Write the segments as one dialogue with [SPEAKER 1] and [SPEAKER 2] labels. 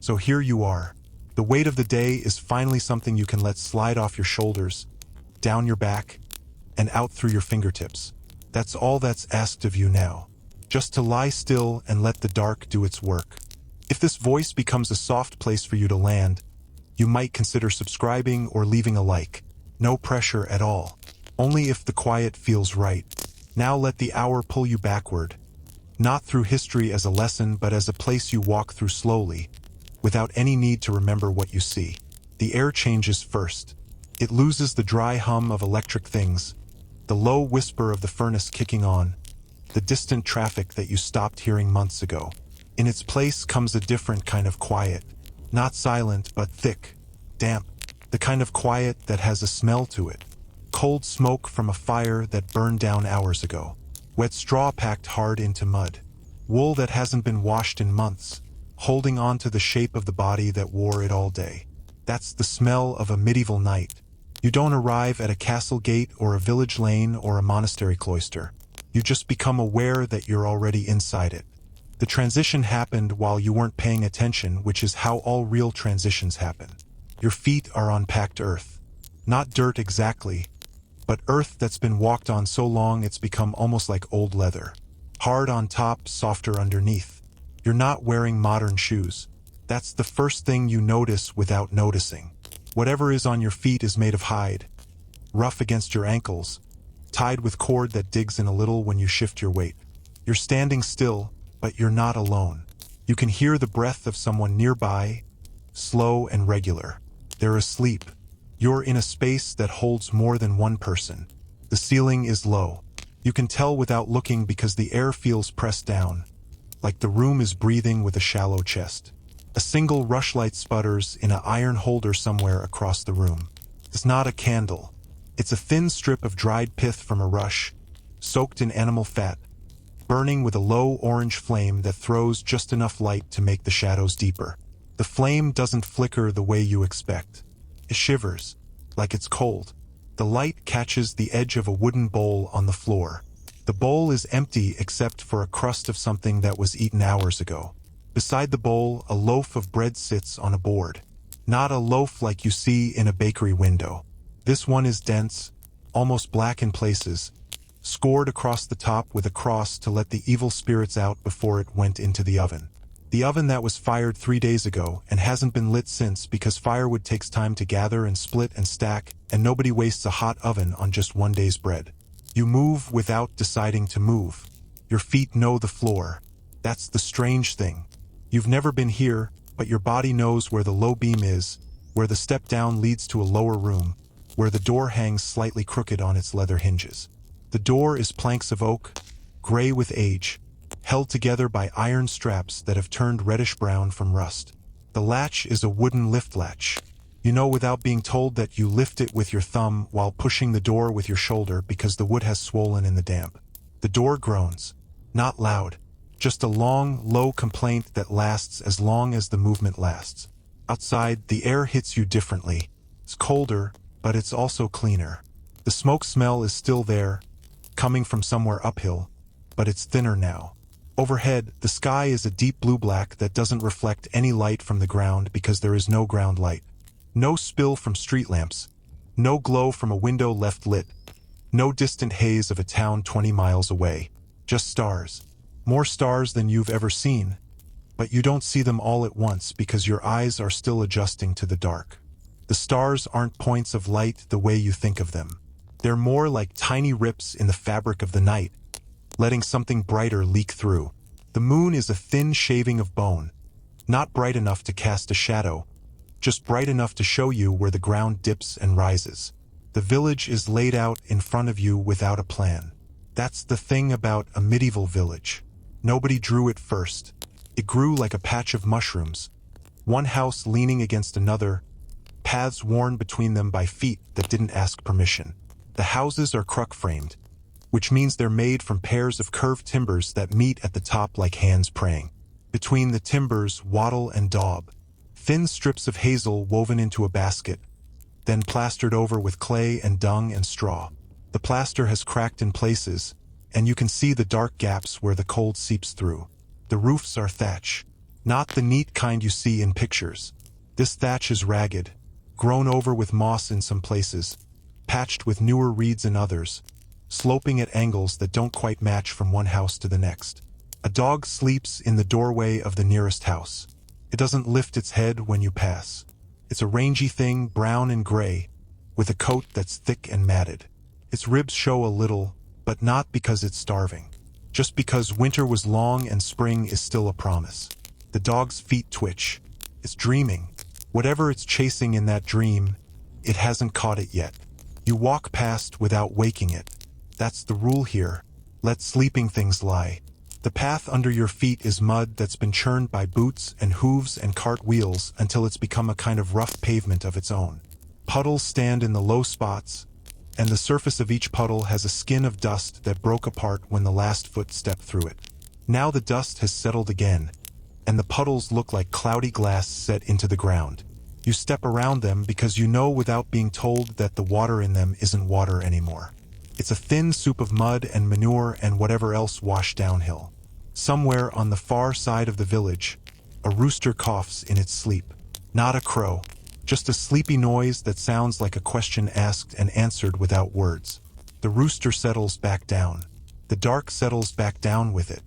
[SPEAKER 1] So here you are. The weight of the day is finally something you can let slide off your shoulders, down your back, and out through your fingertips. That's all that's asked of you now. Just to lie still and let the dark do its work. If this voice becomes a soft place for you to land, you might consider subscribing or leaving a like. No pressure at all. Only if the quiet feels right. Now let the hour pull you backward. Not through history as a lesson, but as a place you walk through slowly, without any need to remember what you see. The air changes first. It loses the dry hum of electric things, the low whisper of the furnace kicking on, the distant traffic that you stopped hearing months ago. In its place comes a different kind of quiet. Not silent, but thick, damp. The kind of quiet that has a smell to it. Cold smoke from a fire that burned down hours ago. Wet straw packed hard into mud. Wool that hasn't been washed in months, holding on to the shape of the body that wore it all day. That's the smell of a medieval night. You don't arrive at a castle gate or a village lane or a monastery cloister. You just become aware that you're already inside it. The transition happened while you weren't paying attention, which is how all real transitions happen. Your feet are on packed earth. Not dirt exactly, but earth that's been walked on so long it's become almost like old leather. Hard on top, softer underneath. You're not wearing modern shoes. That's the first thing you notice without noticing. Whatever is on your feet is made of hide, rough against your ankles, tied with cord that digs in a little when you shift your weight. You're standing still, but you're not alone. You can hear the breath of someone nearby, slow and regular. They're asleep. You're in a space that holds more than one person. The ceiling is low. You can tell without looking because the air feels pressed down, like the room is breathing with a shallow chest. A single rushlight sputters in an iron holder somewhere across the room. It's not a candle. It's a thin strip of dried pith from a rush, soaked in animal fat, burning with a low orange flame that throws just enough light to make the shadows deeper. The flame doesn't flicker the way you expect. It shivers, like it's cold. The light catches the edge of a wooden bowl on the floor. The bowl is empty except for a crust of something that was eaten hours ago. Beside the bowl, a loaf of bread sits on a board. Not a loaf like you see in a bakery window. This one is dense, almost black in places, scored across the top with a cross to let the evil spirits out before it went into the oven. The oven that was fired 3 days ago and hasn't been lit since because firewood takes time to gather and split and stack, and nobody wastes a hot oven on just one day's bread. You move without deciding to move. Your feet know the floor. That's the strange thing. You've never been here, but your body knows where the low beam is, where the step down leads to a lower room, where the door hangs slightly crooked on its leather hinges. The door is planks of oak, gray with age, held together by iron straps that have turned reddish-brown from rust. The latch is a wooden lift latch. You know without being told that you lift it with your thumb while pushing the door with your shoulder because the wood has swollen in the damp. The door groans. Not loud. Just a long, low complaint that lasts as long as the movement lasts. Outside, the air hits you differently. It's colder, but it's also cleaner. The smoke smell is still there, coming from somewhere uphill, but it's thinner now. Overhead, the sky is a deep blue-black that doesn't reflect any light from the ground because there is no ground light. No spill from street lamps. No glow from a window left lit. No distant haze of a town 20 miles away. Just stars. More stars than you've ever seen. But you don't see them all at once because your eyes are still adjusting to the dark. The stars aren't points of light the way you think of them. They're more like tiny rips in the fabric of the night, letting something brighter leak through. The moon is a thin shaving of bone, not bright enough to cast a shadow, just bright enough to show you where the ground dips and rises. The village is laid out in front of you without a plan. That's the thing about a medieval village. Nobody drew it first. It grew like a patch of mushrooms, one house leaning against another, paths worn between them by feet that didn't ask permission. The houses are cruck-framed, which means they're made from pairs of curved timbers that meet at the top like hands praying. Between the timbers, wattle and daub, thin strips of hazel woven into a basket, then plastered over with clay and dung and straw. The plaster has cracked in places, and you can see the dark gaps where the cold seeps through. The roofs are thatch, Not the neat kind you see in pictures. This thatch is ragged, grown over with moss in some places, patched with newer reeds in others, sloping at angles that don't quite match from one house to the next. A dog sleeps in the doorway of the nearest house. It doesn't lift its head when you pass. It's a rangy thing, brown and gray, with a coat that's thick and matted. Its ribs show a little, but not because it's starving. Just because winter was long and spring is still a promise. The dog's feet twitch. It's dreaming. Whatever it's chasing in that dream, it hasn't caught it yet. You walk past without waking it. That's the rule here. Let sleeping things lie. The path under your feet is mud that's been churned by boots and hooves and cart wheels until it's become a kind of rough pavement of its own. Puddles stand in the low spots, and the surface of each puddle has a skin of dust that broke apart when the last foot stepped through it. Now the dust has settled again, and the puddles look like cloudy glass set into the ground. You step around them because you know without being told that the water in them isn't water anymore. It's a thin soup of mud and manure and whatever else washed downhill. Somewhere on the far side of the village, a rooster coughs in its sleep. Not a crow, just a sleepy noise that sounds like a question asked and answered without words. The rooster settles back down. The dark settles back down with it.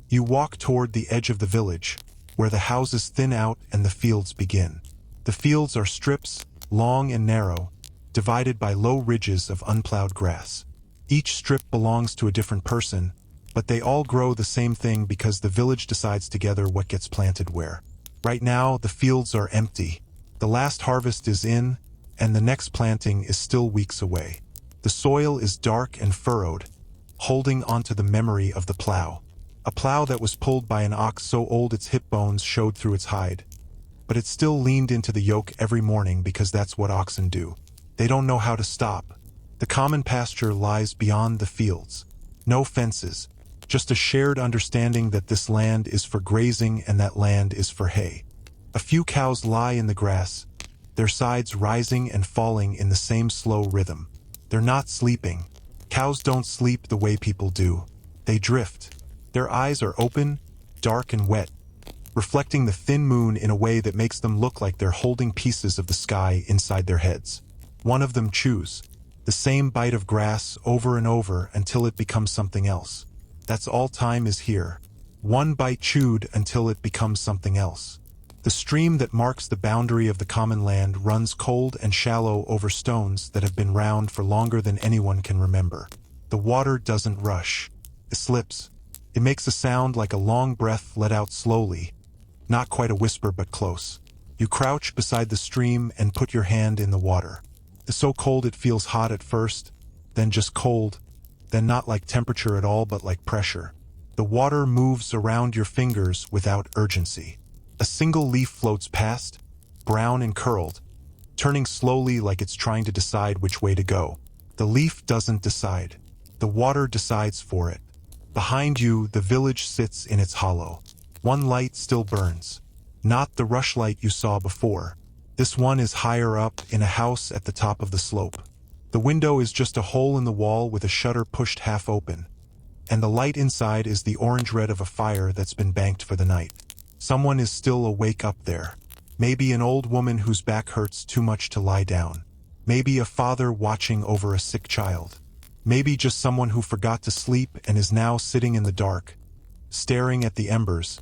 [SPEAKER 1] You walk toward the edge of the village, where the houses thin out and the fields begin. The fields are strips, long and narrow, divided by low ridges of unplowed grass. Each strip belongs to a different person, but they all grow the same thing because the village decides together what gets planted where. Right now, the fields are empty. The last harvest is in, and the next planting is still weeks away. The soil is dark and furrowed, holding onto the memory of the plow. A plow that was pulled by an ox so old its hip bones showed through its hide. But it still leaned into the yoke every morning because that's what oxen do. They don't know how to stop. The common pasture lies beyond the fields. No fences, just a shared understanding that this land is for grazing and that land is for hay. A few cows lie in the grass, their sides rising and falling in the same slow rhythm. They're not sleeping. Cows don't sleep the way people do. They drift. Their eyes are open, dark and wet, reflecting the thin moon in a way that makes them look like they're holding pieces of the sky inside their heads. One of them chews the same bite of grass over and over until it becomes something else. That's all time is here. One bite chewed until it becomes something else. The stream that marks the boundary of the common land runs cold and shallow over stones that have been round for longer than anyone can remember. The water doesn't rush. It slips. It makes a sound like a long breath let out slowly. Not quite a whisper, but close. You crouch beside the stream and put your hand in the water. It's so cold it feels hot at first, then just cold, then not like temperature at all but like pressure. The water moves around your fingers without urgency. A single leaf floats past, brown and curled, turning slowly like it's trying to decide which way to go. The leaf doesn't decide. The water decides for it. Behind you, the village sits in its hollow. One light still burns. Not the rushlight you saw before. This one is higher up in a house at the top of the slope. The window is just a hole in the wall with a shutter pushed half open. And the light inside is the orange red of a fire that's been banked for the night. Someone is still awake up there. Maybe an old woman whose back hurts too much to lie down. Maybe a father watching over a sick child. Maybe just someone who forgot to sleep and is now sitting in the dark, staring at the embers,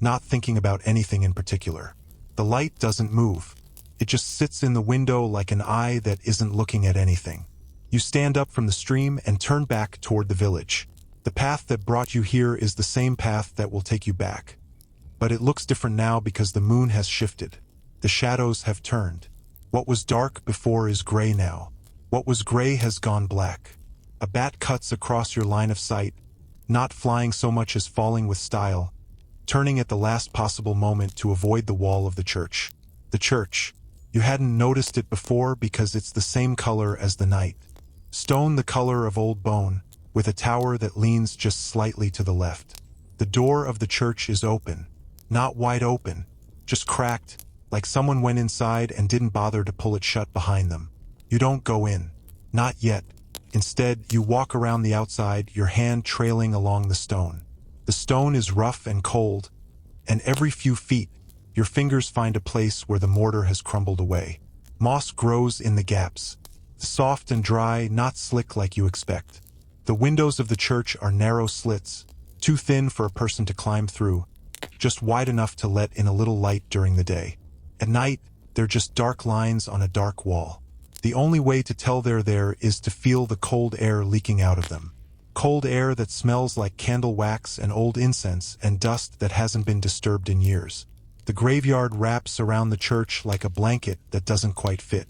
[SPEAKER 1] not thinking about anything in particular. The light doesn't move. It just sits in the window like an eye that isn't looking at anything. You stand up from the stream and turn back toward the village. The path that brought you here is the same path that will take you back. But it looks different now because the moon has shifted. The shadows have turned. What was dark before is gray now. What was gray has gone black. A bat cuts across your line of sight, not flying so much as falling with style, turning at the last possible moment to avoid the wall of the church. The church. You hadn't noticed it before because it's the same color as the night. Stone the color of old bone, with a tower that leans just slightly to the left. The door of the church is open. Not wide open, just cracked, like someone went inside and didn't bother to pull it shut behind them. You don't go in. Not yet. Instead, you walk around the outside, your hand trailing along the stone. The stone is rough and cold, And every few feet, your fingers find a place where the mortar has crumbled away. Moss grows in the gaps, soft and dry, not slick like you expect. The windows of the church are narrow slits, too thin for a person to climb through, just wide enough to let in a little light during the day. At night, they're just dark lines on a dark wall. The only way to tell they're there is to feel the cold air leaking out of them. Cold air that smells like candle wax and old incense and dust that hasn't been disturbed in years. The graveyard wraps around the church like a blanket that doesn't quite fit.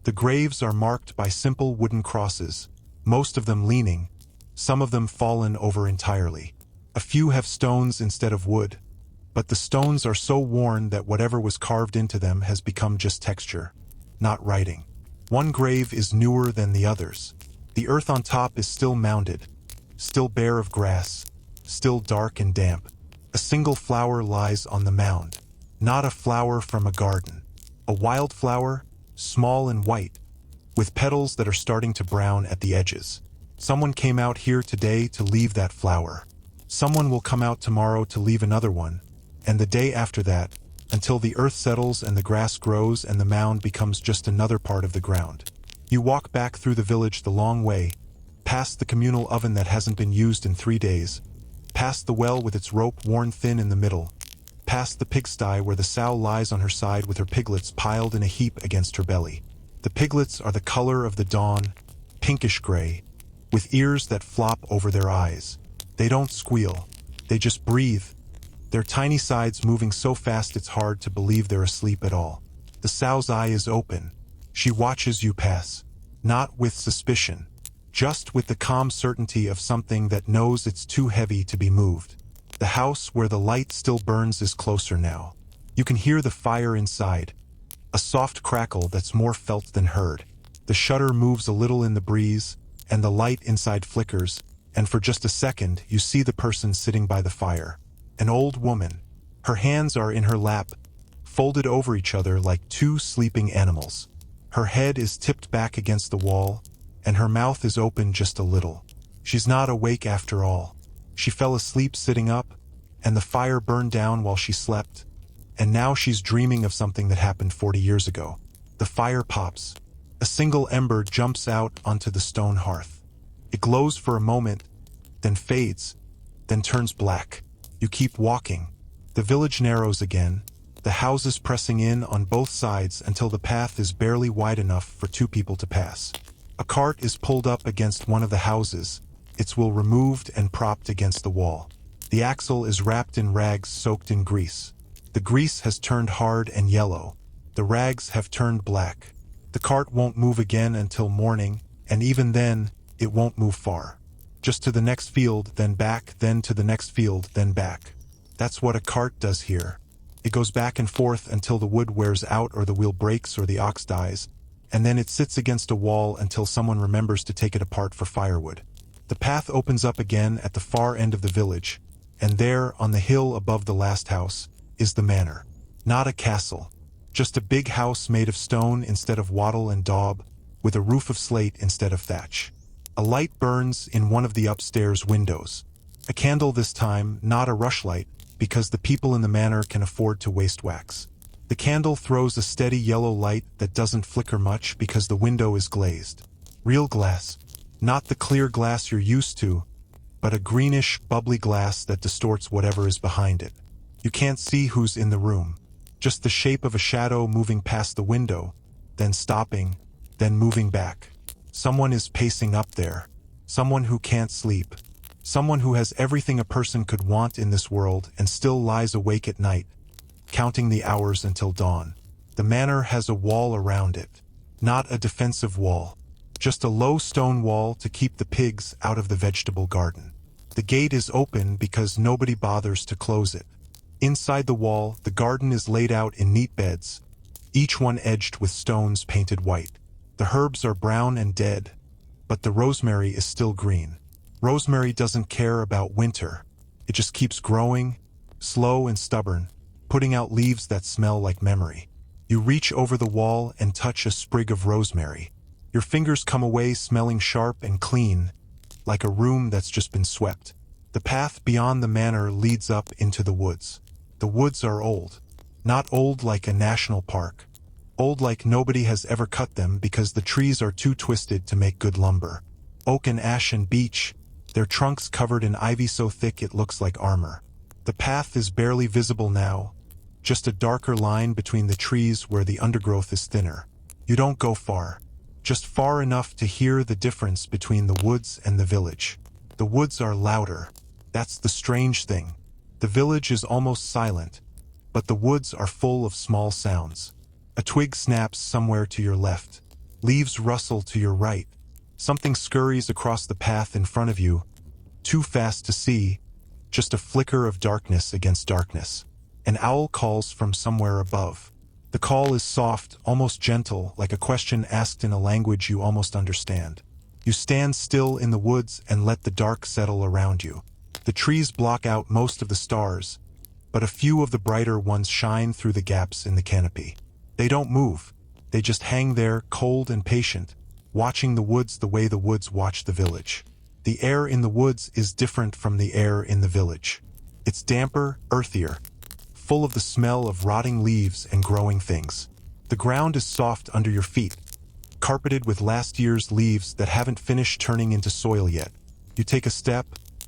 [SPEAKER 1] The graves are marked by simple wooden crosses, most of them leaning, some of them fallen over entirely. A few have stones instead of wood, but the stones are so worn that whatever was carved into them has become just texture, not writing. One grave is newer than the others. The earth on top is still mounded, still bare of grass, still dark and damp. A single flower lies on the mound. Not a flower from a garden. A wild flower, small and white, with petals that are starting to brown at the edges. Someone came out here today to leave that flower. Someone will come out tomorrow to leave another one, and the day after that, until the earth settles and the grass grows and the mound becomes just another part of the ground. You walk back through the village the long way, past the communal oven that hasn't been used in 3 days, past the well with its rope worn thin in the middle, past the pigsty where the sow lies on her side with her piglets piled in a heap against her belly. The piglets are the color of the dawn, pinkish gray, with ears that flop over their eyes. They don't squeal, they just breathe, their tiny sides moving so fast it's hard to believe they're asleep at all. The sow's eye is open. She watches you pass, not with suspicion, just with the calm certainty of something that knows it's too heavy to be moved. The house where the light still burns is closer now. You can hear the fire inside, a soft crackle that's more felt than heard. The shutter moves a little in the breeze, and the light inside flickers, and for just a second you see the person sitting by the fire. An old woman. Her hands are in her lap, folded over each other like two sleeping animals. Her head is tipped back against the wall, and her mouth is open just a little. She's not awake after all. She fell asleep sitting up, and the fire burned down while she slept, and now she's dreaming of something that happened 40 years ago. The fire pops. A single ember jumps out onto the stone hearth. It glows for a moment, then fades, then turns black. You keep walking. The village narrows again, the houses pressing in on both sides until the path is barely wide enough for 2 people to pass. A cart is pulled up against one of the houses, its wheel removed and propped against the wall. The axle is wrapped in rags soaked in grease. The grease has turned hard and yellow. The rags have turned black. The cart won't move again until morning, and even then, it won't move far. Just to the next field, then back, then to the next field, then back. That's what a cart does here. It goes back and forth until the wood wears out or the wheel breaks or the ox dies, and then it sits against a wall until someone remembers to take it apart for firewood. The path opens up again at the far end of the village, and there, on the hill above the last house, is the manor. Not a castle, just a big house made of stone instead of wattle and daub, with a roof of slate instead of thatch. A light burns in one of the upstairs windows. A candle this time, not a rushlight, because the people in the manor can afford to waste wax. The candle throws a steady yellow light that doesn't flicker much because the window is glazed. Real glass. Not the clear glass you're used to, but a greenish, bubbly glass that distorts whatever is behind it. You can't see who's in the room. Just the shape of a shadow moving past the window, then stopping, then moving back. Someone is pacing up there. Someone who can't sleep. Someone who has everything a person could want in this world and still lies awake at night, counting the hours until dawn. The manor has a wall around it. Not a defensive wall. Just a low stone wall to keep the pigs out of the vegetable garden. The gate is open because nobody bothers to close it. Inside the wall, the garden is laid out in neat beds, each one edged with stones painted white. The herbs are brown and dead, but the rosemary is still green. Rosemary doesn't care about winter. It just keeps growing, slow and stubborn, putting out leaves that smell like memory. You reach over the wall and touch a sprig of rosemary. Your fingers come away smelling sharp and clean, like a room that's just been swept. The path beyond the manor leads up into the woods. The woods are old. Not old like a national park. Old like nobody has ever cut them because the trees are too twisted to make good lumber. Oak and ash and beech, their trunks covered in ivy so thick it looks like armor. The path is barely visible now, just a darker line between the trees where the undergrowth is thinner. You don't go far, just far enough to hear the difference between the woods and the village. The woods are louder. That's the strange thing. The village is almost silent, but the woods are full of small sounds. A twig snaps somewhere to your left. Leaves rustle to your right. Something scurries across the path in front of you, too fast to see, just a flicker of darkness against darkness. An owl calls from somewhere above. The call is soft, almost gentle, like a question asked in a language you almost understand. You stand still in the woods and let the dark settle around you. The trees block out most of the stars, but a few of the brighter ones shine through the gaps in the canopy. They don't move. They just hang there, cold and patient, watching the woods the way the woods watch the village. The air in the woods is different from the air in the village. It's damper, earthier, full of the smell of rotting leaves and growing things. The ground is soft under your feet, carpeted with last year's leaves that haven't finished turning into soil yet. You take a step,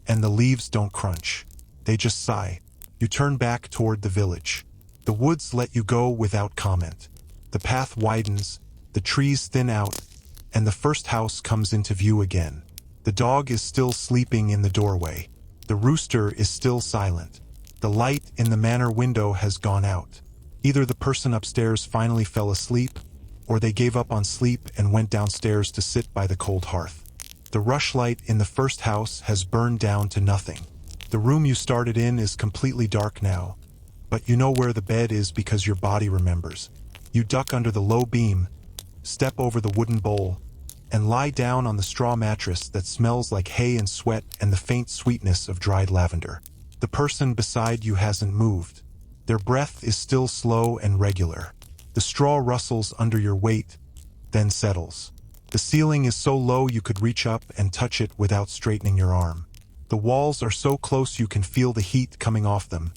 [SPEAKER 1] and the leaves don't crunch. They just sigh. You turn back toward the village. The woods let you go without comment. The path widens, the trees thin out, and the first house comes into view again. The dog is still sleeping in the doorway. The rooster is still silent. The light in the manor window has gone out. Either the person upstairs finally fell asleep, or they gave up on sleep and went downstairs to sit by the cold hearth. The rushlight in the first house has burned down to nothing. The room you started in is completely dark now, but you know where the bed is because your body remembers. You duck under the low beam, step over the wooden bowl, and lie down on the straw mattress that smells like hay and sweat and the faint sweetness of dried lavender. The person beside you hasn't moved. Their breath is still slow and regular. The straw rustles under your weight, then settles. The ceiling is so low you could reach up and touch it without straightening your arm. The walls are so close you can feel the heat coming off them,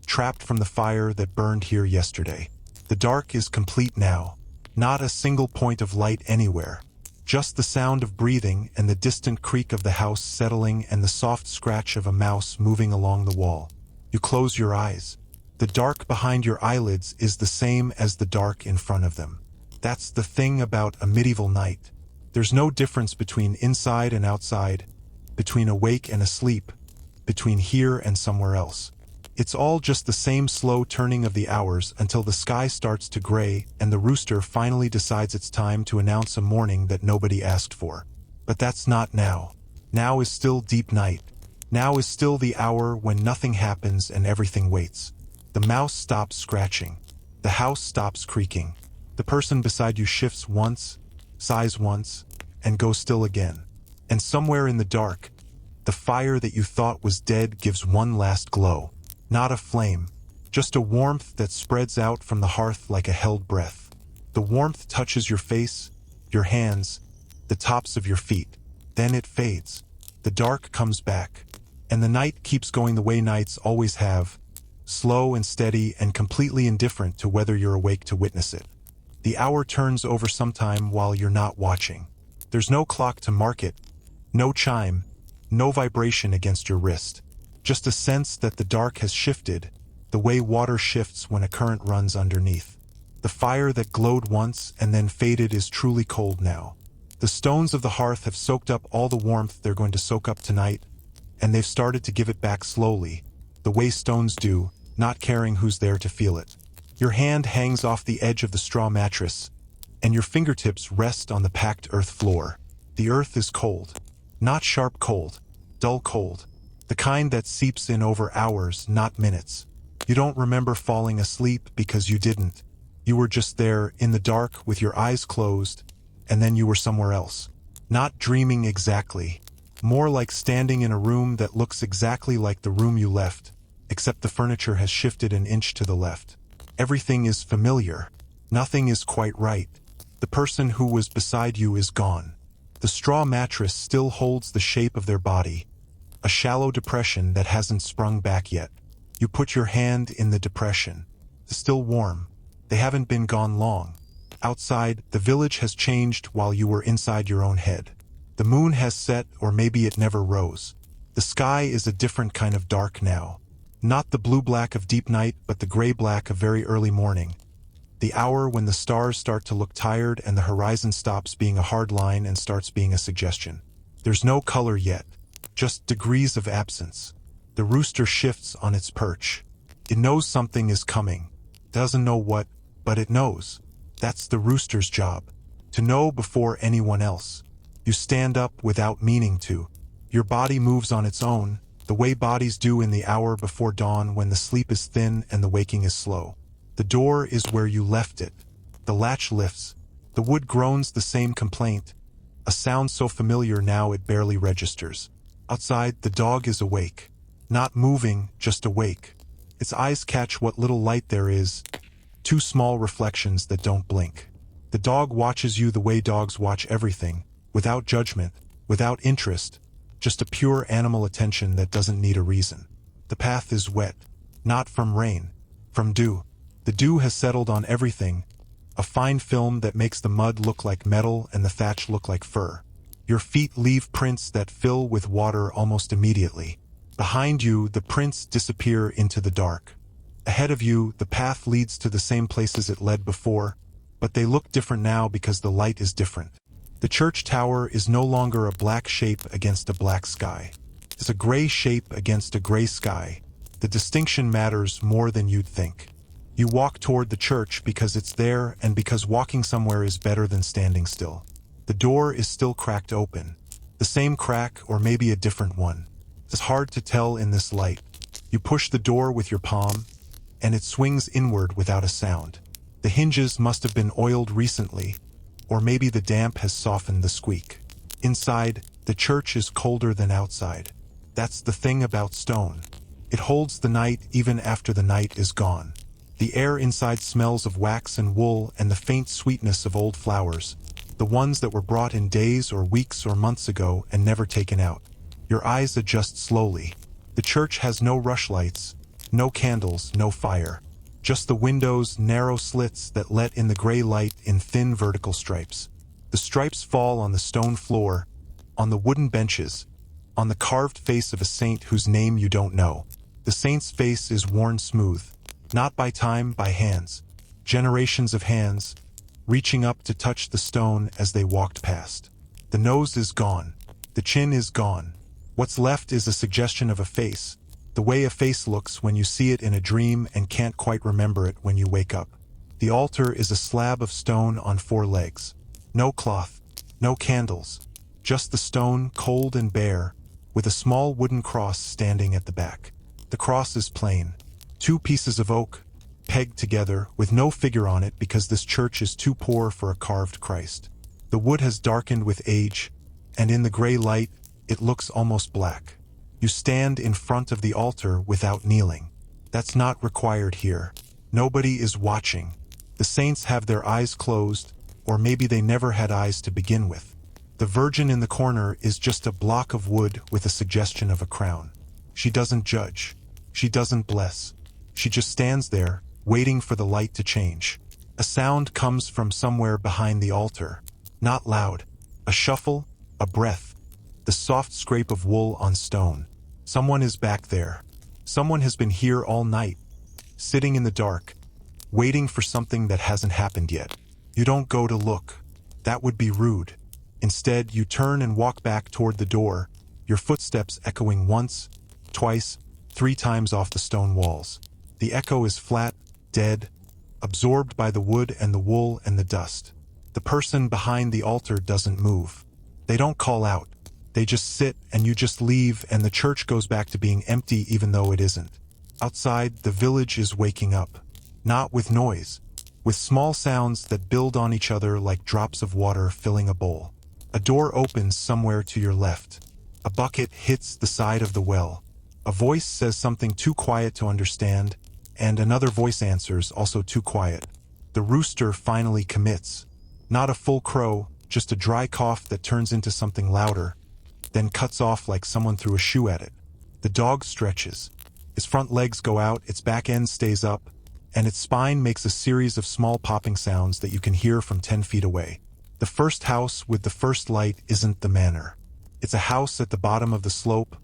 [SPEAKER 1] trapped from the fire that burned here yesterday. The dark is complete now. Not a single point of light anywhere. Just the sound of breathing and the distant creak of the house settling and the soft scratch of a mouse moving along the wall. You close your eyes. The dark behind your eyelids is the same as the dark in front of them. That's the thing about a medieval night. There's no difference between inside and outside, between awake and asleep, between here and somewhere else. It's all just the same slow turning of the hours until the sky starts to gray and the rooster finally decides it's time to announce a morning that nobody asked for. But that's not now. Now is still deep night. Now is still the hour when nothing happens and everything waits. The mouse stops scratching. The house stops creaking. The person beside you shifts once, sighs once, and goes still again. And somewhere in the dark, the fire that you thought was dead gives one last glow. Not a flame, just a warmth that spreads out from the hearth like a held breath. The warmth touches your face, your hands, the tops of your feet. Then it fades. The dark comes back. And the night keeps going the way nights always have, slow and steady and completely indifferent to whether you're awake to witness it. The hour turns over sometime while you're not watching. There's no clock to mark it, no chime, no vibration against your wrist. Just a sense that the dark has shifted, the way water shifts when a current runs underneath. The fire that glowed once and then faded is truly cold now. The stones of the hearth have soaked up all the warmth they're going to soak up tonight, and they've started to give it back slowly, the way stones do, not caring who's there to feel it. Your hand hangs off the edge of the straw mattress, and your fingertips rest on the packed earth floor. The earth is cold. Not sharp cold, dull cold. The kind that seeps in over hours, not minutes. You don't remember falling asleep because you didn't. You were just there, in the dark, with your eyes closed, and then you were somewhere else. Not dreaming exactly. More like standing in a room that looks exactly like the room you left, except the furniture has shifted an inch to the left. Everything is familiar. Nothing is quite right. The person who was beside you is gone. The straw mattress still holds the shape of their body, a shallow depression that hasn't sprung back yet. You put your hand in the depression. It's still warm. They haven't been gone long. Outside, the village has changed while you were inside your own head. The moon has set, or maybe it never rose. The sky is a different kind of dark now. Not the blue-black of deep night, but the gray-black of very early morning. The hour when the stars start to look tired and the horizon stops being a hard line and starts being a suggestion. There's no color yet, just degrees of absence. The rooster shifts on its perch. It knows something is coming. Doesn't know what, but it knows. That's the rooster's job. To know before anyone else. You stand up without meaning to. Your body moves on its own, the way bodies do in the hour before dawn when the sleep is thin and the waking is slow. The door is where you left it. The latch lifts. The wood groans the same complaint. A sound so familiar now it barely registers. Outside, the dog is awake. Not moving, just awake. Its eyes catch what little light there is. Two small reflections that don't blink. The dog watches you the way dogs watch everything, without judgment, without interest, just a pure animal attention that doesn't need a reason. The path is wet. Not from rain. From dew. The dew has settled on everything, a fine film that makes the mud look like metal and the thatch look like fur. Your feet leave prints that fill with water almost immediately. Behind you, the prints disappear into the dark. Ahead of you, the path leads to the same places it led before, but they look different now because the light is different. The church tower is no longer a black shape against a black sky. It's a gray shape against a gray sky. The distinction matters more than you'd think. You walk toward the church because it's there and because walking somewhere is better than standing still. The door is still cracked open. The same crack or maybe a different one. It's hard to tell in this light. You push the door with your palm, and it swings inward without a sound. The hinges must have been oiled recently, or maybe the damp has softened the squeak. Inside, the church is colder than outside. That's the thing about stone. It holds the night even after the night is gone. The air inside smells of wax and wool and the faint sweetness of old flowers, the ones that were brought in days or weeks or months ago and never taken out. Your eyes adjust slowly. The church has no rushlights, no candles, no fire. Just the windows' narrow slits that let in the gray light in thin vertical stripes. The stripes fall on the stone floor, on the wooden benches, on the carved face of a saint whose name you don't know. The saint's face is worn smooth. Not by time, by hands. Generations of hands, reaching up to touch the stone as they walked past. The nose is gone. The chin is gone. What's left is a suggestion of a face, the way a face looks when you see it in a dream and can't quite remember it when you wake up. The altar is a slab of stone on 4 legs. No cloth, no candles, just the stone, cold and bare, with a small wooden cross standing at the back. The cross is plain. 2 pieces of oak, pegged together, with no figure on it because this church is too poor for a carved Christ. The wood has darkened with age, and in the gray light, it looks almost black. You stand in front of the altar without kneeling. That's not required here. Nobody is watching. The saints have their eyes closed, or maybe they never had eyes to begin with. The Virgin in the corner is just a block of wood with a suggestion of a crown. She doesn't judge. She doesn't bless. She just stands there, waiting for the light to change. A sound comes from somewhere behind the altar. Not loud. A shuffle, a breath. The soft scrape of wool on stone. Someone is back there. Someone has been here all night, sitting in the dark, waiting for something that hasn't happened yet. You don't go to look. That would be rude. Instead, you turn and walk back toward the door, your footsteps echoing once, twice, 3 times off the stone walls. The echo is flat, dead, absorbed by the wood and the wool and the dust. The person behind the altar doesn't move. They don't call out. They just sit and you just leave and the church goes back to being empty even though it isn't. Outside, the village is waking up. Not with noise. With small sounds that build on each other like drops of water filling a bowl. A door opens somewhere to your left. A bucket hits the side of the well. A voice says something too quiet to understand, and another voice answers, also too quiet. The rooster finally commits. Not a full crow, just a dry cough that turns into something louder, then cuts off like someone threw a shoe at it. The dog stretches. Its front legs go out, its back end stays up, and its spine makes a series of small popping sounds that you can hear from 10 feet away. The first house with the first light isn't the manor. It's a house at the bottom of the slope,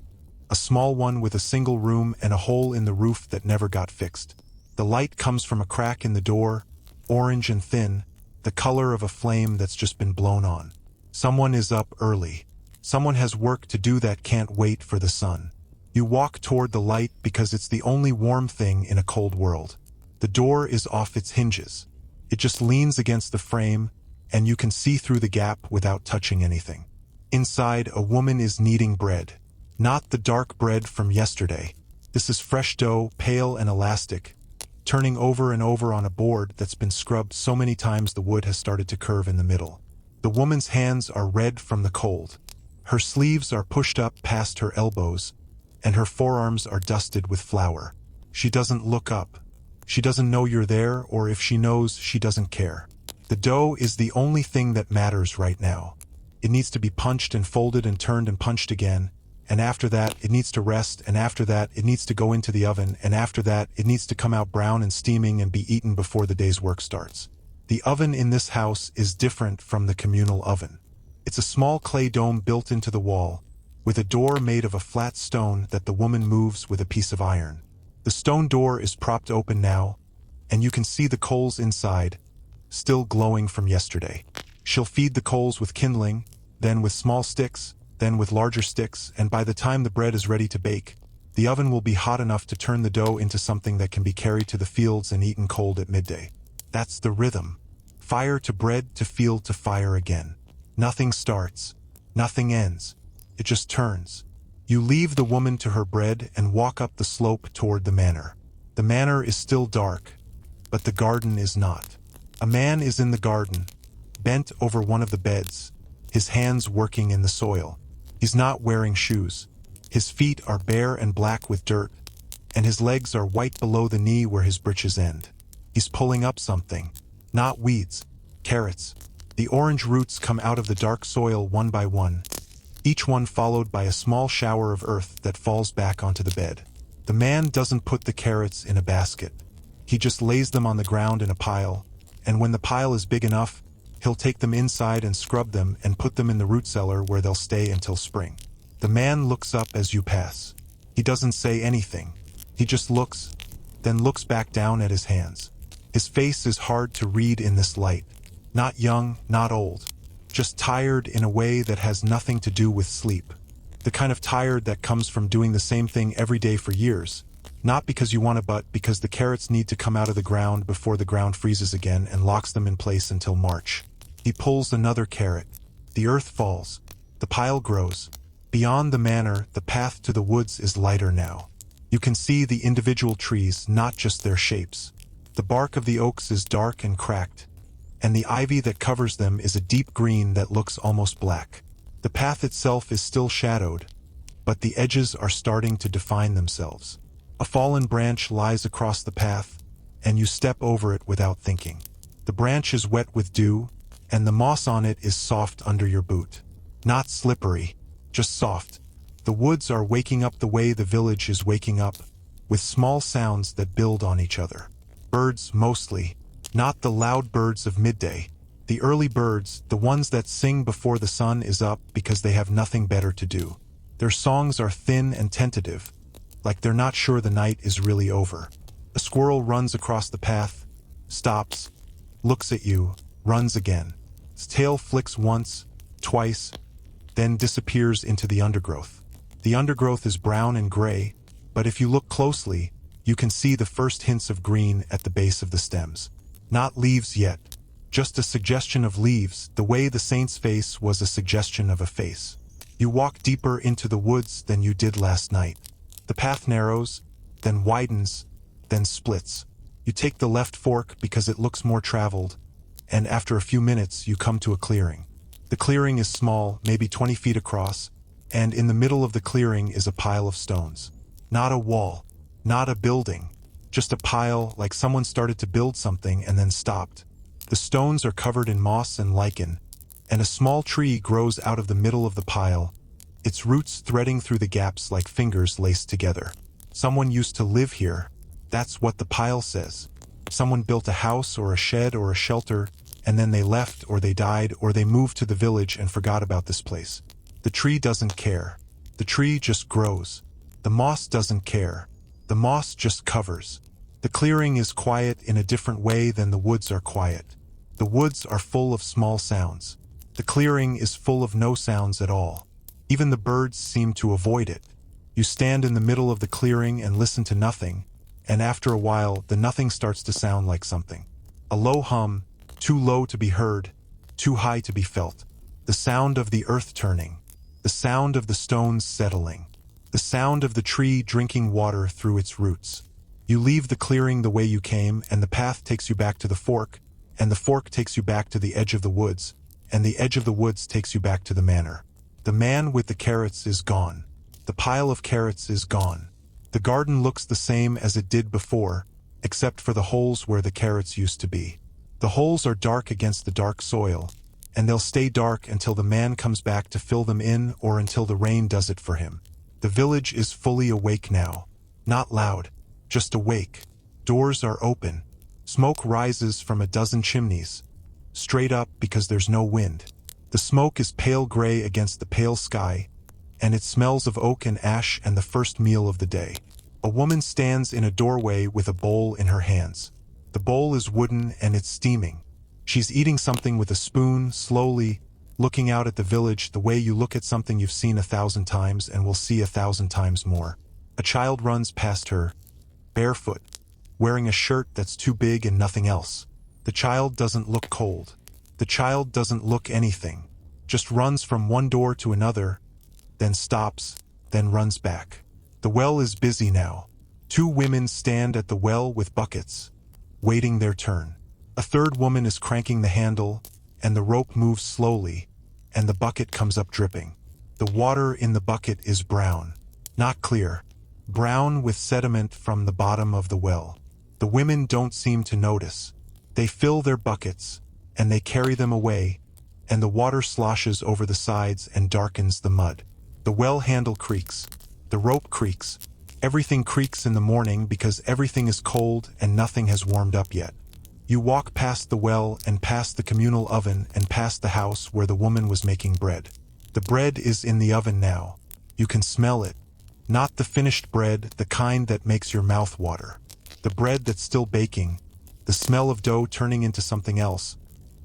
[SPEAKER 1] a small one with a single room and a hole in the roof that never got fixed. The light comes from a crack in the door, orange and thin, the color of a flame that's just been blown on. Someone is up early. Someone has work to do that can't wait for the sun. You walk toward the light because it's the only warm thing in a cold world. The door is off its hinges. It just leans against the frame, and you can see through the gap without touching anything. Inside, a woman is kneading bread. Not the dark bread from yesterday. This is fresh dough, pale and elastic, turning over and over on a board that's been scrubbed so many times the wood has started to curve in the middle. The woman's hands are red from the cold. Her sleeves are pushed up past her elbows, and her forearms are dusted with flour. She doesn't look up. She doesn't know you're there, or if she knows, she doesn't care. The dough is the only thing that matters right now. It needs to be punched and folded and turned and punched again, and after that, it needs to rest, and after that, it needs to go into the oven, and after that, it needs to come out brown and steaming and be eaten before the day's work starts. The oven in this house is different from the communal oven. It's a small clay dome built into the wall, with a door made of a flat stone that the woman moves with a piece of iron. The stone door is propped open now, and you can see the coals inside, still glowing from yesterday. She'll feed the coals with kindling, then with small sticks, then with larger sticks, and by the time the bread is ready to bake, the oven will be hot enough to turn the dough into something that can be carried to the fields and eaten cold at midday. That's the rhythm. Fire to bread to field to fire again. Nothing starts. Nothing ends. It just turns. You leave the woman to her bread and walk up the slope toward the manor. The manor is still dark, but the garden is not. A man is in the garden, bent over one of the beds, his hands working in the soil. He's not wearing shoes. His feet are bare and black with dirt, and his legs are white below the knee where his breeches end. He's pulling up something. Not weeds. Carrots. The orange roots come out of the dark soil one by one, each one followed by a small shower of earth that falls back onto the bed. The man doesn't put the carrots in a basket. He just lays them on the ground in a pile, and when the pile is big enough, he'll take them inside and scrub them and put them in the root cellar where they'll stay until spring. The man looks up as you pass. He doesn't say anything. He just looks, then looks back down at his hands. His face is hard to read in this light. Not young, not old. Just tired in a way that has nothing to do with sleep. The kind of tired that comes from doing the same thing every day for years. Not because you want to, but because the carrots need to come out of the ground before the ground freezes again and locks them in place until March. He pulls another carrot. The earth falls. The pile grows. Beyond the manor, the path to the woods is lighter now. You can see the individual trees, not just their shapes. The bark of the oaks is dark and cracked, and the ivy that covers them is a deep green that looks almost black. The path itself is still shadowed, but the edges are starting to define themselves. A fallen branch lies across the path, and you step over it without thinking. The branch is wet with dew, and the moss on it is soft under your boot. Not slippery, just soft. The woods are waking up the way the village is waking up, with small sounds that build on each other. Birds mostly, not the loud birds of midday. The early birds, the ones that sing before the sun is up because they have nothing better to do. Their songs are thin and tentative, like they're not sure the night is really over. A squirrel runs across the path, stops, looks at you, runs again. Its tail flicks once, twice, then disappears into the undergrowth. The undergrowth is brown and gray, but if you look closely, you can see the first hints of green at the base of the stems. Not leaves yet, just a suggestion of leaves, the way the saint's face was a suggestion of a face. You walk deeper into the woods than you did last night. The path narrows, then widens, then splits. You take the left fork because it looks more traveled, and after a few minutes you come to a clearing. The clearing is small, maybe 20 feet across, and in the middle of the clearing is a pile of stones. Not a wall, not a building, just a pile like someone started to build something and then stopped. The stones are covered in moss and lichen, and a small tree grows out of the middle of the pile, its roots threading through the gaps like fingers laced together. Someone used to live here. That's what the pile says. Someone built a house or a shed or a shelter, and then they left or they died or they moved to the village and forgot about this place. The tree doesn't care. The tree just grows. The moss doesn't care. The moss just covers. The clearing is quiet in a different way than the woods are quiet. The woods are full of small sounds. The clearing is full of no sounds at all. Even the birds seem to avoid it. You stand in the middle of the clearing and listen to nothing, and after a while the nothing starts to sound like something. A low hum, too low to be heard, too high to be felt. The sound of the earth turning. The sound of the stones settling. The sound of the tree drinking water through its roots. You leave the clearing the way you came, and the path takes you back to the fork, and the fork takes you back to the edge of the woods, and the edge of the woods takes you back to the manor. The man with the carrots is gone. The pile of carrots is gone. The garden looks the same as it did before, except for the holes where the carrots used to be. The holes are dark against the dark soil, and they'll stay dark until the man comes back to fill them in or until the rain does it for him. The village is fully awake now. Not loud, just awake. Doors are open. Smoke rises from a dozen chimneys. Straight up because there's no wind. The smoke is pale gray against the pale sky, and it smells of oak and ash and the first meal of the day. A woman stands in a doorway with a bowl in her hands. The bowl is wooden and it's steaming. She's eating something with a spoon, slowly, looking out at the village the way you look at something you've seen 1,000 times and will see 1,000 times more. A child runs past her, barefoot, wearing a shirt that's too big and nothing else. The child doesn't look cold. The child doesn't look anything. Just runs from one door to another, then stops, then runs back. The well is busy now. 2 women stand at the well with buckets, waiting their turn. A third woman is cranking the handle, and the rope moves slowly, and the bucket comes up dripping. The water in the bucket is brown, not clear, brown with sediment from the bottom of the well. The women don't seem to notice. They fill their buckets, and they carry them away, and the water sloshes over the sides and darkens the mud. The well handle creaks. The rope creaks. Everything creaks in the morning because everything is cold and nothing has warmed up yet. You walk past the well and past the communal oven and past the house where the woman was making bread. The bread is in the oven now. You can smell it. Not the finished bread, the kind that makes your mouth water. The bread that's still baking. The smell of dough turning into something else.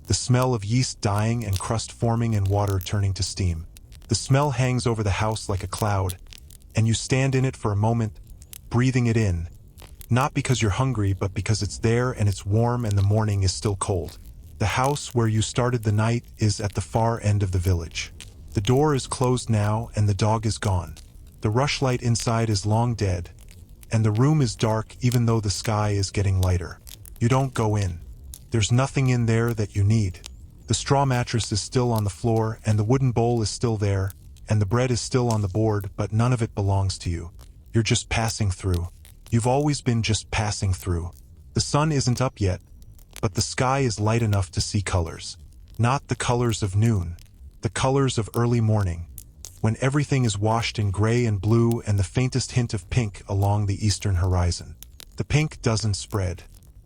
[SPEAKER 1] The smell of yeast dying and crust forming and water turning to steam. The smell hangs over the house like a cloud, and you stand in it for a moment, breathing it in. Not because you're hungry, but because it's there and it's warm and the morning is still cold. The house where you started the night is at the far end of the village. The door is closed now and the dog is gone. The rushlight inside is long dead, and the room is dark even though the sky is getting lighter. You don't go in. There's nothing in there that you need. The straw mattress is still on the floor, and the wooden bowl is still there, and the bread is still on the board, but none of it belongs to you. You're just passing through. You've always been just passing through. The sun isn't up yet, but the sky is light enough to see colors. Not the colors of noon, the colors of early morning, when everything is washed in gray and blue and the faintest hint of pink along the eastern horizon. The pink doesn't spread.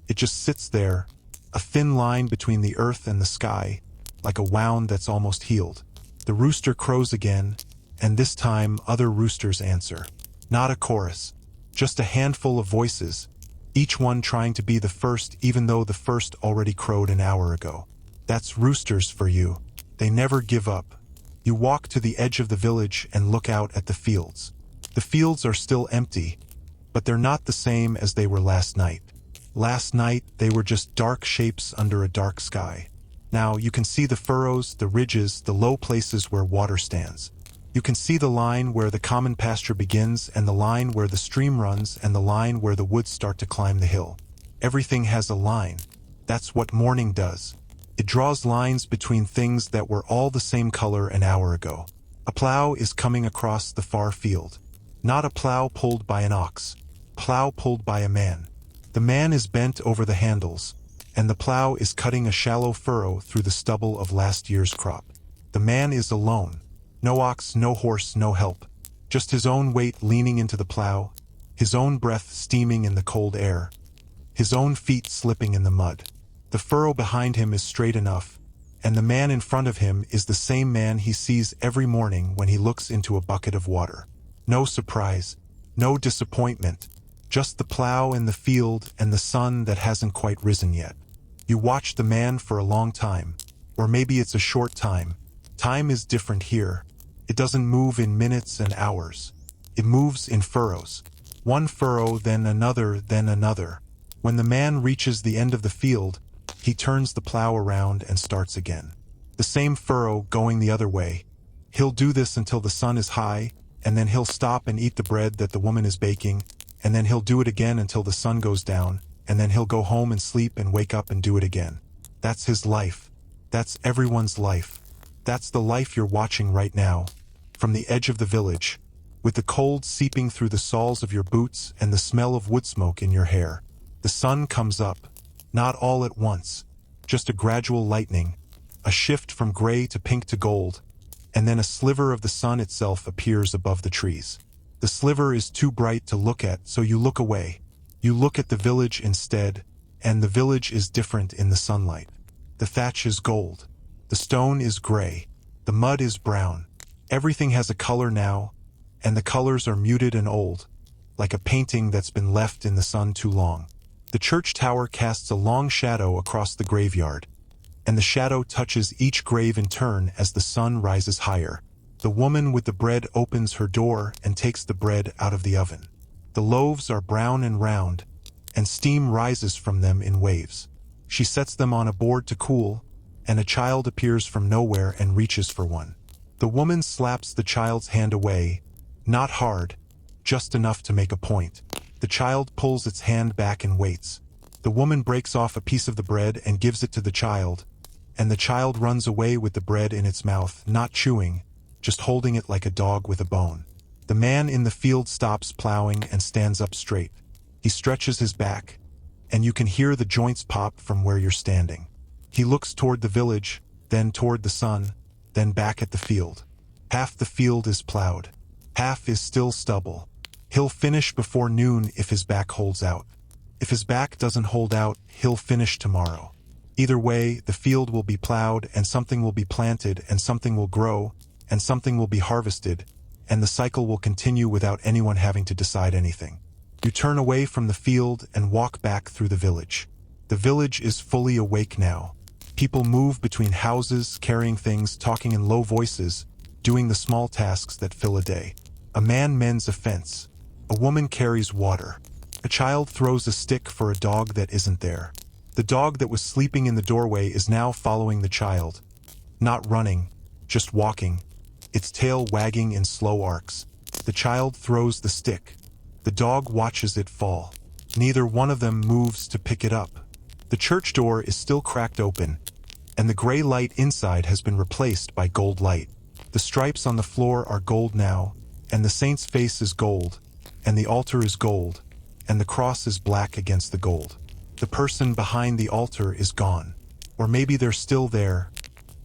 [SPEAKER 1] It just sits there, a thin line between the earth and the sky, like a wound that's almost healed. The rooster crows again, and this time other roosters answer. Not a chorus, just a handful of voices, each one trying to be the first even though the first already crowed an hour ago. That's roosters for you. They never give up. You walk to the edge of the village and look out at the fields. The fields are still empty, but they're not the same as they were last night. Last night, they were just dark shapes under a dark sky. Now, you can see the furrows, the ridges, the low places where water stands. You can see the line where the common pasture begins and the line where the stream runs and the line where the woods start to climb the hill. Everything has a line. That's what morning does. It draws lines between things that were all the same color an hour ago. A plow is coming across the far field. Not a plow pulled by an ox. Plow pulled by a man. The man is bent over the handles, and the plow is cutting a shallow furrow through the stubble of last year's crop. The man is alone. No ox, no horse, no help. Just his own weight leaning into the plow, his own breath steaming in the cold air, his own feet slipping in the mud. The furrow behind him is straight enough, and the man in front of him is the same man he sees every morning when he looks into a bucket of water. No surprise, no disappointment, just the plow and the field and the sun that hasn't quite risen yet. You watch the man for a long time, or maybe it's a short time. Time is different here. It doesn't move in minutes and hours. It moves in furrows. One furrow, then another, then another. When the man reaches the end of the field, he turns the plow around and starts again. The same furrow going the other way. He'll do this until the sun is high, and then he'll stop and eat the bread that the woman is baking, and then he'll do it again until the sun goes down, and then he'll go home and sleep and wake up and do it again. That's his life. That's everyone's life. That's the life you're watching right now, from the edge of the village, with the cold seeping through the soles of your boots and the smell of woodsmoke in your hair. The sun comes up, not all at once, just a gradual lightening, a shift from gray to pink to gold, and then a sliver of the sun itself appears above the trees. The sliver is too bright to look at, so you look away. You look at the village instead, and the village is different in the sunlight. The thatch is gold. The stone is gray. The mud is brown. Everything has a color now, and the colors are muted and old, like a painting that's been left in the sun too long. The church tower casts a long shadow across the graveyard, and the shadow touches each grave in turn as the sun rises higher. The woman with the bread opens her door and takes the bread out of the oven. The loaves are brown and round, and steam rises from them in waves. She sets them on a board to cool, and a child appears from nowhere and reaches for one. The woman slaps the child's hand away, not hard, just enough to make a point. The child pulls its hand back and waits. The woman breaks off a piece of the bread and gives it to the child, and the child runs away with the bread in its mouth, not chewing, just holding it like a dog with a bone. The man in the field stops plowing and stands up straight. He stretches his back, and you can hear the joints pop from where you're standing. He looks toward the village, then toward the sun, then back at the field. Half the field is plowed. Half is still stubble. He'll finish before noon if his back holds out. If his back doesn't hold out, he'll finish tomorrow. Either way, the field will be plowed, and something will be planted, and something will grow, and something will be harvested, and the cycle will continue without anyone having to decide anything. You turn away from the field and walk back through the village. The village is fully awake now. People move between houses, carrying things, talking in low voices, doing the small tasks that fill a day. A man mends a fence. A woman carries water. A child throws a stick for a dog that isn't there. The dog that was sleeping in the doorway is now following the child. Not running, just walking, its tail wagging in slow arcs. The child throws the stick. The dog watches it fall. Neither one of them moves to pick it up. The church door is still cracked open, and the gray light inside has been replaced by gold light. The stripes on the floor are gold now, and the saint's face is gold, and the altar is gold, and the cross is black against the gold. The person behind the altar is gone. Or maybe they're still there,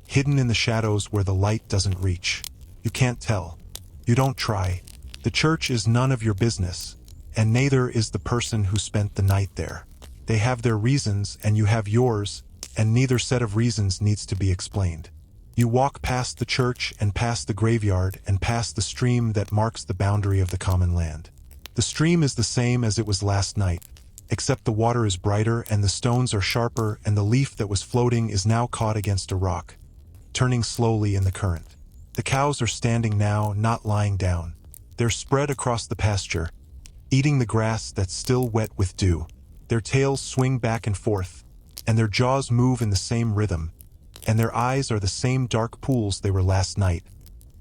[SPEAKER 1] hidden in the shadows where the light doesn't reach. You can't tell. You don't try. The church is none of your business, and neither is the person who spent the night there. They have their reasons and you have yours, and neither set of reasons needs to be explained. You walk past the church and past the graveyard and past the stream that marks the boundary of the common land. The stream is the same as it was last night, except the water is brighter and the stones are sharper and the leaf that was floating is now caught against a rock, turning slowly in the current. The cows are standing now, not lying down. They're spread across the pasture, eating the grass that's still wet with dew. Their tails swing back and forth, and their jaws move in the same rhythm, and their eyes are the same dark pools they were last night,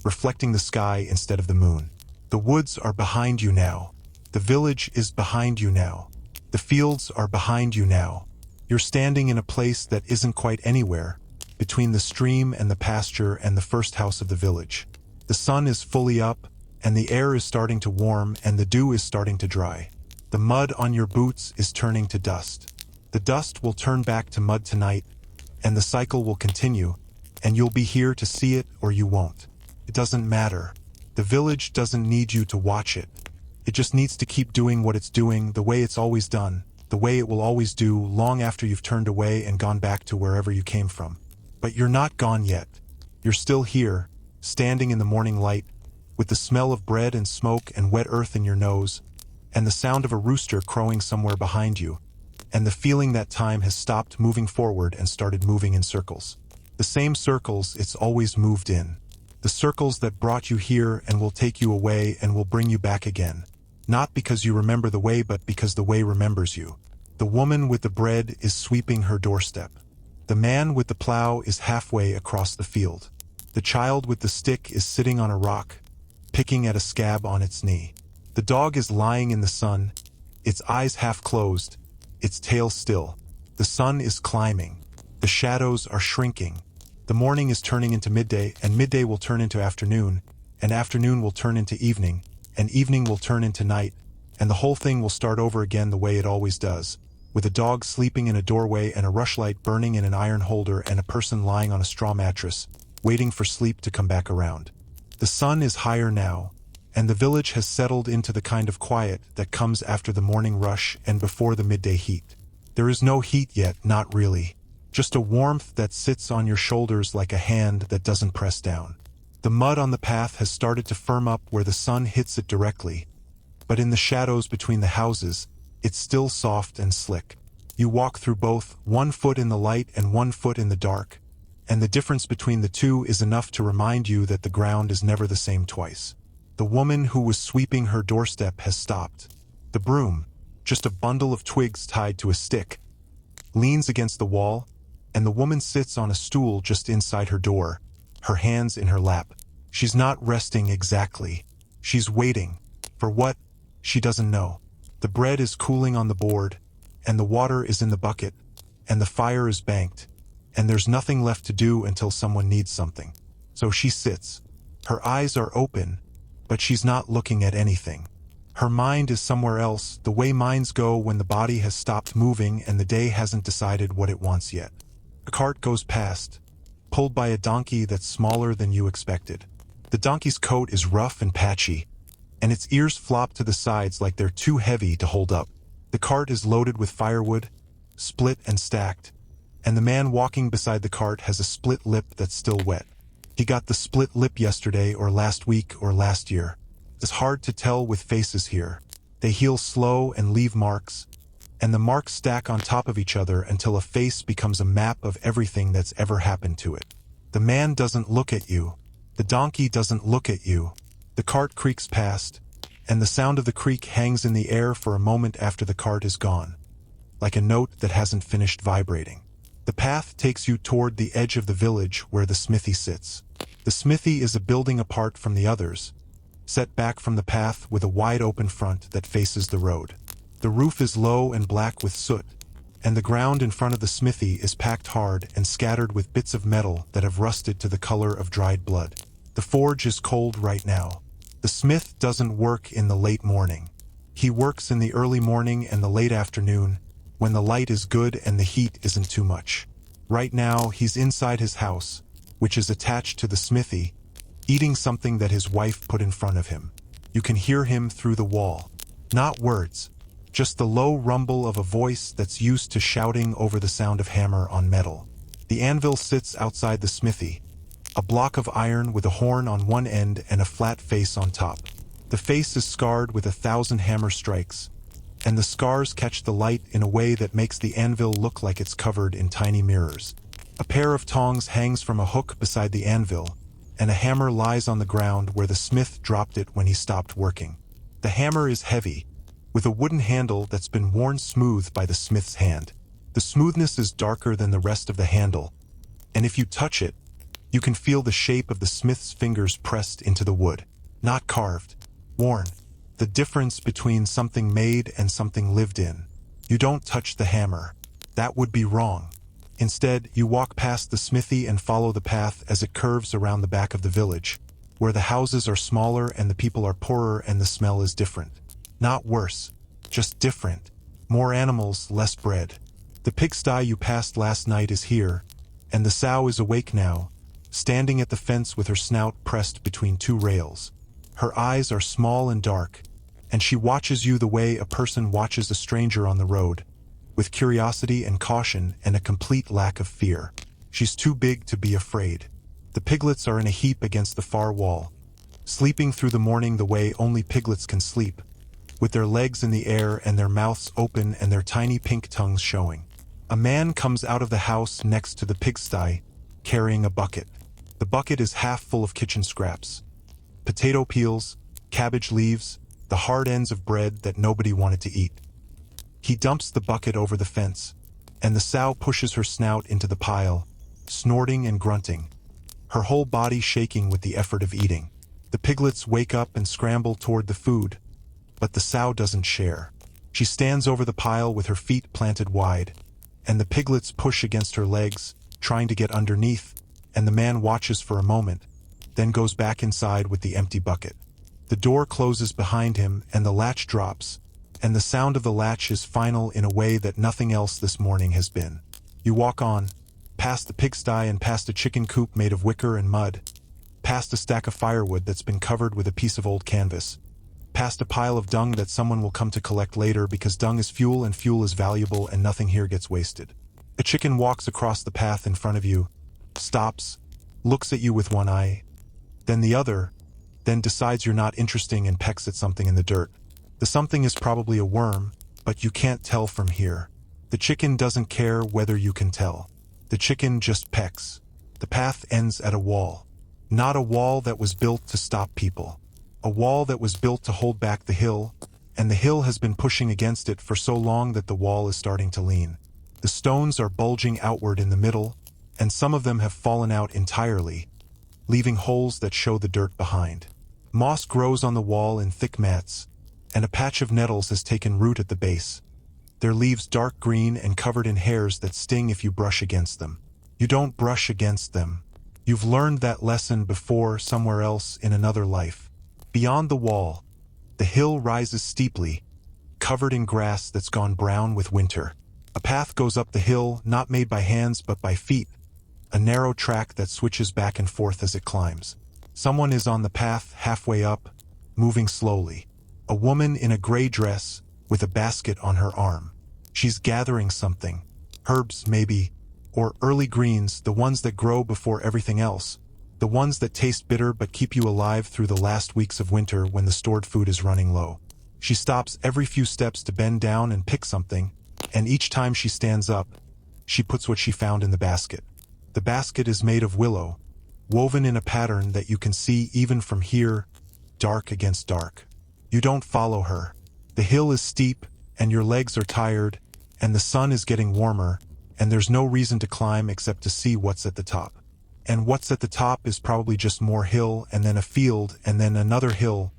[SPEAKER 1] reflecting the sky instead of the moon. The woods are behind you now. The village is behind you now. The fields are behind you now. You're standing in a place that isn't quite anywhere, between the stream and the pasture and the first house of the village. The sun is fully up, and the air is starting to warm, and the dew is starting to dry. The mud on your boots is turning to dust. The dust will turn back to mud tonight, and the cycle will continue, and you'll be here to see it or you won't. It doesn't matter. The village doesn't need you to watch it. It just needs to keep doing what it's doing the way it's always done, the way it will always do long after you've turned away and gone back to wherever you came from. But you're not gone yet. You're still here, standing in the morning light, with the smell of bread and smoke and wet earth in your nose, and the sound of a rooster crowing somewhere behind you, and the feeling that time has stopped moving forward and started moving in circles. The same circles it's always moved in. The circles that brought you here and will take you away and will bring you back again. Not because you remember the way, but because the way remembers you. The woman with the bread is sweeping her doorstep. The man with the plow is halfway across the field. The child with the stick is sitting on a rock, picking at a scab on its knee. The dog is lying in the sun, its eyes half closed, its tail still. The sun is climbing. The shadows are shrinking. The morning is turning into midday, and midday will turn into afternoon, and afternoon will turn into evening, and evening will turn into night, and the whole thing will start over again the way it always does, with a dog sleeping in a doorway and a rushlight burning in an iron holder and a person lying on a straw mattress, waiting for sleep to come back around. The sun is higher now, and the village has settled into the kind of quiet that comes after the morning rush and before the midday heat. There is no heat yet, not really. Just a warmth that sits on your shoulders like a hand that doesn't press down. The mud on the path has started to firm up where the sun hits it directly, but in the shadows between the houses, it's still soft and slick. You walk through both, 1 foot in the light and 1 foot in the dark, and the difference between the two is enough to remind you that the ground is never the same twice. The woman who was sweeping her doorstep has stopped. The broom, just a bundle of twigs tied to a stick, leans against the wall, and the woman sits on a stool just inside her door, her hands in her lap. She's not resting exactly. She's waiting. For what? She doesn't know. The bread is cooling on the board, and the water is in the bucket, and the fire is banked, and there's nothing left to do until someone needs something. So she sits. Her eyes are open, but she's not looking at anything. Her mind is somewhere else, the way minds go when the body has stopped moving and the day hasn't decided what it wants yet. A cart goes past, pulled by a donkey that's smaller than you expected. The donkey's coat is rough and patchy, and its ears flop to the sides like they're too heavy to hold up. The cart is loaded with firewood, split and stacked, and the man walking beside the cart has a split lip that's still wet. He got the split lip yesterday or last week or last year. It's hard to tell with faces here. They heal slow and leave marks, and the marks stack on top of each other until a face becomes a map of everything that's ever happened to it. The man doesn't look at you. The donkey doesn't look at you. The cart creaks past, and the sound of the creak hangs in the air for a moment after the cart is gone, like a note that hasn't finished vibrating. The path takes you toward the edge of the village where the smithy sits. The smithy is a building apart from the others, set back from the path with a wide open front that faces the road. The roof is low and black with soot, and the ground in front of the smithy is packed hard and scattered with bits of metal that have rusted to the color of dried blood. The forge is cold right now. The smith doesn't work in the late morning. He works in the early morning and the late afternoon, when the light is good and the heat isn't too much. Right now, he's inside his house, which is attached to the smithy, eating something that his wife put in front of him. You can hear him through the wall. Not words, just the low rumble of a voice that's used to shouting over the sound of hammer on metal. The anvil sits outside the smithy, a block of iron with a horn on one end and a flat face on top. The face is scarred with 1,000 hammer strikes, and the scars catch the light in a way that makes the anvil look like it's covered in tiny mirrors. A pair of tongs hangs from a hook beside the anvil, and a hammer lies on the ground where the smith dropped it when he stopped working. The hammer is heavy, with a wooden handle that's been worn smooth by the smith's hand. The smoothness is darker than the rest of the handle, and if you touch it, you can feel the shape of the smith's fingers pressed into the wood. Not carved, worn. The difference between something made and something lived in. You don't touch the hammer. That would be wrong. Instead, you walk past the smithy and follow the path as it curves around the back of the village, where the houses are smaller and the people are poorer and the smell is different. Not worse, just different. More animals, less bread. The pigsty you passed last night is here, and the sow is awake now, standing at the fence with her snout pressed between two rails. Her eyes are small and dark, and she watches you the way a person watches a stranger on the road, with curiosity and caution and a complete lack of fear. She's too big to be afraid. The piglets are in a heap against the far wall, sleeping through the morning the way only piglets can sleep, with their legs in the air and their mouths open and their tiny pink tongues showing. A man comes out of the house next to the pigsty, carrying a bucket. The bucket is half full of kitchen scraps. Potato peels, cabbage leaves, the hard ends of bread that nobody wanted to eat. He dumps the bucket over the fence, and the sow pushes her snout into the pile, snorting and grunting, her whole body shaking with the effort of eating. The piglets wake up and scramble toward the food, but the sow doesn't share. She stands over the pile with her feet planted wide, and the piglets push against her legs, trying to get underneath, and the man watches for a moment, then goes back inside with the empty bucket. The door closes behind him and the latch drops, and the sound of the latch is final in a way that nothing else this morning has been. You walk on, past the pigsty and past a chicken coop made of wicker and mud, past a stack of firewood that's been covered with a piece of old canvas, past a pile of dung that someone will come to collect later because dung is fuel and fuel is valuable and nothing here gets wasted. A chicken walks across the path in front of you, stops, looks at you with one eye, then the other, then decides you're not interesting and pecks at something in the dirt. The something is probably a worm, but you can't tell from here. The chicken doesn't care whether you can tell. The chicken just pecks. The path ends at a wall. Not a wall that was built to stop people. A wall that was built to hold back the hill, and the hill has been pushing against it for so long that the wall is starting to lean. The stones are bulging outward in the middle, and some of them have fallen out entirely, leaving holes that show the dirt behind. Moss grows on the wall in thick mats, and a patch of nettles has taken root at the base, their leaves dark green and covered in hairs that sting if you brush against them. You don't brush against them. You've learned that lesson before somewhere else in another life. Beyond the wall, the hill rises steeply, covered in grass that's gone brown with winter. A path goes up the hill, not made by hands but by feet, a narrow track that switches back and forth as it climbs. Someone is on the path halfway up, moving slowly. A woman in a gray dress, with a basket on her arm. She's gathering something. Herbs, maybe, or early greens, the ones that grow before everything else. The ones that taste bitter but keep you alive through the last weeks of winter when the stored food is running low. She stops every few steps to bend down and pick something, and each time she stands up, she puts what she found in the basket. The basket is made of willow, woven in a pattern that you can see even from here, dark against dark. You don't follow her. The hill is steep, and your legs are tired, and the sun is getting warmer, and there's no reason to climb except to see what's at the top. And what's at the top is probably just more hill, and then a field, and then another hill,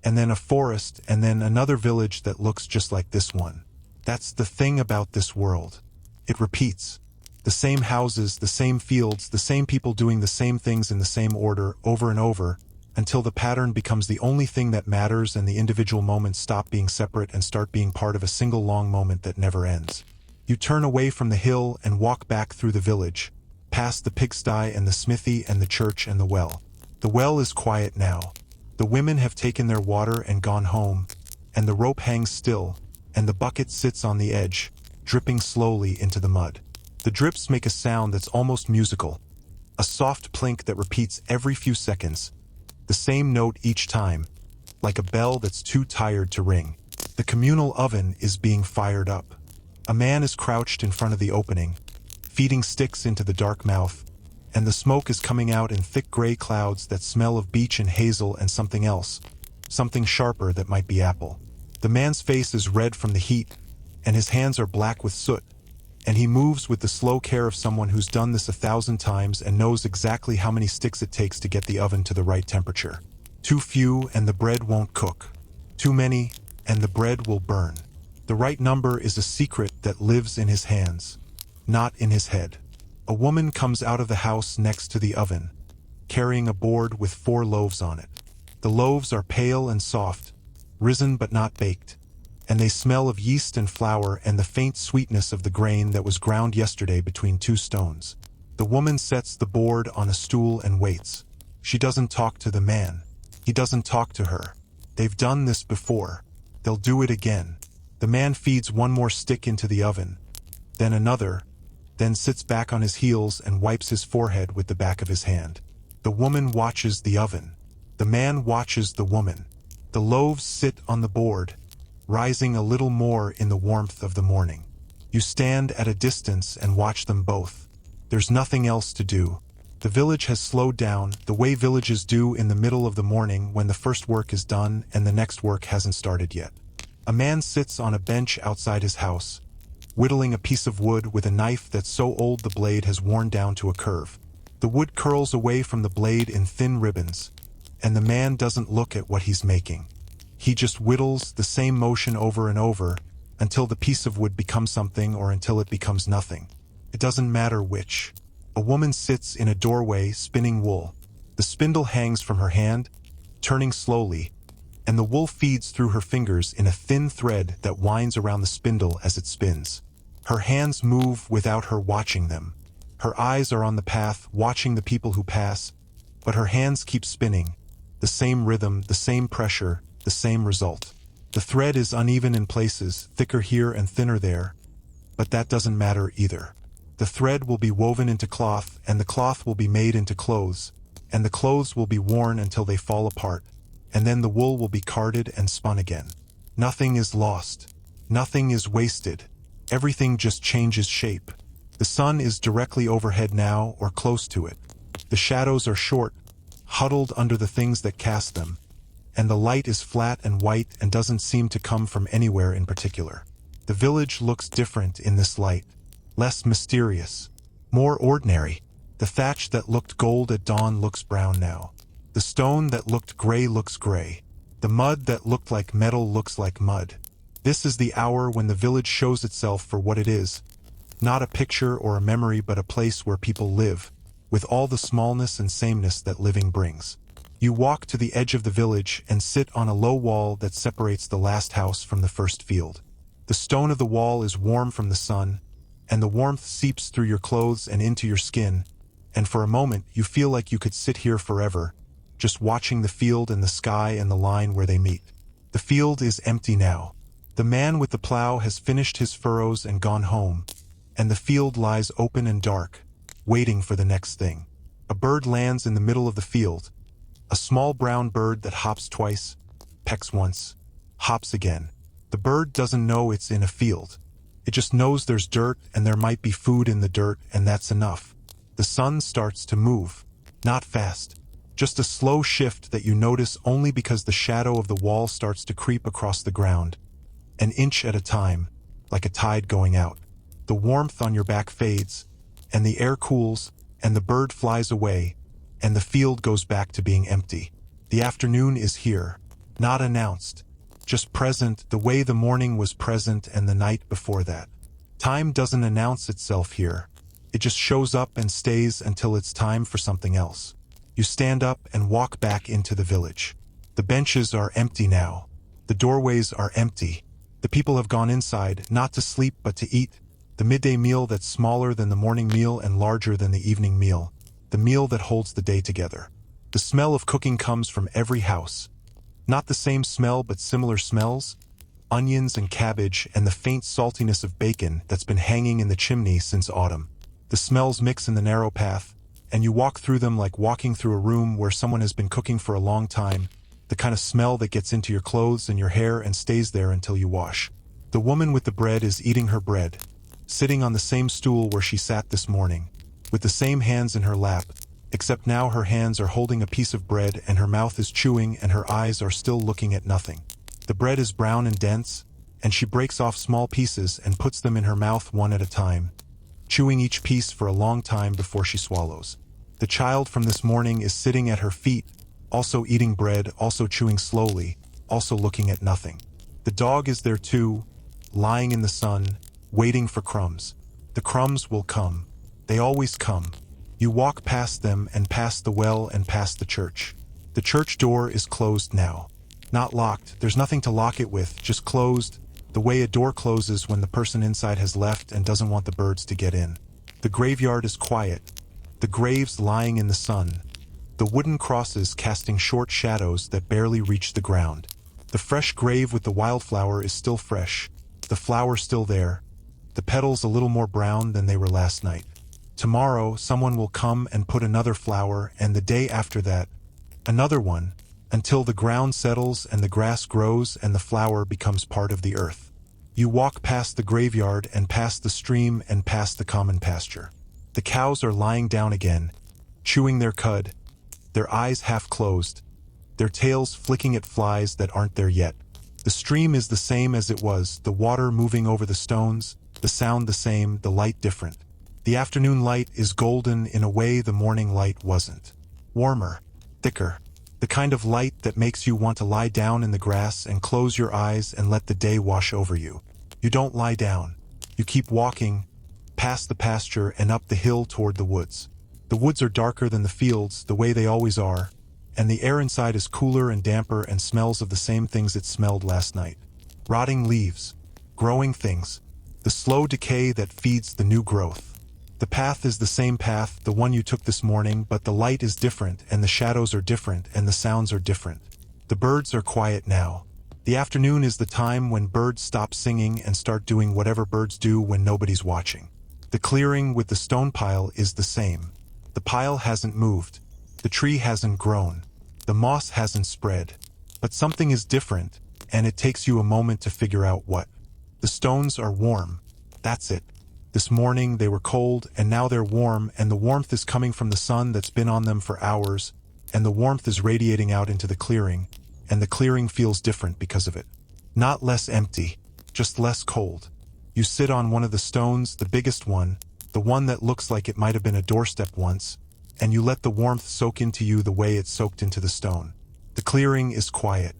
[SPEAKER 1] and then a forest, and then another village that looks just like this one. That's the thing about this world. It repeats. The same houses, the same fields, the same people doing the same things in the same order, over and over, until the pattern becomes the only thing that matters and the individual moments stop being separate and start being part of a single long moment that never ends. You turn away from the hill and walk back through the village, past the pigsty and the smithy and the church and the well. The well is quiet now. The women have taken their water and gone home, and the rope hangs still, and the bucket sits on the edge, dripping slowly into the mud. The drips make a sound that's almost musical, a soft plink that repeats every few seconds, the same note each time, like a bell that's too tired to ring. The communal oven is being fired up. A man is crouched in front of the opening, feeding sticks into the dark mouth, and the smoke is coming out in thick gray clouds that smell of beech and hazel and something else, something sharper that might be apple. The man's face is red from the heat, and his hands are black with soot, and he moves with the slow care of someone who's done this 1,000 times and knows exactly how many sticks it takes to get the oven to the right temperature. Too few and the bread won't cook. Too many and the bread will burn. The right number is a secret that lives in his hands, not in his head. A woman comes out of the house next to the oven, carrying a board with 4 loaves on it. The loaves are pale and soft, risen but not baked, and they smell of yeast and flour and the faint sweetness of the grain that was ground yesterday between 2 stones. The woman sets the board on a stool and waits. She doesn't talk to the man. He doesn't talk to her. They've done this before. they'll do it again. The man feeds one more stick into the oven, then another, then sits back on his heels and wipes his forehead with the back of his hand. The woman watches the oven. The man watches the woman. The loaves sit on the board, rising a little more in the warmth of the morning. You stand at a distance and watch them both. There's nothing else to do. The village has slowed down, the way villages do in the middle of the morning when the first work is done and the next work hasn't started yet. A man sits on a bench outside his house, whittling a piece of wood with a knife that's so old the blade has worn down to a curve. The wood curls away from the blade in thin ribbons, and the man doesn't look at what he's making. He just whittles the same motion over and over until the piece of wood becomes something or until it becomes nothing. It doesn't matter which. A woman sits in a doorway spinning wool. The spindle hangs from her hand, turning slowly, and the wool feeds through her fingers in a thin thread that winds around the spindle as it spins. Her hands move without her watching them. Her eyes are on the path, watching the people who pass, but her hands keep spinning. The same rhythm, the same pressure, the same result. The thread is uneven in places, thicker here and thinner there, but that doesn't matter either. The thread will be woven into cloth, and the cloth will be made into clothes, and the clothes will be worn until they fall apart, and then the wool will be carded and spun again. Nothing is lost. Nothing is wasted. Everything just changes shape. The sun is directly overhead now, or close to it. The shadows are short, huddled under the things that cast them, and the light is flat and white and doesn't seem to come from anywhere in particular. The village looks different in this light. Less mysterious, more ordinary. The thatch that looked gold at dawn looks brown now. The stone that looked gray looks gray. The mud that looked like metal looks like mud. This is the hour when the village shows itself for what it is. Not a picture or a memory, but a place where people live, with all the smallness and sameness that living brings. You walk to the edge of the village and sit on a low wall that separates the last house from the first field. The stone of the wall is warm from the sun, and the warmth seeps through your clothes and into your skin, and for a moment you feel like you could sit here forever, just watching the field and the sky and the line where they meet. The field is empty now. The man with the plow has finished his furrows and gone home, and the field lies open and dark, waiting for the next thing. A bird lands in the middle of the field, a small brown bird that hops twice, pecks once, hops again. The bird doesn't know it's in a field. It just knows there's dirt and there might be food in the dirt, and that's enough. The sun starts to move. Not fast. Just a slow shift that you notice only because the shadow of the wall starts to creep across the ground, an inch at a time, like a tide going out. The warmth on your back fades, and the air cools, and the bird flies away, and the field goes back to being empty. The afternoon is here, not announced, just present the way the morning was present and the night before that. Time doesn't announce itself here. It just shows up and stays until it's time for something else. You stand up and walk back into the village. The benches are empty now. The doorways are empty. The people have gone inside, not to sleep but to eat. The midday meal that's smaller than the morning meal and larger than the evening meal. The meal that holds the day together. The smell of cooking comes from every house. Not the same smell but similar smells. Onions and cabbage and the faint saltiness of bacon that's been hanging in the chimney since autumn. The smells mix in the narrow path, and you walk through them like walking through a room where someone has been cooking for a long time, the kind of smell that gets into your clothes and your hair and stays there until you wash. The woman with the bread is eating her bread, sitting on the same stool where she sat this morning, with the same hands in her lap, except now her hands are holding a piece of bread and her mouth is chewing and her eyes are still looking at nothing. The bread is brown and dense, and she breaks off small pieces and puts them in her mouth one at a time, chewing each piece for a long time before she swallows. The child from this morning is sitting at her feet, also eating bread, also chewing slowly, also looking at nothing. The dog is there too, lying in the sun, waiting for crumbs. The crumbs will come. They always come. You walk past them and past the well and past the church. The church door is closed now. Not locked, there's nothing to lock it with, just closed, the way a door closes when the person inside has left and doesn't want the birds to get in. The graveyard is quiet. The graves lying in the sun. The wooden crosses casting short shadows that barely reach the ground. The fresh grave with the wildflower is still fresh, the flower still there, the petals a little more brown than they were last night. Tomorrow, someone will come and put another flower, and the day after that, another one, until the ground settles and the grass grows and the flower becomes part of the earth. You walk past the graveyard and past the stream and past the common pasture. The cows are lying down again, chewing their cud, their eyes half closed, their tails flicking at flies that aren't there yet. The stream is the same as it was, the water moving over the stones, the sound the same, the light different. The afternoon light is golden in a way the morning light wasn't. Warmer, thicker, the kind of light that makes you want to lie down in the grass and close your eyes and let the day wash over you. You don't lie down. You keep walking, past the pasture and up the hill toward the woods. The woods are darker than the fields, the way they always are, and the air inside is cooler and damper and smells of the same things it smelled last night. Rotting leaves, growing things, the slow decay that feeds the new growth. The path is the same path, the one you took this morning, but the light is different and the shadows are different and the sounds are different. The birds are quiet now. The afternoon is the time when birds stop singing and start doing whatever birds do when nobody's watching. The clearing with the stone pile is the same. The pile hasn't moved. The tree hasn't grown. The moss hasn't spread. But something is different, and it takes you a moment to figure out what. The stones are warm. That's it. This morning they were cold, and now they're warm, and the warmth is coming from the sun that's been on them for hours, and the warmth is radiating out into the clearing, and the clearing feels different because of it. Not less empty, just less cold. You sit on one of the stones, the biggest one, the one that looks like it might have been a doorstep once, and you let the warmth soak into you the way it soaked into the stone. The clearing is quiet.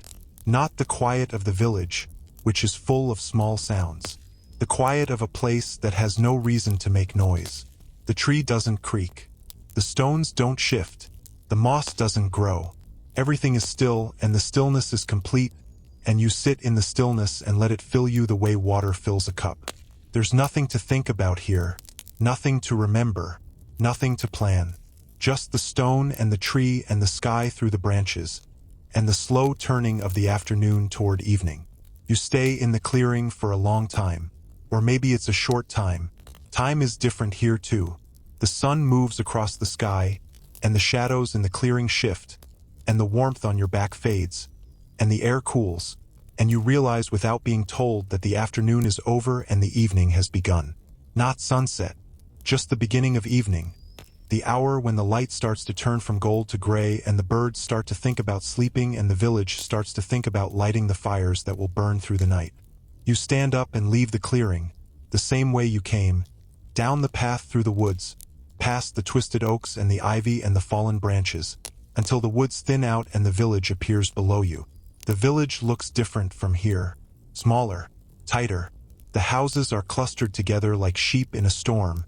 [SPEAKER 1] Not the quiet of the village, which is full of small sounds. The quiet of a place that has no reason to make noise. The tree doesn't creak. The stones don't shift. The moss doesn't grow. Everything is still, and the stillness is complete, and you sit in the stillness and let it fill you the way water fills a cup. There's nothing to think about here, nothing to remember, nothing to plan. Just the stone and the tree and the sky through the branches, and the slow turning of the afternoon toward evening. You stay in the clearing for a long time. Or maybe it's a short time. Time is different here too. The sun moves across the sky, and the shadows in the clearing shift, and the warmth on your back fades, and the air cools, and you realize without being told that the afternoon is over and the evening has begun. Not sunset, just the beginning of evening, the hour when the light starts to turn from gold to gray and the birds start to think about sleeping and the village starts to think about lighting the fires that will burn through the night. You stand up and leave the clearing, the same way you came, down the path through the woods, past the twisted oaks and the ivy and the fallen branches, until the woods thin out and the village appears below you. The village looks different from here, smaller, tighter. The houses are clustered together like sheep in a storm,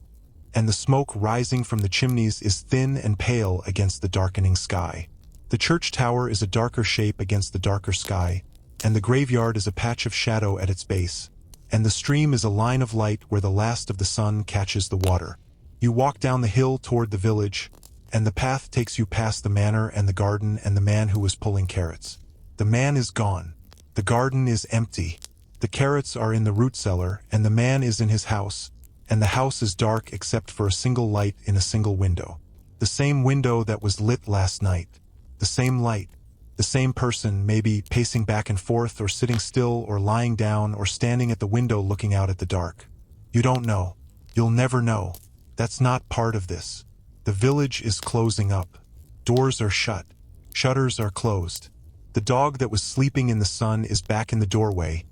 [SPEAKER 1] and the smoke rising from the chimneys is thin and pale against the darkening sky. The church tower is a darker shape against the darker sky, and the graveyard is a patch of shadow at its base, and the stream is a line of light where the last of the sun catches the water. You walk down the hill toward the village, and the path takes you past the manor and the garden and the man who was pulling carrots. The man is gone. The garden is empty. The carrots are in the root cellar, and the man is in his house, and the house is dark except for a single light in a single window. The same window that was lit last night. The same light. The same person, maybe pacing back and forth or sitting still or lying down or standing at the window looking out at the dark. You don't know. You'll never know. That's not part of this. The village is closing up. Doors are shut. Shutters are closed. The dog that was sleeping in the sun is back in the doorway,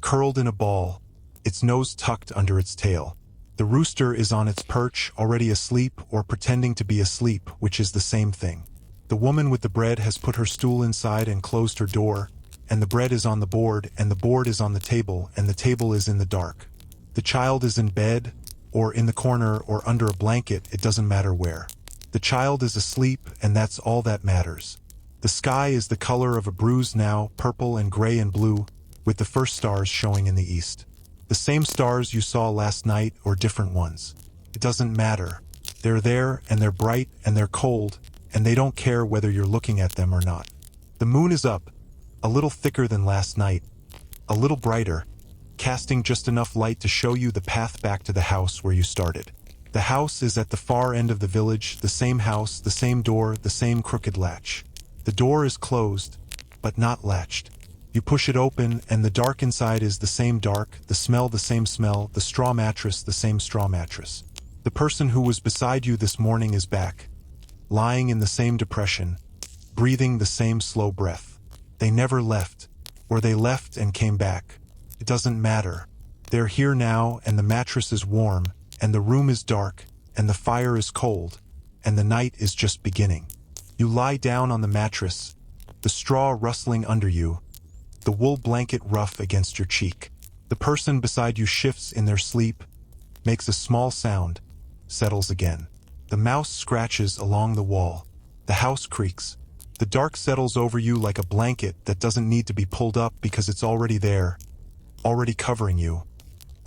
[SPEAKER 1] curled in a ball, its nose tucked under its tail. The rooster is on its perch, already asleep or pretending to be asleep, which is the same thing. The woman with the bread has put her stool inside and closed her door, and the bread is on the board, and the board is on the table, and the table is in the dark. The child is in bed, or in the corner, or under a blanket, it doesn't matter where. The child is asleep, and that's all that matters. The sky is the color of a bruise now, purple and gray and blue, with the first stars showing in the east. The same stars you saw last night, or different ones. It doesn't matter. They're there, and they're bright, and they're cold, and they don't care whether you're looking at them or not. The moon is up, A little thicker than last night, a little brighter, casting just enough light to show you the path back to the house where you started. The house is at the far end of the village, the same house, the same door, the same crooked latch. The door is closed, but not latched. You push it open, and the dark inside is the same dark, the smell the same smell, the straw mattress the same straw mattress. The person who was beside you this morning is back, lying in the same depression, breathing the same slow breath. They never left, or they left and came back. It doesn't matter. They're here now, and the mattress is warm, and the room is dark, and the fire is cold, and the night is just beginning. You lie down on the mattress, the straw rustling under you, the wool blanket rough against your cheek. The person beside you shifts in their sleep, makes a small sound, settles again. The mouse scratches along the wall. The house creaks. The dark settles over you like a blanket that doesn't need to be pulled up because it's already there, already covering you,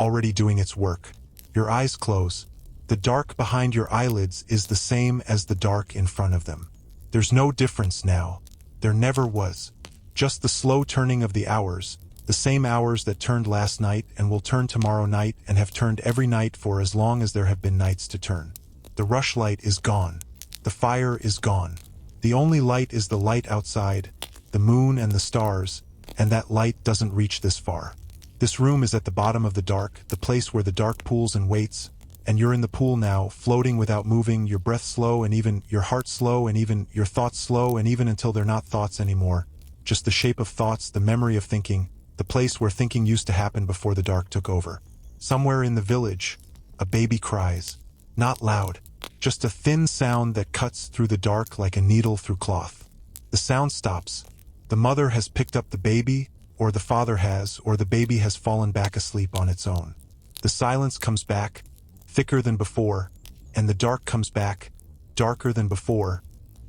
[SPEAKER 1] already doing its work. Your eyes close. The dark behind your eyelids is the same as the dark in front of them. There's no difference now. There never was. Just the slow turning of the hours, the same hours that turned last night and will turn tomorrow night and have turned every night for as long as there have been nights to turn. The rushlight is gone. The fire is gone. The only light is the light outside, the moon and the stars, and that light doesn't reach this far. This room is at the bottom of the dark, the place where the dark pools and waits, and you're in the pool now, floating without moving, your breath slow and even, your heart slow and even, your thoughts slow and even until they're not thoughts anymore. Just the shape of thoughts, the memory of thinking, the place where thinking used to happen before the dark took over. Somewhere in the village, a baby cries. Not loud, just a thin sound that cuts through the dark like a needle through cloth. The sound stops. The mother has picked up the baby, or the father has, or the baby has fallen back asleep on its own. The silence comes back, thicker than before, and the dark comes back, darker than before,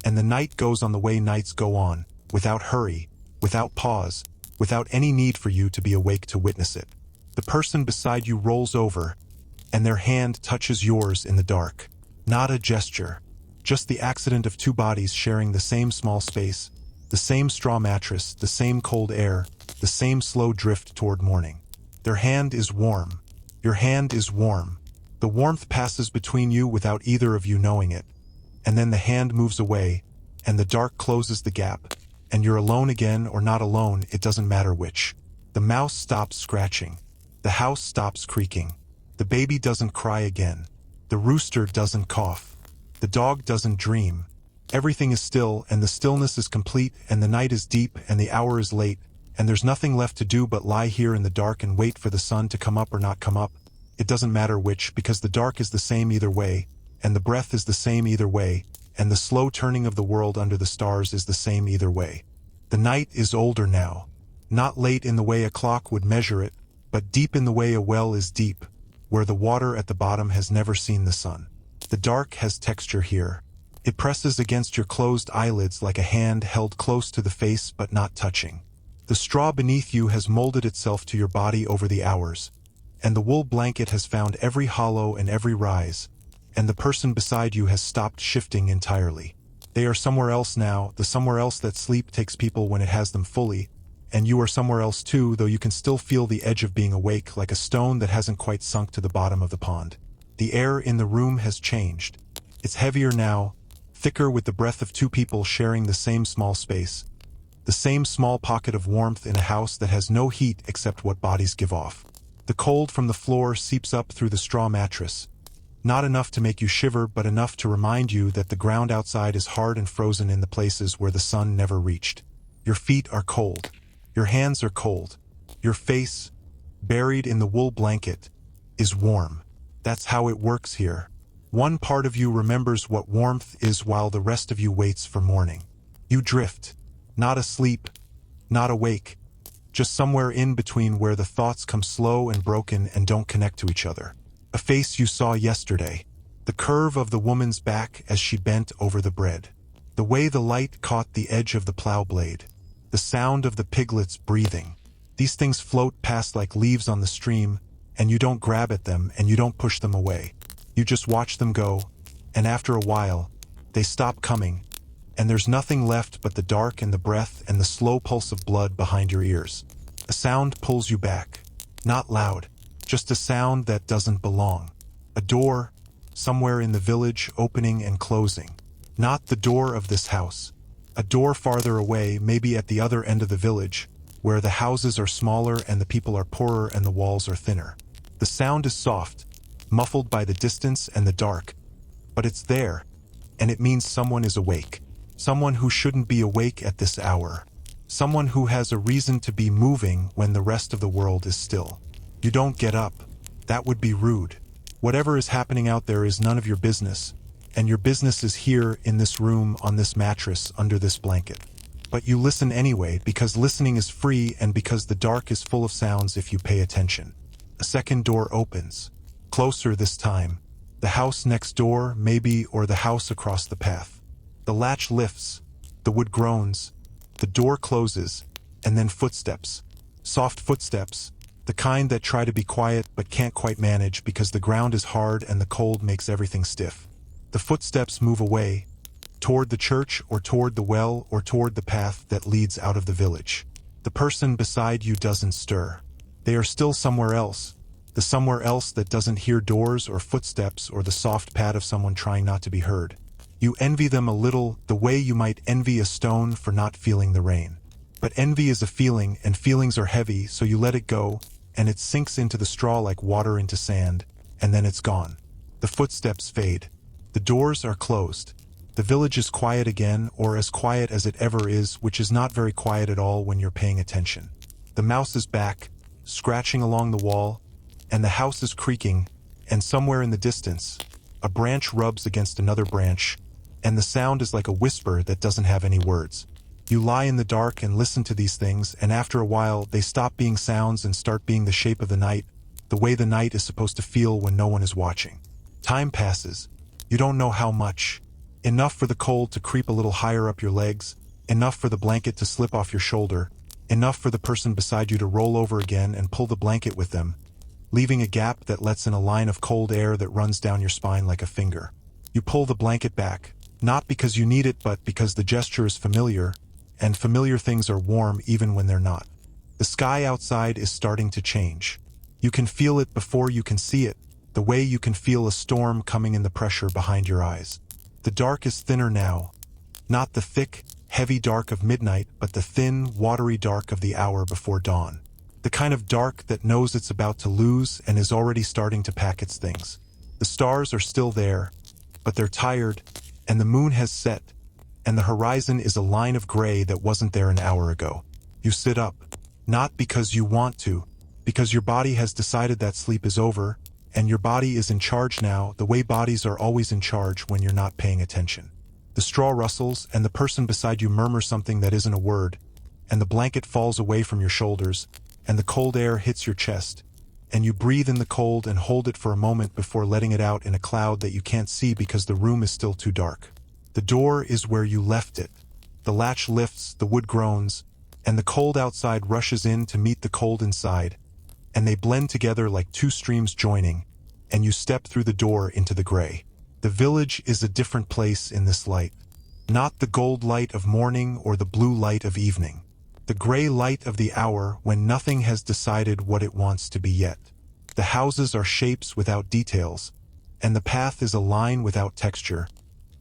[SPEAKER 1] and the night goes on the way nights go on, without hurry, without pause, without any need for you to be awake to witness it. The person beside you rolls over, and their hand touches yours in the dark. Not a gesture, just the accident of two bodies sharing the same small space, the same straw mattress, the same cold air, the same slow drift toward morning. Their hand is warm. Your hand is warm. The warmth passes between you without either of you knowing it, and then the hand moves away, and the dark closes the gap, and you're alone again or not alone, it doesn't matter which. The mouse stops scratching. The house stops creaking. The baby doesn't cry again. The rooster doesn't cough. The dog doesn't dream. Everything is still, and the stillness is complete, and the night is deep, and the hour is late, and there's nothing left to do but lie here in the dark and wait for the sun to come up or not come up. It doesn't matter which, because the dark is the same either way, and the breath is the same either way, and the slow turning of the world under the stars is the same either way. The night is older now. Not late in the way a clock would measure it, but deep in the way a well is deep, where the water at the bottom has never seen the sun. The dark has texture here. It presses against your closed eyelids like a hand held close to the face but not touching. The straw beneath you has molded itself to your body over the hours, and the wool blanket has found every hollow and every rise, and the person beside you has stopped shifting entirely. They are somewhere else now, the somewhere else that sleep takes people when it has them fully, and you are somewhere else too, though you can still feel the edge of being awake like a stone that hasn't quite sunk to the bottom of the pond. The air in the room has changed. It's heavier now, thicker with the breath of two people sharing the same small space, the same small pocket of warmth in a house that has no heat except what bodies give off. The cold from the floor seeps up through the straw mattress. Not enough to make you shiver, but enough to remind you that the ground outside is hard and frozen in the places where the sun never reached. Your feet are cold. Your hands are cold. Your face, buried in the wool blanket, is warm. That's how it works here. One part of you remembers what warmth is while the rest of you waits for morning. You drift, not asleep, not awake, just somewhere in between where the thoughts come slow and broken and don't connect to each other. A face you saw yesterday, the curve of the woman's back as she bent over the bread, the way the light caught the edge of the plow blade, the sound of the piglets breathing. These things float past like leaves on the stream, and you don't grab at them and you don't push them away. You just watch them go, and after a while, they stop coming, and there's nothing left but the dark and the breath and the slow pulse of blood behind your ears. A sound pulls you back. Not loud, just a sound that doesn't belong. A door, somewhere in the village, opening and closing. Not the door of this house. A door farther away, maybe at the other end of the village, where the houses are smaller and the people are poorer and the walls are thinner. The sound is soft, muffled by the distance and the dark, but it's there, and it means someone is awake. Someone who shouldn't be awake at this hour. Someone who has a reason to be moving when the rest of the world is still. You don't get up. That would be rude. Whatever is happening out there is none of your business, and your business is here in this room, on this mattress, under this blanket. But you listen anyway, because listening is free and because the dark is full of sounds if you pay attention. A second door opens. Closer this time. The house next door, maybe, or the house across the path. The latch lifts. The wood groans. The door closes, and then footsteps. Soft footsteps. The kind that try to be quiet but can't quite manage because the ground is hard and the cold makes everything stiff. The footsteps move away, toward the church or toward the well or toward the path that leads out of the village. The person beside you doesn't stir. They are still somewhere else. The somewhere else that doesn't hear doors or footsteps or the soft pad of someone trying not to be heard. You envy them a little, the way you might envy a stone for not feeling the rain. But envy is a feeling, and feelings are heavy, so you let it go, and it sinks into the straw like water into sand, and then it's gone. The footsteps fade. The doors are closed. The village is quiet again, or as quiet as it ever is, which is not very quiet at all when you're paying attention. The mouse is back, scratching along the wall, and the house is creaking, and somewhere in the distance, a branch rubs against another branch, and the sound is like a whisper that doesn't have any words. You lie in the dark and listen to these things, and after a while they stop being sounds and start being the shape of the night, the way the night is supposed to feel when no one is watching. Time passes. You don't know how much. Enough for the cold to creep a little higher up your legs, enough for the blanket to slip off your shoulder, enough for the person beside you to roll over again and pull the blanket with them, leaving a gap that lets in a line of cold air that runs down your spine like a finger. You pull the blanket back, not because you need it but because the gesture is familiar, and familiar things are warm even when they're not. The sky outside is starting to change. You can feel it before you can see it, the way you can feel a storm coming in the pressure behind your eyes. The dark is thinner now. Not the thick, heavy dark of midnight, but the thin, watery dark of the hour before dawn. The kind of dark that knows it's about to lose and is already starting to pack its things. The stars are still there, but they're tired, and the moon has set, and the horizon is a line of gray that wasn't there an hour ago. You sit up, not because you want to, because your body has decided that sleep is over, and your body is in charge now, the way bodies are always in charge when you're not paying attention. The straw rustles, and the person beside you murmurs something that isn't a word, and the blanket falls away from your shoulders, and the cold air hits your chest, and you breathe in the cold and hold it for a moment before letting it out in a cloud that you can't see because the room is still too dark. The door is where you left it. The latch lifts, the wood groans, and the cold outside rushes in to meet the cold inside, and they blend together like two streams joining, and you step through the door into the gray. The village is a different place in this light. Not the gold light of morning or the blue light of evening. The gray light of the hour when nothing has decided what it wants to be yet. The houses are shapes without details, and the path is a line without texture,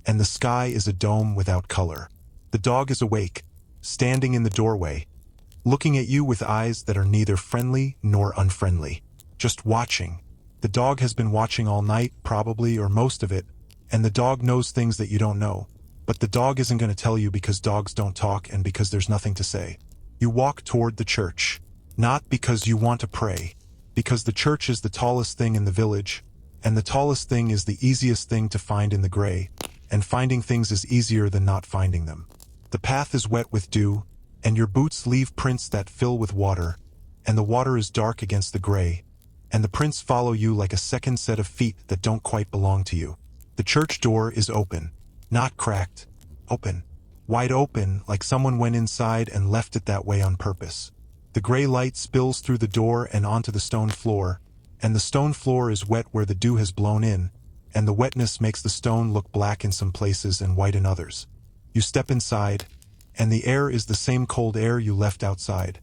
[SPEAKER 1] and the sky is a dome without color. The dog is awake, standing in the doorway, looking at you with eyes that are neither friendly nor unfriendly, just watching. The dog has been watching all night, probably, or most of it, and the dog knows things that you don't know, but the dog isn't going to tell you because dogs don't talk and because there's nothing to say. You walk toward the church, not because you want to pray, because the church is the tallest thing in the village, and the tallest thing is the easiest thing to find in the gray, and finding things is easier than not finding them. The path is wet with dew, and your boots leave prints that fill with water, and the water is dark against the gray, and the prints follow you like a second set of feet that don't quite belong to you. The church door is open, not cracked, open. Wide open, like someone went inside and left it that way on purpose. The gray light spills through the door and onto the stone floor, and the stone floor is wet where the dew has blown in, and the wetness makes the stone look black in some places and white in others. You step inside, and the air is the same cold air you left outside,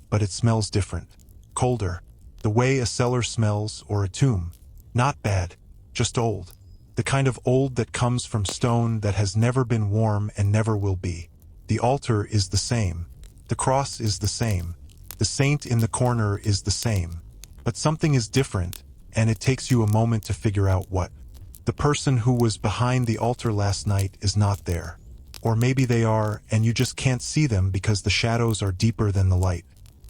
[SPEAKER 1] but it smells different. Colder. The way a cellar smells, or a tomb. Not bad, just old. The kind of old that comes from stone that has never been warm and never will be. The altar is the same. The cross is the same. The saint in the corner is the same. But something is different, and it takes you a moment to figure out what. The person who was behind the altar last night is not there. Or maybe they are, and you just can't see them because the shadows are deeper than the light.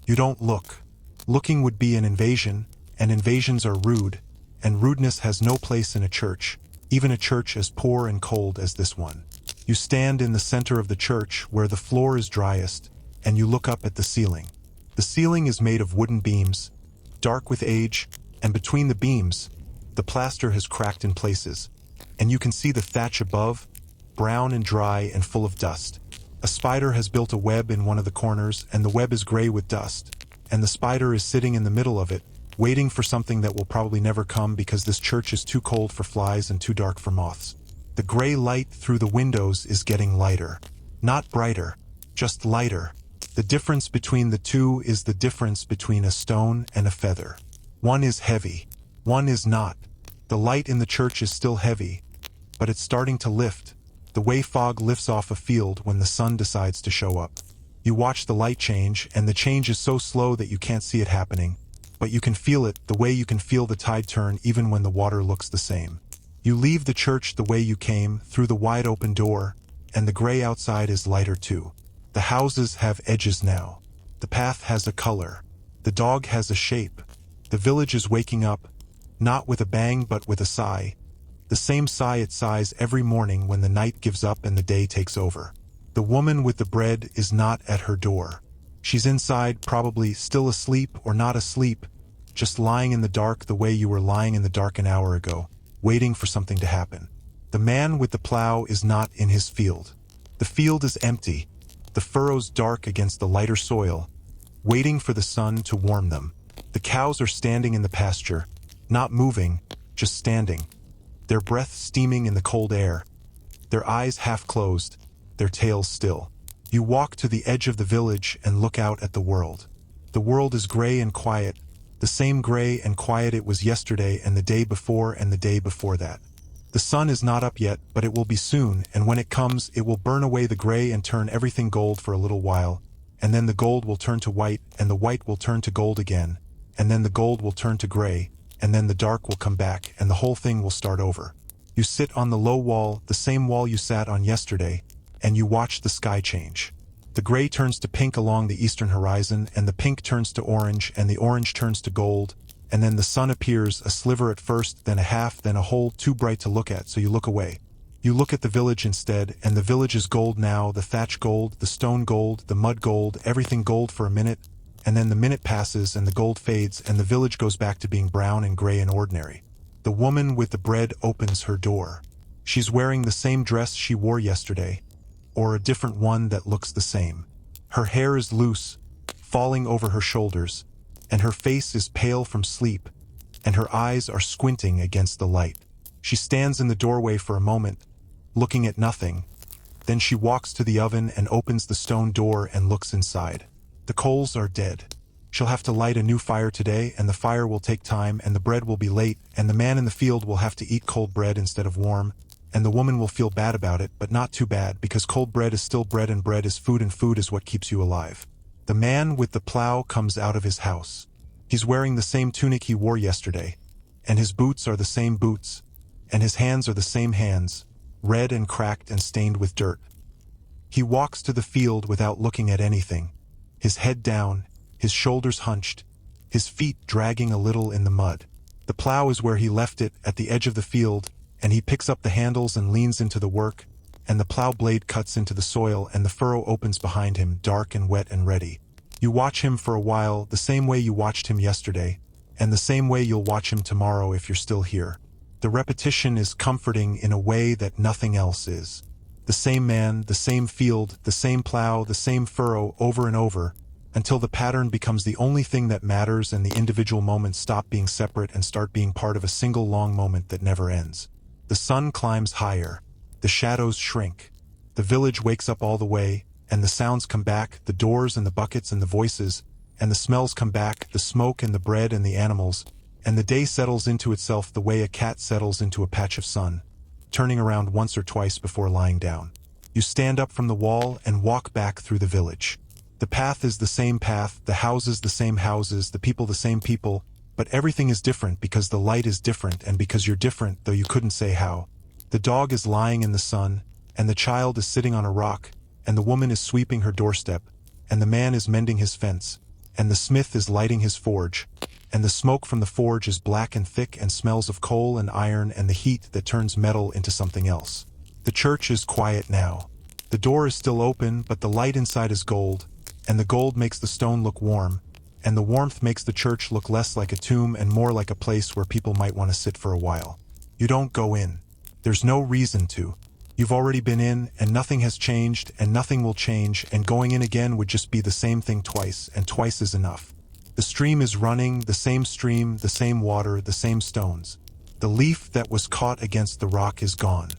[SPEAKER 1] You don't look. Looking would be an invasion, and invasions are rude, and rudeness has no place in a church, even a church as poor and cold as this one. You stand in the center of the church where the floor is driest, and you look up at the ceiling. The ceiling is made of wooden beams, dark with age, and between the beams, the plaster has cracked in places, and you can see the thatch above, brown and dry and full of dust. A spider has built a web in one of the corners, and the web is gray with dust, and the spider is sitting in the middle of it, waiting for something that will probably never come because this church is too cold for flies and too dark for moths. The gray light through the windows is getting lighter. Not brighter, just lighter. The difference between the two is the difference between a stone and a feather. One is heavy, one is not. The light in the church is still heavy, but it's starting to lift, the way fog lifts off a field when the sun decides to show up. You watch the light change, and the change is so slow that you can't see it happening, but you can feel it the way you can feel the tide turn even when the water looks the same. You leave the church the way you came, through the wide open door, and the gray outside is lighter too. The houses have edges now. The path has a color. The dog has a shape. The village is waking up, not with a bang but with a sigh. The same sigh it sighs every morning when the night gives up and the day takes over. The woman with the bread is not at her door. She's inside, probably still asleep or not asleep, just lying in the dark the way you were lying in the dark an hour ago, waiting for something to happen. The man with the plow is not in his field. The field is empty, the furrows dark against the lighter soil, waiting for the sun to warm them. The cows are standing in the pasture, not moving, just standing, their breath steaming in the cold air, their eyes half closed, their tails still. You walk to the edge of the village and look out at the world. The world is gray and quiet, the same gray and quiet it was yesterday and the day before and the day before that. The sun is not up yet, but it will be soon, and when it comes, it will burn away the gray and turn everything gold for a little while, and then the gold will turn to white, and the white will turn to gold again, and then the gold will turn to gray, and then the dark will come back, and the whole thing will start over. You sit on the low wall, the same wall you sat on yesterday, and you watch the sky change. The gray turns to pink along the eastern horizon, and the pink turns to orange, and the orange turns to gold, and then the sun appears, a sliver at first, then a half, then a whole, too bright to look at, so you look away. You look at the village instead, and the village is gold now, the thatch gold, the stone gold, the mud gold, everything gold for a minute, and then the minute passes and the gold fades and the village goes back to being brown and gray and ordinary. The woman with the bread opens her door. She's wearing the same dress she wore yesterday, or a different one that looks the same. Her hair is loose, falling over her shoulders, and her face is pale from sleep, and her eyes are squinting against the light. She stands in the doorway for a moment, looking at nothing. Then she walks to the oven and opens the stone door and looks inside. The coals are dead. She'll have to light a new fire today, and the fire will take time, and the bread will be late, and the man in the field will have to eat cold bread instead of warm, and the woman will feel bad about it, but not too bad, because cold bread is still bread and bread is food and food is what keeps you alive. The man with the plow comes out of his house. He's wearing the same tunic he wore yesterday, and his boots are the same boots, and his hands are the same hands, red and cracked and stained with dirt. He walks to the field without looking at anything, his head down, his shoulders hunched, his feet dragging a little in the mud. The plow is where he left it, at the edge of the field, and he picks up the handles and leans into the work, and the plow blade cuts into the soil and the furrow opens behind him, dark and wet and ready. You watch him for a while, the same way you watched him yesterday, and the same way you'll watch him tomorrow if you're still here. The repetition is comforting in a way that nothing else is. The same man, the same field, the same plow, the same furrow over and over, until the pattern becomes the only thing that matters and the individual moments stop being separate and start being part of a single long moment that never ends. The sun climbs higher. The shadows shrink. The village wakes up all the way, and the sounds come back, the doors and the buckets and the voices, and the smells come back, the smoke and the bread and the animals, and the day settles into itself the way a cat settles into a patch of sun, turning around once or twice before lying down. You stand up from the wall and walk back through the village. The path is the same path, the houses the same houses, the people the same people, but everything is different because the light is different and because you're different, though you couldn't say how. The dog is lying in the sun, and the child is sitting on a rock, and the woman is sweeping her doorstep, and the man is mending his fence, and the smith is lighting his forge, and the smoke from the forge is black and thick and smells of coal and iron and the heat that turns metal into something else. The church is quiet now. The door is still open, but the light inside is gold, and the gold makes the stone look warm, and the warmth makes the church look less like a tomb and more like a place where people might want to sit for a while. You don't go in. There's no reason to. You've already been in, and nothing has changed, and nothing will change, and going in again would just be the same thing twice, and twice is enough. The stream is running, the same water, the same stones. The leaf that was caught against the rock is gone.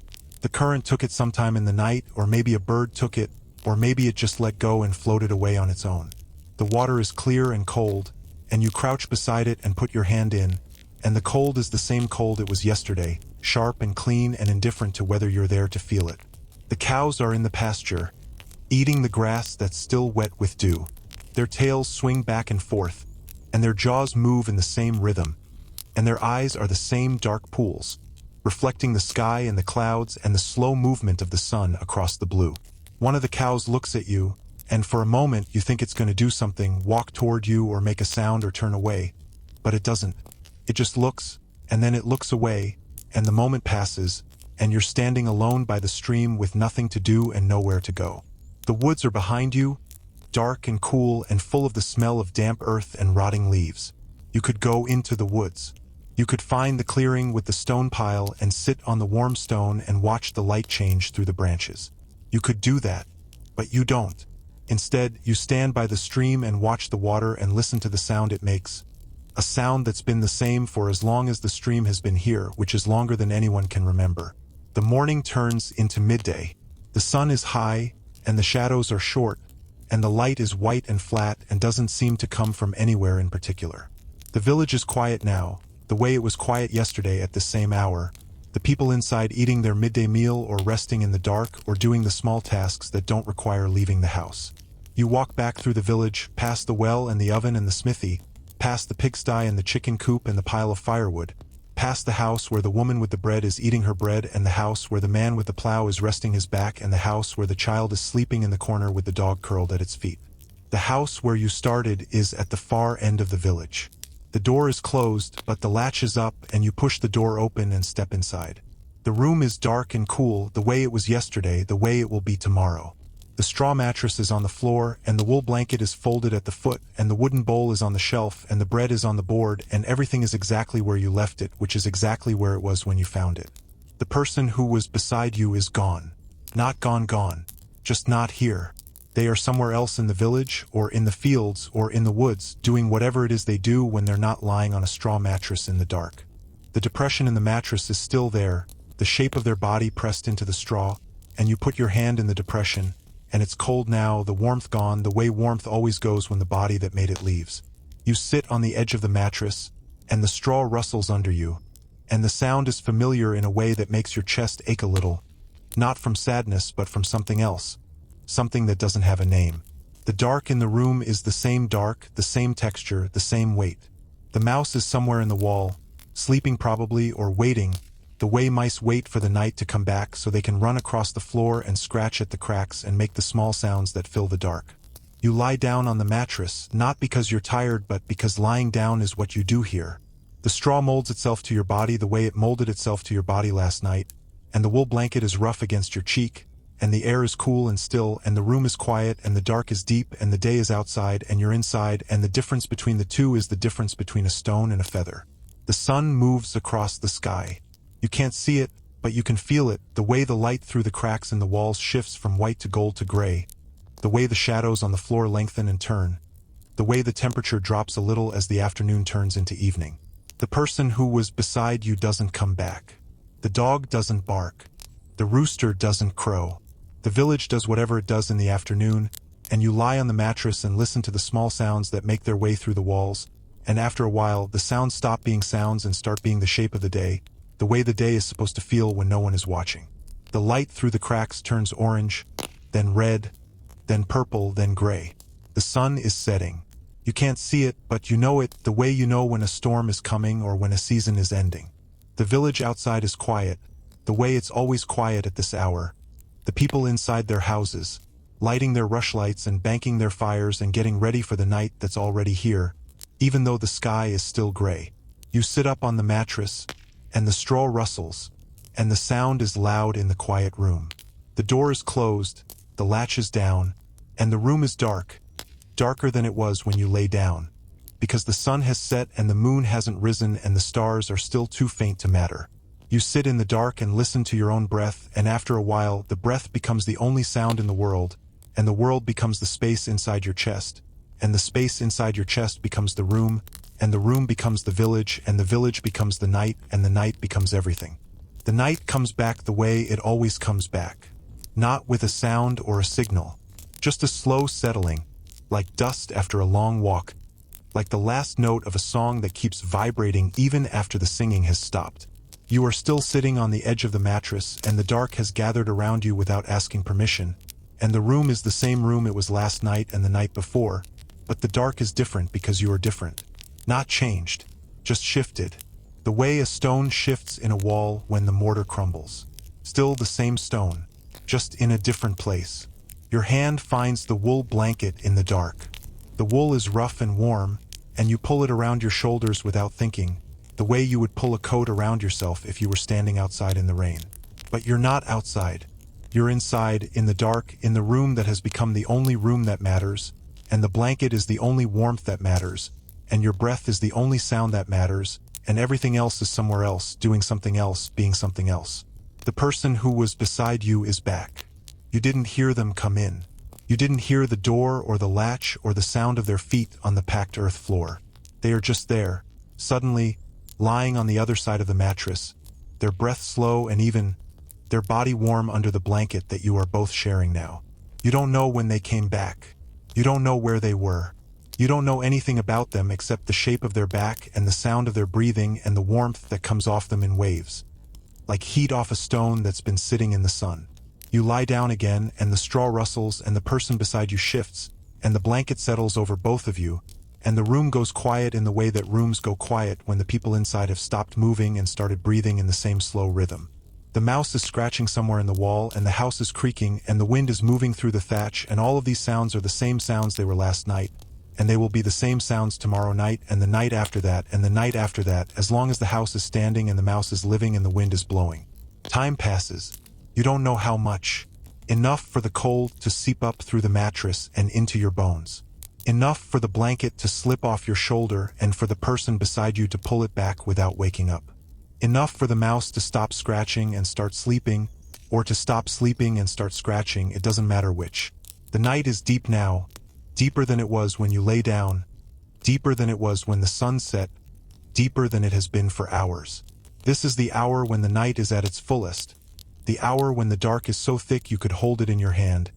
[SPEAKER 1] The current took it sometime in the night, or maybe a bird took it, or maybe it just let go and floated away on its own. The water is clear and cold, and you crouch beside it and put your hand in, and the cold is the same cold it was yesterday, sharp and clean and indifferent to whether you're there to feel it. The cows are in the pasture, eating the grass that's still wet with dew. Their tails swing back and forth, and their jaws move in the same rhythm, and their eyes are the same dark pools, reflecting the sky and the clouds and the slow movement of the sun across the blue. One of the cows looks at you, and for a moment you think it's going to do something, walk toward you or make a sound or turn away, but it doesn't. It just looks, and then it looks away, and the moment passes, and you're standing alone by the stream with nothing to do and nowhere to go. The woods are behind you, dark and cool and full of the smell of damp earth and rotting leaves. You could go into the woods. You could find the clearing with the stone pile and sit on the warm stone and watch the light change through the branches. You could do that, but you don't. Instead, you stand by the stream and watch the water and listen to the sound it makes. A sound that's been the same for as long as the stream has been here, which is longer than anyone can remember. The morning turns into midday. The sun is high, and the shadows are short, and the light is white and flat and doesn't seem to come from anywhere in particular. The village is quiet now, the way it was quiet yesterday at this same hour, the people inside eating their midday meal or resting in the dark or doing the small tasks that don't require leaving the house. You walk back through the village, past the well and the oven and the smithy, past the pigsty and the chicken coop and the pile of firewood, past the house where the woman with the bread is eating her bread and the house where the man with the plow is resting his back and the house where the child is sleeping in the corner with the dog curled at its feet. The house where you started is at the far end of the village. The door is closed, but the latch is up and you push the door open and step inside. The room is dark and cool, the way it was yesterday, the way it will be tomorrow. The straw mattress is on the floor, and the wool blanket is folded at the foot, and the wooden bowl is on the shelf, and the bread is on the board, and everything is exactly where you left it, which is exactly where it was when you found it. The person who was beside you is gone. Not gone, just not here. They are somewhere else in the village, or in the fields, or in the woods, doing whatever it is they do when they're not lying on a straw mattress in the dark. The depression in the mattress is still there, the shape of their body pressed into the straw, and you put your hand in the depression, and it's cold now, the warmth gone, the way warmth always goes when the body that made it leaves. You sit on the edge of the mattress, and the straw rustles under you, and the sound is familiar in a way that makes your chest ache a little, not from sadness but from something else, something that doesn't have a name. The dark in the room is the same dark, the same texture, the same weight. The mouse is somewhere in the wall, sleeping probably or waiting, the way mice wait for the night to come back so they can run across the floor and scratch at the cracks and make the small sounds that fill the dark. You lie down on the mattress, not because you're tired but because lying down is what you do here. The straw molds itself to your body the way it molded itself to your body last night, and the wool blanket is rough against your cheek, and the air is cool and still, and the room is quiet, and the dark is deep, and the day is outside, and you're inside, and the difference between the two is the difference between a stone and a feather. The sun moves across the sky. You can't see it, but you can feel it, the way the light through the cracks in the walls shifts from white to gold to gray, the way the shadows on the floor lengthen and turn, the way the temperature drops a little as the afternoon turns into evening. The person who was beside you doesn't come back. The dog doesn't bark. The rooster doesn't crow. The village does whatever it does in the afternoon, and you lie on the mattress and listen to the small sounds that make their way through the walls, and after a while the sounds stop being sounds and start being the shape of the day, the way the day is supposed to feel when no one is watching. The light through the cracks turns orange, then red, then purple, then gray. The sun is setting. You can't see it, but you know it, the way you know when a storm is coming or when a season is ending. The village outside is quiet, the way it's always quiet at this hour. The people inside their houses, lighting their rushlights and banking their fires and getting ready for the night that's already here, even though the sky is still gray. You sit up on the mattress, and the straw rustles, and the sound is loud in the quiet room. The door is closed, the latch is down, and the room is dark, darker than it was when you lay down, because the sun has set and the moon hasn't risen and the stars are still too faint to matter. You sit in the dark and listen to your own breath, and after a while the breath becomes the only sound in the world, and the world becomes the space inside your chest, and the space inside your chest becomes the room, and the room becomes the village, and the village becomes the night, and the night becomes everything. The night comes back the way it always comes back. Not with a sound or a signal. Just a slow settling, like dust after a long walk, like the last note of a song that keeps vibrating even after the singing has stopped. You are still sitting on the edge of the mattress, and the dark has gathered around you without asking permission, and the room is the same room it was last night and the night before, but the dark is different because you are different. Not changed, just shifted. The way a stone shifts in a wall when the mortar crumbles. Still the same stone, just in a different place. Your hand finds the wool blanket in the dark. The wool is rough and warm, and you pull it around your shoulders without thinking, the way you would pull a coat around yourself if you were standing outside in the rain. But you're not outside. You're inside, in the dark, in the room that has become the only room that matters, and the blanket is the only warmth that matters, and your breath is the only sound that matters, and everything else is somewhere else, doing something else, being something else. The person who was beside you is back. You didn't hear them come in. You didn't hear the door or the latch or the sound of their feet on the packed earth floor. They are just there, suddenly, lying on the other side of the mattress, their breath slow and even, their body warm under the blanket that you are both sharing now. You don't know when they came back. You don't know where they were. You don't know anything about them except the shape of their back and the sound of their breathing and the warmth that comes off them in waves, like heat off a stone that's been sitting in the sun. You lie down again, and the straw rustles, and the person beside you shifts, and the blanket settles over both of you, and the room goes quiet in the way that rooms go quiet when the people inside have stopped moving and started breathing in the same slow rhythm. The mouse is scratching somewhere in the wall, and the house is creaking, and the wind is moving through the thatch, and all of these sounds are the same sounds they were last night, and they will be the same sounds tomorrow night, and the night after that, and the night after that, as long as the house is standing and the mouse is living and the wind is blowing. Time passes. You don't know how much. Enough for the cold to seep up through the mattress and into your bones. Enough for the blanket to slip off your shoulder and for the person beside you to pull it back without waking up. Enough for the mouse to stop scratching and start sleeping, or to stop sleeping and start scratching, it doesn't matter which. The night is deep now, deeper than it was when you lay down, deeper than it was when the sun set, deeper than it has been for hours. This is the hour when the night is at its fullest, the hour when the dark is so thick you could hold it in your hand,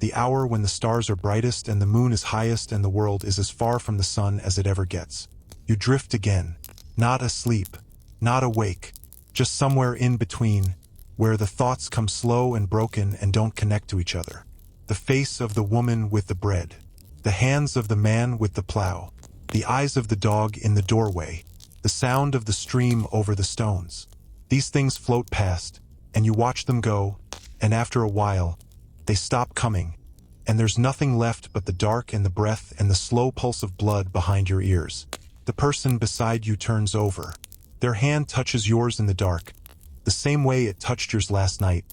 [SPEAKER 1] the hour when the stars are brightest and the moon is highest and the world is as far from the sun as it ever gets. You drift again, not asleep, not awake, just somewhere in between, where the thoughts come slow and broken and don't connect to each other. The face of the woman with the bread, the hands of the man with the plow, the eyes of the dog in the doorway, the sound of the stream over the stones. These things float past, and you watch them go, and after a while, they stop coming, and there's nothing left but the dark and the breath and the slow pulse of blood behind your ears. The person beside you turns over. Their hand touches yours in the dark, the same way it touched yours last night,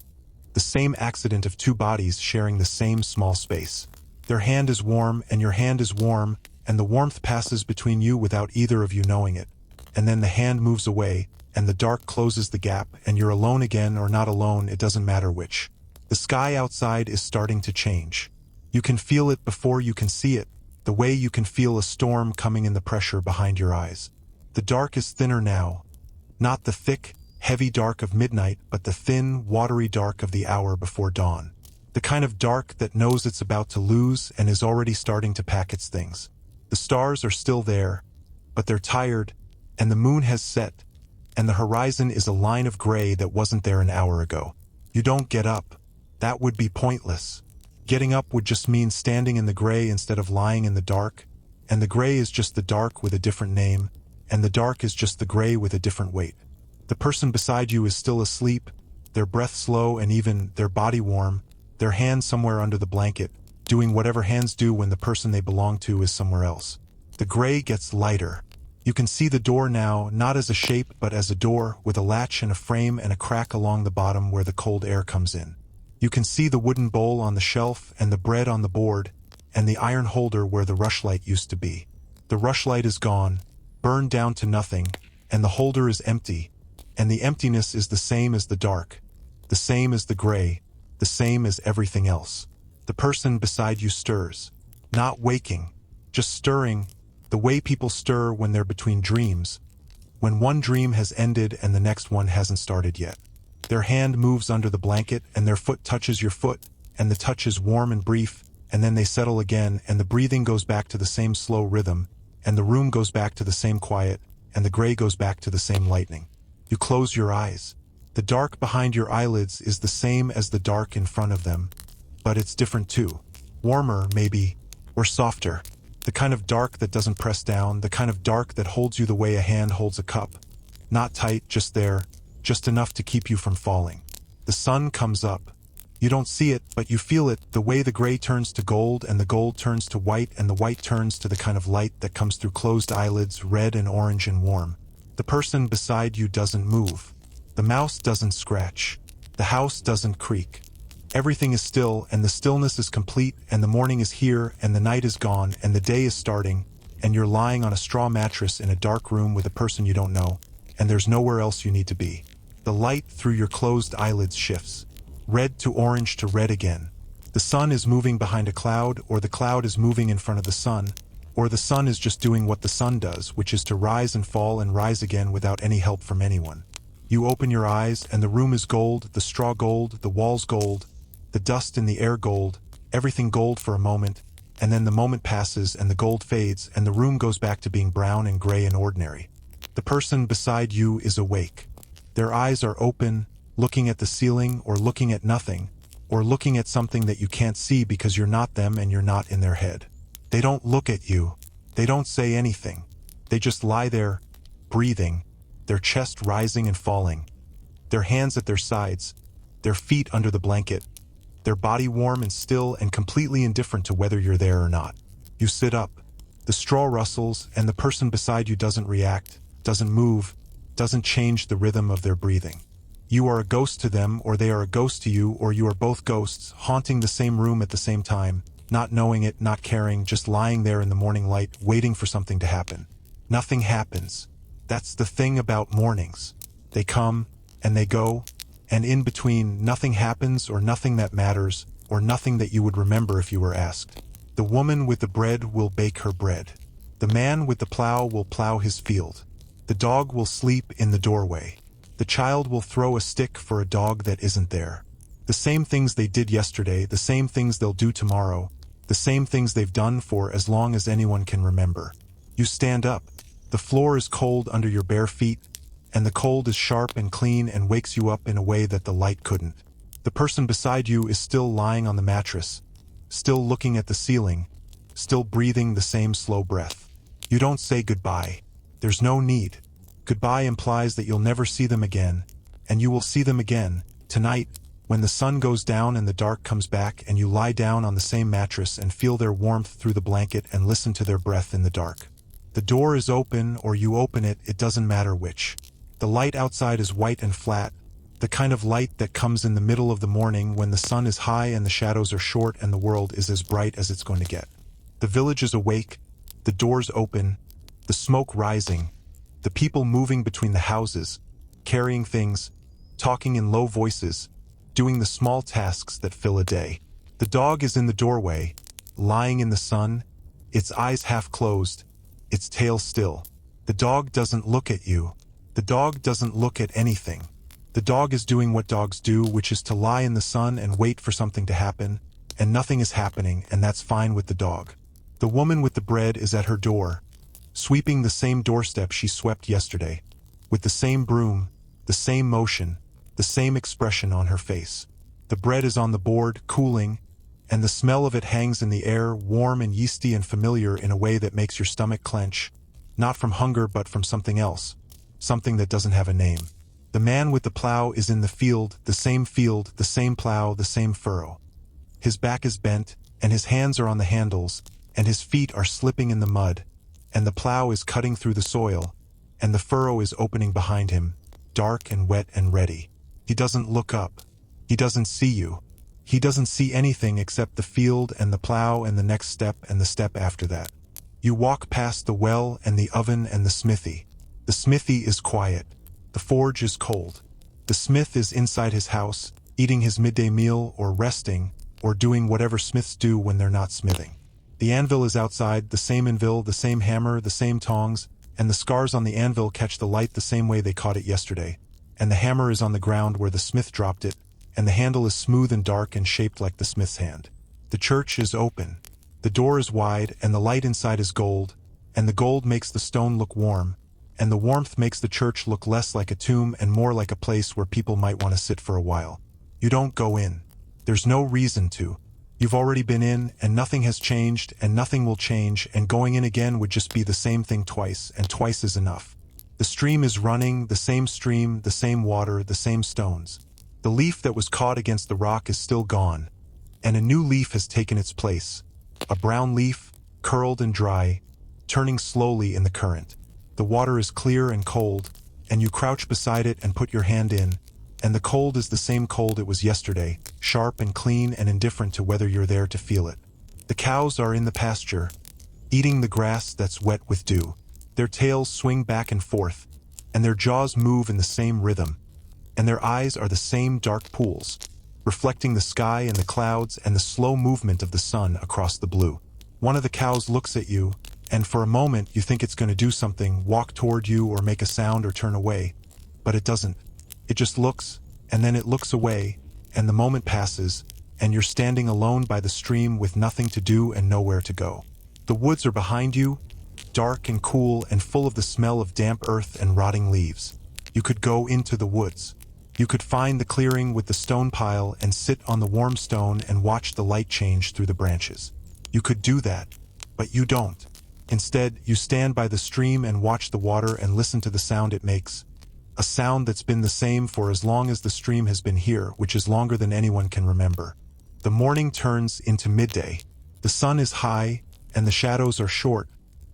[SPEAKER 1] the same accident of two bodies sharing the same small space. Their hand is warm, and your hand is warm, and the warmth passes between you without either of you knowing it. And then the hand moves away, and the dark closes the gap, and you're alone again or not alone, it doesn't matter which. The sky outside is starting to change. You can feel it before you can see it, the way you can feel a storm coming in the pressure behind your eyes. The dark is thinner now. Not the thick, heavy dark of midnight, but the thin, watery dark of the hour before dawn. The kind of dark that knows it's about to lose and is already starting to pack its things. The stars are still there, but they're tired, and the moon has set, and the horizon is a line of gray that wasn't there an hour ago. You don't get up. That would be pointless. Getting up would just mean standing in the gray instead of lying in the dark, and the gray is just the dark with a different name, and the dark is just the gray with a different weight. The person beside you is still asleep, their breath slow and even their body warm, their hand somewhere under the blanket, doing whatever hands do when the person they belong to is somewhere else. The gray gets lighter. You can see the door now, not as a shape but as a door, with a latch and a frame and a crack along the bottom where the cold air comes in. You can see the wooden bowl on the shelf and the bread on the board, and the iron holder where the rushlight used to be. The rushlight is gone, burned down to nothing, and the holder is empty, and the emptiness is the same as the dark, the same as the gray, the same as everything else. The person beside you stirs. Not waking, just stirring, the way people stir when they're between dreams, when one dream has ended and the next one hasn't started yet. Their hand moves under the blanket and their foot touches your foot, and the touch is warm and brief, and then they settle again and the breathing goes back to the same slow rhythm, and the room goes back to the same quiet, and the gray goes back to the same lightning. You close your eyes. The dark behind your eyelids is the same as the dark in front of them, but it's different too. Warmer, maybe, or softer. The kind of dark that doesn't press down, the kind of dark that holds you the way a hand holds a cup. Not tight, just there, just enough to keep you from falling. The sun comes up. You don't see it, but you feel it, the way the gray turns to gold and the gold turns to white and the white turns to the kind of light that comes through closed eyelids, red and orange and warm. The person beside you doesn't move. The mouse doesn't scratch. The house doesn't creak. Everything is still, and the stillness is complete, and the morning is here, and the night is gone, and the day is starting, and you're lying on a straw mattress in a dark room with a person you don't know, and there's nowhere else you need to be. The light through your closed eyelids shifts. Red to orange to red again. The sun is moving behind a cloud, or the cloud is moving in front of the sun, or the sun is just doing what the sun does, which is to rise and fall and rise again without any help from anyone. You open your eyes, and the room is gold, the straw gold, the walls gold, the dust in the air gold, everything gold for a moment, and then the moment passes and the gold fades and the room goes back to being brown and gray and ordinary. The person beside you is awake. Their eyes are open, looking at the ceiling or looking at nothing, or looking at something that you can't see because you're not them and you're not in their head. They don't look at you. They don't say anything. They just lie there, breathing, their chest rising and falling, their hands at their sides, their feet under the blanket, their body warm and still and completely indifferent to whether you're there or not. You sit up. The straw rustles, and the person beside you doesn't react, doesn't move, doesn't change the rhythm of their breathing. You are a ghost to them, or they are a ghost to you, or you are both ghosts, haunting the same room at the same time, not knowing it, not caring, just lying there in the morning light, waiting for something to happen. Nothing happens. That's the thing about mornings. They come, and they go, and in between, nothing happens or nothing that matters, or nothing that you would remember if you were asked. The woman with the bread will bake her bread. The man with the plow will plow his field. The dog will sleep in the doorway. The child will throw a stick for a dog that isn't there. The same things they did yesterday, the same things they'll do tomorrow, the same things they've done for as long as anyone can remember. You stand up. The floor is cold under your bare feet, and the cold is sharp and clean and wakes you up in a way that the light couldn't. The person beside you is still lying on the mattress, still looking at the ceiling, still breathing the same slow breath. You don't say goodbye. There's no need. Goodbye implies that you'll never see them again, and you will see them again, tonight, when the sun goes down and the dark comes back and you lie down on the same mattress and feel their warmth through the blanket and listen to their breath in the dark. The door is open or you open it, it doesn't matter which. The light outside is white and flat, the kind of light that comes in the middle of the morning when the sun is high and the shadows are short and the world is as bright as it's going to get. The village is awake, the doors open, the smoke rising, the people moving between the houses, carrying things, talking in low voices, doing the small tasks that fill a day. The dog is in the doorway, lying in the sun, its eyes half closed, its tail still. The dog doesn't look at you. The dog doesn't look at anything. The The dog is doing what dogs do, which is to lie in the sun and wait for something to happen, and nothing is happening, and that's fine with the dog. The woman with the bread is at her door, sweeping the same doorstep she swept yesterday, with the same broom, the same motion, the same expression on her face. The bread is on the board, cooling, and the smell of it hangs in the air, warm and yeasty and familiar in a way that makes your stomach clench, not from hunger but from something else, something that doesn't have a name. The man with the plow is in the field, the same plow, the same furrow. His back is bent, and his hands are on the handles, and his feet are slipping in the mud, and the plow is cutting through the soil, and the furrow is opening behind him, dark and wet and ready. He doesn't look up. He doesn't see you. He doesn't see anything except the field and the plow and the next step and the step after that. You walk past the well and the oven and the smithy. The smithy is quiet. The forge is cold. The smith is inside his house, eating his midday meal or resting, or doing whatever smiths do when they're not smithing. The anvil is outside, the same anvil, the same hammer, the same tongs, and the scars on the anvil catch the light the same way they caught it yesterday, and the hammer is on the ground where the smith dropped it, and the handle is smooth and dark and shaped like the smith's hand. The church is open. The door is wide, and the light inside is gold, and the gold makes the stone look warm, and the warmth makes the church look less like a tomb and more like a place where people might want to sit for a while. You don't go in. There's no reason to. You've already been in, and nothing has changed, and nothing will change, and going in again would just be the same thing twice, and twice is enough. The stream is running, the same stream, the same water, the same stones. The leaf that was caught against the rock is still gone, and a new leaf has taken its place. A brown leaf, curled and dry, turning slowly in the current. The water is clear and cold, and you crouch beside it and put your hand in, and the cold is the same cold it was yesterday, sharp and clean and indifferent to whether you're there to feel it. The cows are in the pasture, eating the grass that's wet with dew. Their tails swing back and forth, and their jaws move in the same rhythm, and their eyes are the same dark pools, reflecting the sky and the clouds and the slow movement of the sun across the blue. One of the cows looks at you, and for a moment you think it's going to do something, walk toward you or make a sound or turn away, but it doesn't. It just looks, and then it looks away, and the moment passes, and you're standing alone by the stream with nothing to do and nowhere to go. The woods are behind you, dark and cool and full of the smell of damp earth and rotting leaves. You could go into the woods. You could find the clearing with the stone pile and sit on the warm stone and watch the light change through the branches. You could do that, but you don't. Instead, you stand by the stream and watch the water and listen to the sound it makes. A sound that's been the same for as long as the stream has been here, which is longer than anyone can remember. The morning turns into midday. The sun is high, and the shadows are short,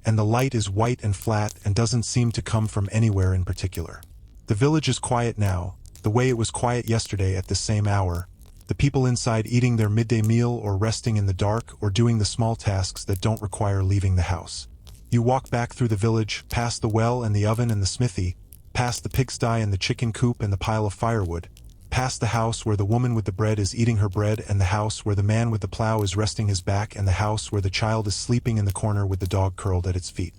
[SPEAKER 1] and the light is white and flat and doesn't seem to come from anywhere in particular. The village is quiet now, the way it was quiet yesterday at this same hour, the people inside eating their midday meal or resting in the dark or doing the small tasks that don't require leaving the house. You walk back through the village, past the well and the oven and the smithy, past the pigsty and the chicken coop and the pile of firewood, past the house where the woman with the bread is eating her bread and the house where the man with the plow is resting his back and the house where the child is sleeping in the corner with the dog curled at its feet.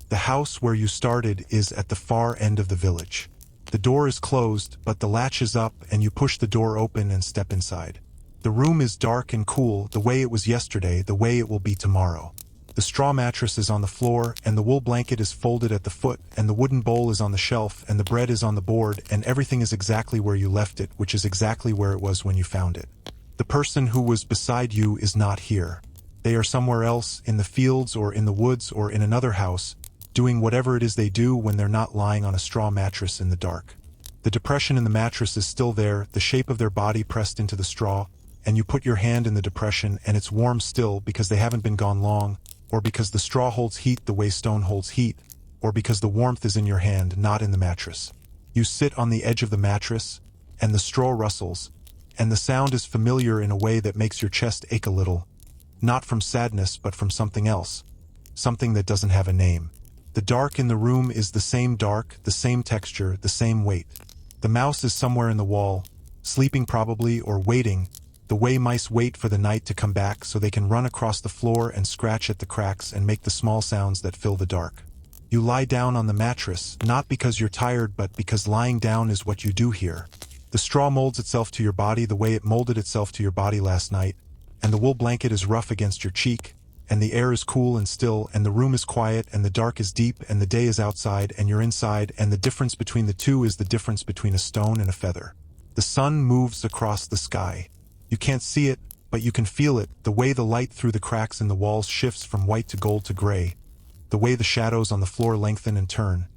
[SPEAKER 1] The house where you started is at the far end of the village. The door is closed, but the latch is up and you push the door open and step inside. The room is dark and cool, the way it was yesterday, the way it will be tomorrow. The straw mattress is on the floor, and the wool blanket is folded at the foot, and the wooden bowl is on the shelf, and the bread is on the board, and everything is exactly where you left it, which is exactly where it was when you found it. The person who was beside you is not here. They are somewhere else, in the fields or in the woods or in another house, doing whatever it is they do when they're not lying on a straw mattress in the dark. The depression in the mattress is still there, the shape of their body pressed into the straw, and you put your hand in the depression and it's warm still because they haven't been gone long, or because the straw holds heat the way stone holds heat, or because the warmth is in your hand, not in the mattress. You sit on the edge of the mattress, and the straw rustles, and the sound is familiar in a way that makes your chest ache a little, not from sadness but from something else, something that doesn't have a name. The dark in the room is the same dark, the same texture, the same weight. The mouse is somewhere in the wall, sleeping probably or waiting, the way mice wait for the night to come back so they can run across the floor and scratch at the cracks and make the small sounds that fill the dark. You lie down on the mattress, not because you're tired but because lying down is what you do here. The straw molds itself to your body the way it molded itself to your body last night, and the wool blanket is rough against your cheek, and the air is cool and still, and the room is quiet, and the dark is deep, and the day is outside, and you're inside, and the difference between the two is the difference between a stone and a feather. The sun moves across the sky. You can't see it, but you can feel it, the way the light through the cracks in the walls shifts from white to gold to gray, the way the shadows on the floor lengthen and turn,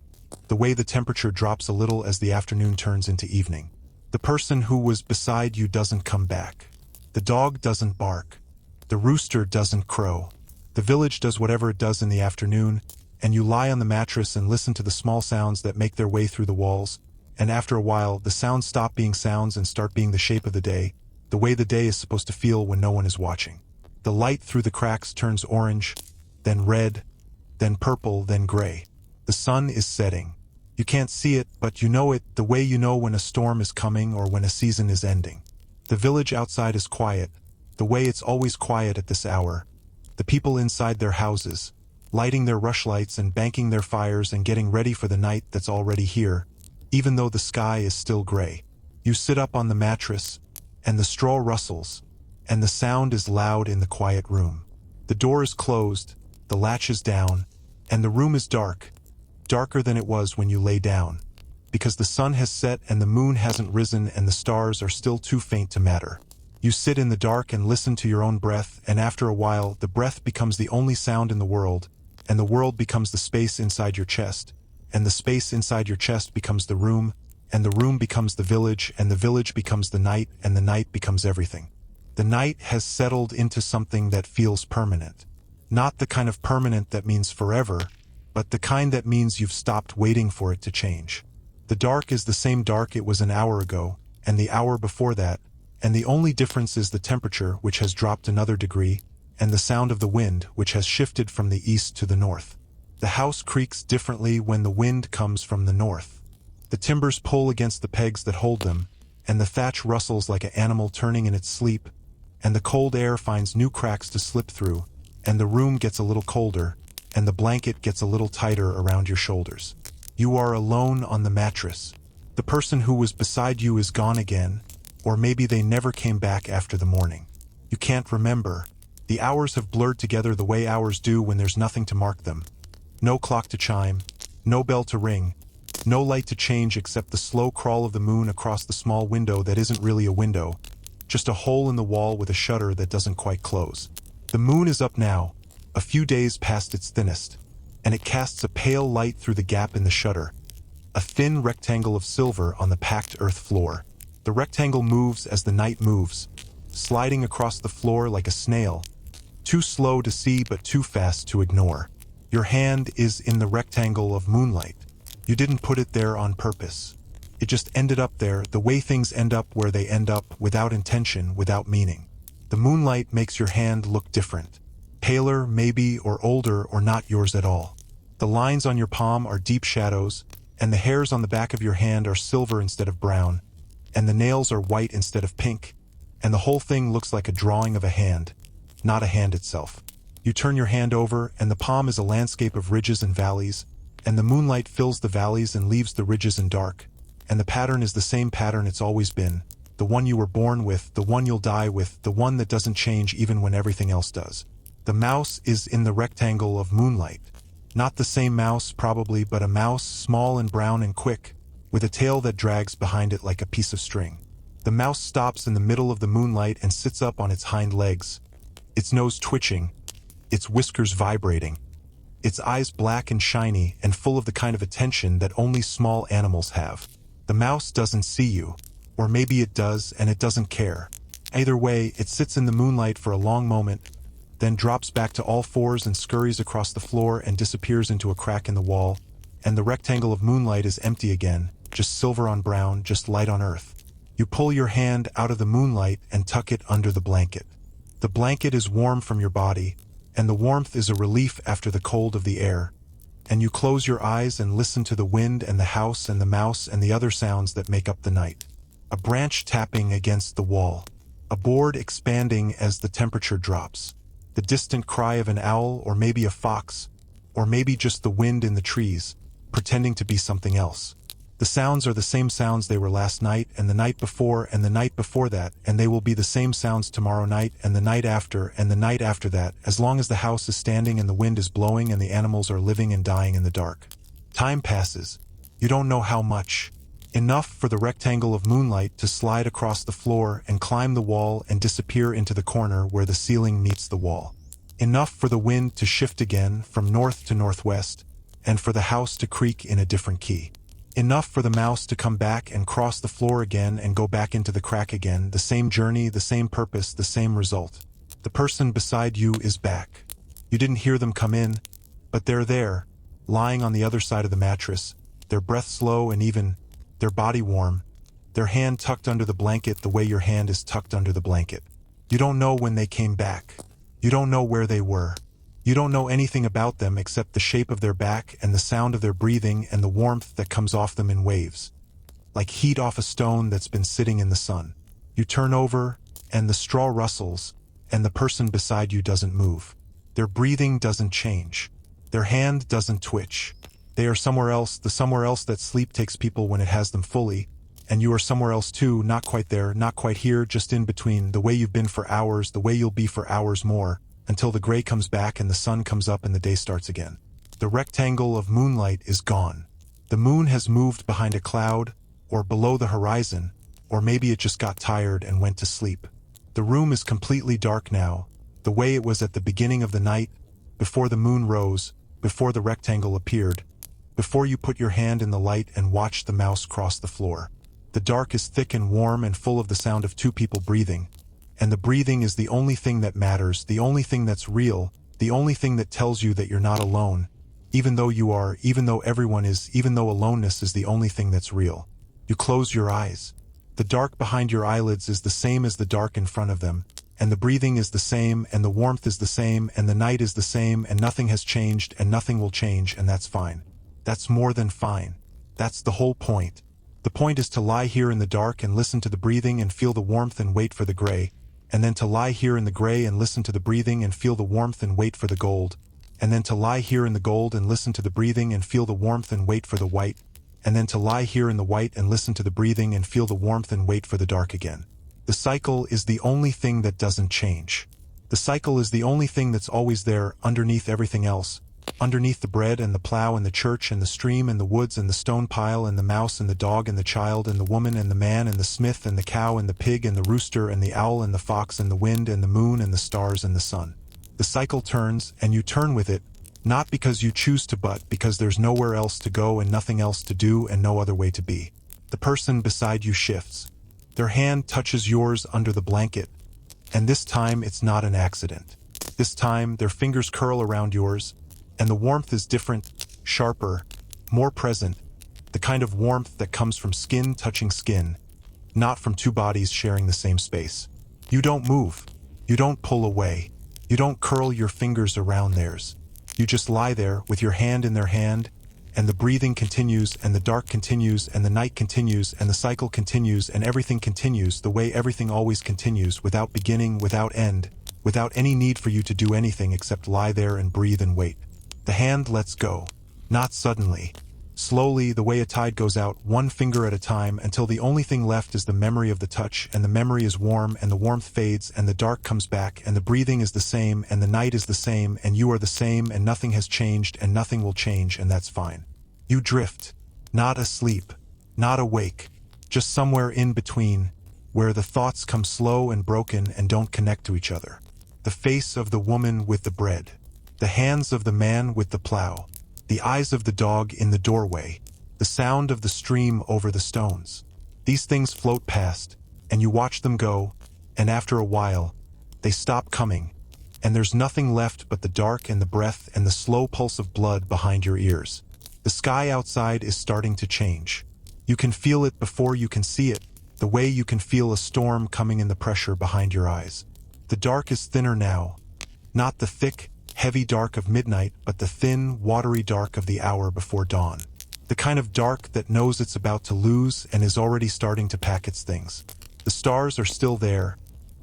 [SPEAKER 1] the way the temperature drops a little as the afternoon turns into evening. The person who was beside you doesn't come back. The dog doesn't bark. The rooster doesn't crow. The village does whatever it does in the afternoon, and you lie on the mattress and listen to the small sounds that make their way through the walls, and after a while the sounds stop being sounds and start being the shape of the day, the way the day is supposed to feel when no one is watching. The light through the cracks turns orange, then red, then purple, then gray. The sun is setting. You can't see it, but you know it, the way you know when a storm is coming or when a season is ending. The village outside is quiet, the way it's always quiet at this hour. The people inside their houses, lighting their rushlights and banking their fires and getting ready for the night that's already here, even though the sky is still gray. You sit up on the mattress, and the straw rustles, and the sound is loud in the quiet room. The door is closed, the latch is down, and the room is dark, darker than it was when you lay down, because the sun has set and the moon hasn't risen and the stars are still too faint to matter. You sit in the dark and listen to your own breath, and after a while the breath becomes the only sound in the world, and the world becomes the space inside your chest, and the space inside your chest becomes the room, and the room becomes the village, and the village becomes the night, and the night becomes everything. The night has settled into something that feels permanent. Not the kind of permanent that means forever, but the kind that means you've stopped waiting for it to change. The dark is the same dark it was an hour ago, and the hour before that, and the only difference is the temperature, which has dropped another degree, and the sound of the wind, which has shifted from the east to the north. The house creaks differently when the wind comes from the north. The timbers pull against the pegs that hold them, and the thatch rustles like an animal turning in its sleep, and the cold air finds new cracks to slip through, and the room gets a little colder, and the blanket gets a little tighter around your shoulders. You are alone on the mattress. The person who was beside you is gone again, or maybe they never came back after the morning. You can't remember. The hours have blurred together the way hours do when there's nothing to mark them. No clock to chime, no bell to ring, no light to change except the slow crawl of the moon across the small window that isn't really a window, just a hole in the wall with a shutter that doesn't quite close. The moon is up now, a few days past its thinnest, and it casts a pale light through the gap in the shutter, a thin rectangle of silver on the packed earth floor. The rectangle moves as the night moves, sliding across the floor like a snail, too slow to see but too fast to ignore. Your hand is in the rectangle of moonlight. You didn't put it there on purpose. It just ended up there, the way things end up where they end up, without intention, without meaning. The moonlight makes your hand look different. Paler, maybe, or older, or not yours at all. The lines on your palm are deep shadows, and the hairs on the back of your hand are silver instead of brown, and the nails are white instead of pink, and the whole thing looks like a drawing of a hand, not a hand itself. You turn your hand over, and the palm is a landscape of ridges and valleys, and the moonlight fills the valleys and leaves the ridges in dark, and the pattern is the same pattern it's always been, the one you were born with, the one you'll die with, the one that doesn't change even when everything else does. The mouse is in the rectangle of moonlight. Not the same mouse, probably, but a mouse small and brown and quick, with a tail that drags behind it like a piece of string. The mouse stops in the middle of the moonlight and sits up on its hind legs, its nose twitching, its whiskers vibrating, its eyes black and shiny and full of the kind of attention that only small animals have. The mouse doesn't see you, or maybe it does and it doesn't care. Either way, it sits in the moonlight for a long moment, then drops back to all fours and scurries across the floor and disappears into a crack in the wall, and the rectangle of moonlight is empty again, just silver on brown, just light on earth. You pull your hand out of the moonlight and tuck it under the blanket. The blanket is warm from your body, and the warmth is a relief after the cold of the air, and you close your eyes and listen to the wind and the house and the mouse and the other sounds that make up the night. A branch tapping against the wall, a board expanding as the temperature drops, the distant cry of an owl or maybe a fox, or maybe just the wind in the trees, pretending to be something else. The sounds are the same sounds they were last night and the night before and the night before that, and they will be the same sounds tomorrow night and the night after and the night after that, as long as the house is standing and the wind is blowing and the animals are living and dying in the dark. Time passes. You don't know how much. Enough for the rectangle of moonlight to slide across the floor and climb the wall and disappear into the corner where the ceiling meets the wall. Enough for the wind to shift again from north to northwest, and for the house to creak in a different key. Enough for the mouse to come back and cross the floor again and go back into the crack again, the same journey, the same purpose, the same result. The person beside you is back. You didn't hear them come in, but they're there, lying on the other side of the mattress, their breath slow and even, their body warm, their hand tucked under the blanket the way your hand is tucked under the blanket. You don't know when they came back. You don't know where they were. You don't know anything about them except the shape of their back and the sound of their breathing and the warmth that comes off them in waves, like heat off a stone that's been sitting in the sun. You turn over, and the straw rustles, and the person beside you doesn't move. Their breathing doesn't change. Their hand doesn't twitch. They are somewhere else, the somewhere else that sleep takes people when it has them fully, and you are somewhere else too, not quite there, not quite here, just in between, the way you've been for hours, the way you'll be for hours more, until the gray comes back and the sun comes up and the day starts again. The rectangle of moonlight is gone. The moon has moved behind a cloud, or below the horizon, or maybe it just got tired and went to sleep. The room is completely dark now, the way it was at the beginning of the night, before the moon rose, before the rectangle appeared, before you put your hand in the light and watched the mouse cross the floor. The dark is thick and warm and full of the sound of two people breathing. And the breathing is the only thing that matters, the only thing that's real, the only thing that tells you that you're not alone, even though you are, even though everyone is, even though aloneness is the only thing that's real. You close your eyes. The dark behind your eyelids is the same as the dark in front of them, and the breathing is the same, and the warmth is the same, and the night is the same, and nothing has changed, and nothing will change, and that's fine. That's more than fine. That's the whole point. The point is to lie here in the dark and listen to the breathing and feel the warmth and wait for the gray, and then to lie here in the gray and listen to the breathing and feel the warmth and wait for the gold, and then to lie here in the gold and listen to the breathing and feel the warmth and wait for the white, and then to lie here in the white and listen to the breathing and feel the warmth and wait for the dark again. The cycle is the only thing that doesn't change. The cycle is the only thing that's always there, underneath everything else, underneath the bread and the plow and the church and the stream and the woods and the stone pile and the mouse and the dog and the child and the woman and the man and the smith and the cow and the pig and the rooster and the owl and the fox and the wind and the moon and the stars and the sun. The cycle turns, and you turn with it, not because you choose to but because there's nowhere else to go and nothing else to do and no other way to be. The person beside you shifts. Their hand touches yours under the blanket, and this time it's not an accident. This time their fingers curl around yours, and the warmth is different, sharper, more present, the kind of warmth that comes from skin touching skin, not from two bodies sharing the same space. You don't move. You don't pull away. You don't curl your fingers around theirs. You just lie there with your hand in their hand, and the breathing continues, and the dark continues, and the night continues, and the cycle continues, and everything continues the way everything always continues, without beginning, without end, without any need for you to do anything except lie there and breathe and wait. The hand lets go. Not suddenly. Slowly, the way a tide goes out, one finger at a time, until the only thing left is the memory of the touch, and the memory is warm, and the warmth fades, and the dark comes back, and the breathing is the same, and the night is the same, and you are the same, and nothing has changed, and nothing will change, and that's fine. You drift. Not asleep. Not awake. Just somewhere in between, where the thoughts come slow and broken and don't connect to each other. The face of the woman with the bread. The hands of the man with the plow. The eyes of the dog in the doorway. The sound of the stream over the stones. These things float past, and you watch them go, and after a while, they stop coming, and there's nothing left but the dark and the breath and the slow pulse of blood behind your ears. The sky outside is starting to change. You can feel it before you can see it, the way you can feel a storm coming in the pressure behind your eyes. The dark is thinner now, not the thick, heavy dark of midnight, but the thin, watery dark of the hour before dawn. The kind of dark that knows it's about to lose and is already starting to pack its things. The stars are still there,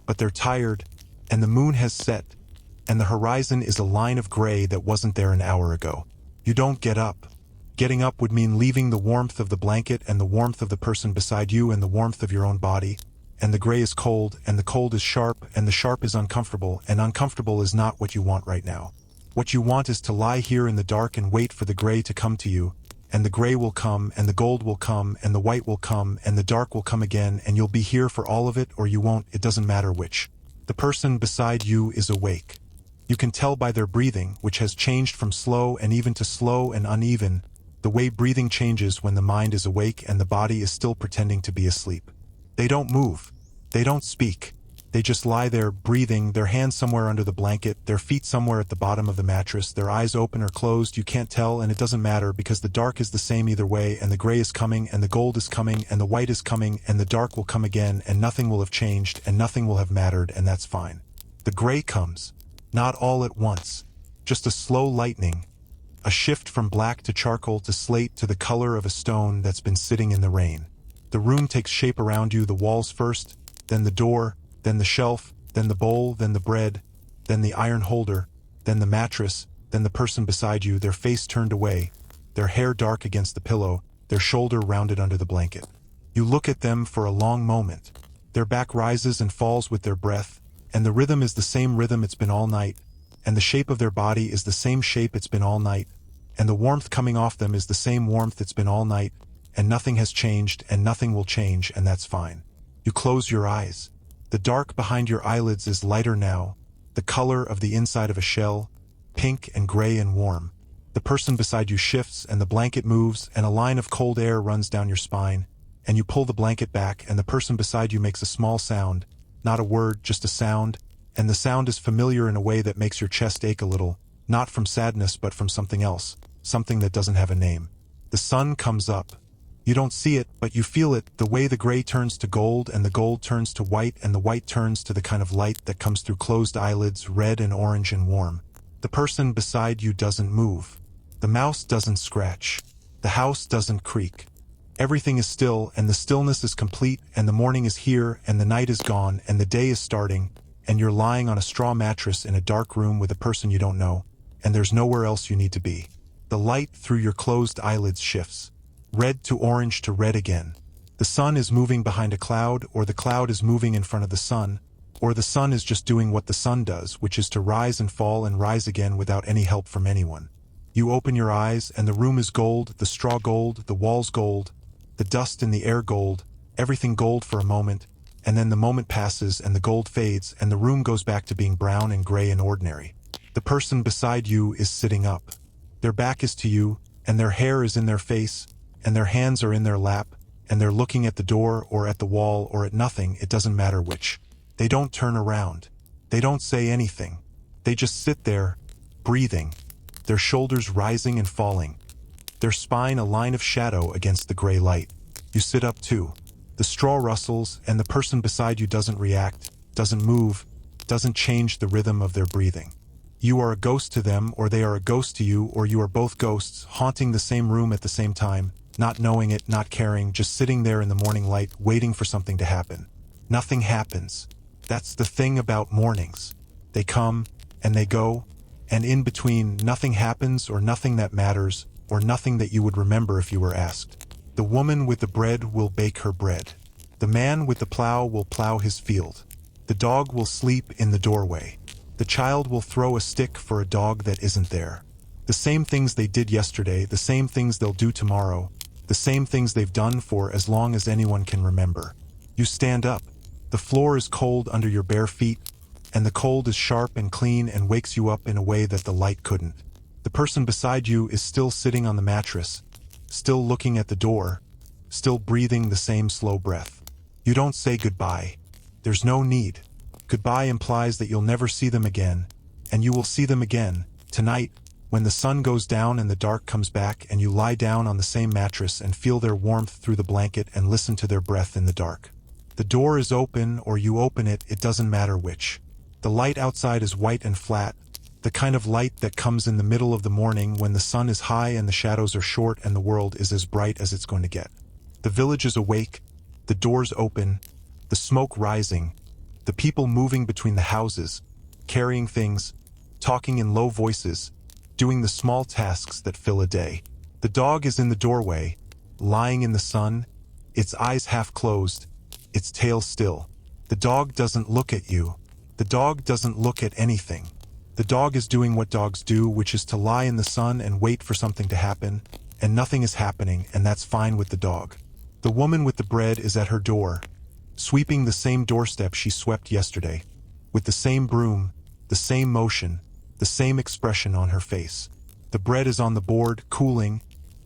[SPEAKER 1] but they're tired, and the moon has set, and the horizon is a line of gray that wasn't there an hour ago. You don't get up. Getting up would mean leaving the warmth of the blanket and the warmth of the person beside you and the warmth of your own body. And the gray is cold, and the cold is sharp, and the sharp is uncomfortable, and uncomfortable is not what you want right now. What you want is to lie here in the dark and wait for the gray to come to you, and the gray will come, and the gold will come, and the white will come, and the dark will come again, and you'll be here for all of it, or you won't, it doesn't matter which. The person beside you is awake. You can tell by their breathing, which has changed from slow and even to slow and uneven, the way breathing changes when the mind is awake and the body is still pretending to be asleep. They don't move. They don't speak. They just lie there, breathing, their hands somewhere under the blanket, their feet somewhere at the bottom of the mattress, their eyes open or closed, you can't tell, and it doesn't matter because the dark is the same either way, and the gray is coming, and the gold is coming, and the white is coming, and the dark will come again, and nothing will have changed, and nothing will have mattered, and that's fine. The gray comes. Not all at once. Just a slow lightening. A shift from black to charcoal to slate to the color of a stone that's been sitting in the rain. The room takes shape around you, the walls first, then the door, then the shelf, then the bowl, then the bread, then the iron holder, then the mattress, then the person beside you, their face turned away, their hair dark against the pillow, their shoulder rounded under the blanket. You look at them for a long moment. Their back rises and falls with their breath, and the rhythm is the same rhythm it's been all night, and the shape of their body is the same shape it's been all night, and the warmth coming off them is the same warmth it's been all night, and nothing has changed and nothing will change, and that's fine. You close your eyes. The dark behind your eyelids is lighter now, the color of the inside of a shell, pink and gray and warm. The person beside you shifts and the blanket moves and a line of cold air runs down your spine, and you pull the blanket back and the person beside you makes a small sound, not a word, just a sound, and the sound is familiar in a way that makes your chest ache a little, not from sadness but from something else, something that doesn't have a name. The sun comes up. You don't see it, but you feel it, the way the gray turns to gold and the gold turns to white and the white turns to the kind of light that comes through closed eyelids, red and orange and warm. The person beside you doesn't move. The mouse doesn't scratch. The house doesn't creak. Everything is still, and the stillness is complete, and the morning is here, and the night is gone, and the day is starting, and you're lying on a straw mattress in a dark room with a person you don't know, and there's nowhere else you need to be. The light through your closed eyelids shifts. Red to orange to red again. The sun is moving behind a cloud, or the cloud is moving in front of the sun, or the sun is just doing what the sun does, which is to rise and fall and rise again without any help from anyone. You open your eyes, and the room is gold, the straw gold, the walls gold, the dust in the air gold, everything gold for a moment, and then the moment passes and the gold fades and the room goes back to being brown and gray and ordinary. The person beside you is sitting up. Their back is to you, and their hair is in their face, and their hands are in their lap, and they're looking at the door or at the wall or at nothing, it doesn't matter which. They don't turn around. They don't say anything. They just sit there, breathing, their shoulders rising and falling, their spine a line of shadow against the gray light. You sit up too. The straw rustles, and the person beside you doesn't react, doesn't move, doesn't change the rhythm of their breathing. You are a ghost to them, or they are a ghost to you, or you are both ghosts, haunting the same room at the same time, not knowing it, not caring, just sitting there in the morning light, waiting for something to happen. Nothing happens. That's the thing about mornings. They come, and they go, and in between, nothing happens, or nothing that matters, or nothing that you would remember if you were asked. The woman with the bread will bake her bread. The man with the plow will plow his field. The dog will sleep in the doorway. The child will throw a stick for a dog that isn't there. The same things they did yesterday, the same things they'll do tomorrow, the same things they've done for as long as anyone can remember. You stand up. The floor is cold under your bare feet, and the cold is sharp and clean and wakes you up in a way that the light couldn't. The person beside you is still sitting on the mattress, still looking at the door, still breathing the same slow breath. You don't say goodbye. There's no need. Goodbye implies that you'll never see them again, and you will see them again, tonight, when the sun goes down and the dark comes back and you lie down on the same mattress and feel their warmth through the blanket and listen to their breath in the dark. The door is open or you open it, it doesn't matter which. The light outside is white and flat, the kind of light that comes in the middle of the morning when the sun is high and the shadows are short and the world is as bright as it's going to get. The village is awake, the doors open, the smoke rising, the people moving between the houses, carrying things, talking in low voices, doing the small tasks that fill a day. The dog is in the doorway, lying in the sun, its eyes half closed, its tail still. The dog doesn't look at you. The dog doesn't look at anything. The dog is doing what dogs do, which is to lie in the sun and wait for something to happen, and nothing is happening, and that's fine with the dog. The woman with the bread is at her door, sweeping the same doorstep she swept yesterday, with the same broom, the same motion, the same expression on her face. The bread is on the board, cooling,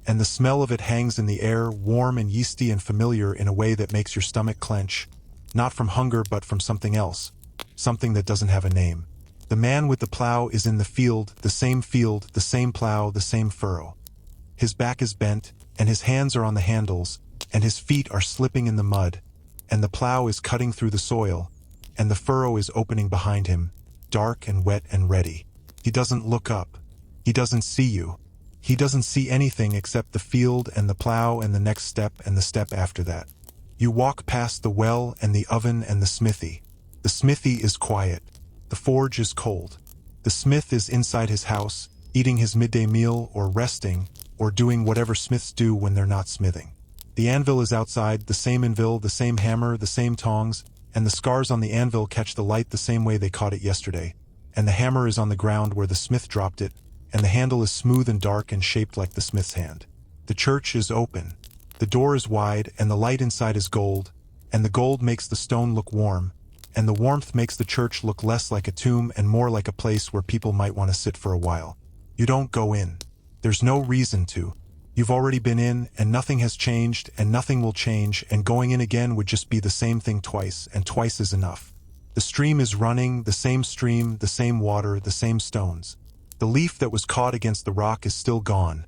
[SPEAKER 1] and the smell of it hangs in the air, warm and yeasty and familiar in a way that makes your stomach clench, not from hunger but from something else, something that doesn't have a name. The man with the plow is in the field, the same plow, the same furrow. His back is bent, and his hands are on the handles, and his feet are slipping in the mud, and the plow is cutting through the soil, and the furrow is opening behind him, dark and wet and ready. He doesn't look up. He doesn't see you. He doesn't see anything except the field and the plow and the next step and the step after that. You walk past the well and the oven and the smithy. The smithy is quiet. The forge is cold. The smith is inside his house, eating his midday meal or resting, or doing whatever smiths do when they're not smithing. The anvil is outside, the same anvil, the same hammer, the same tongs, and the scars on the anvil catch the light the same way they caught it yesterday, and the hammer is on the ground where the smith dropped it, and the handle is smooth and dark and shaped like the smith's hand. The church is open. The door is wide, and the light inside is gold, and the gold makes the stone look warm, and the warmth makes the church look less like a tomb and more like a place where people might want to sit for a while. You don't go in. There's no reason to. You've already been in, and nothing has changed, and nothing will change, and going in again would just be the same thing twice, and twice is enough. The stream is running, the same water, the same stones. The leaf that was caught against the rock is still gone,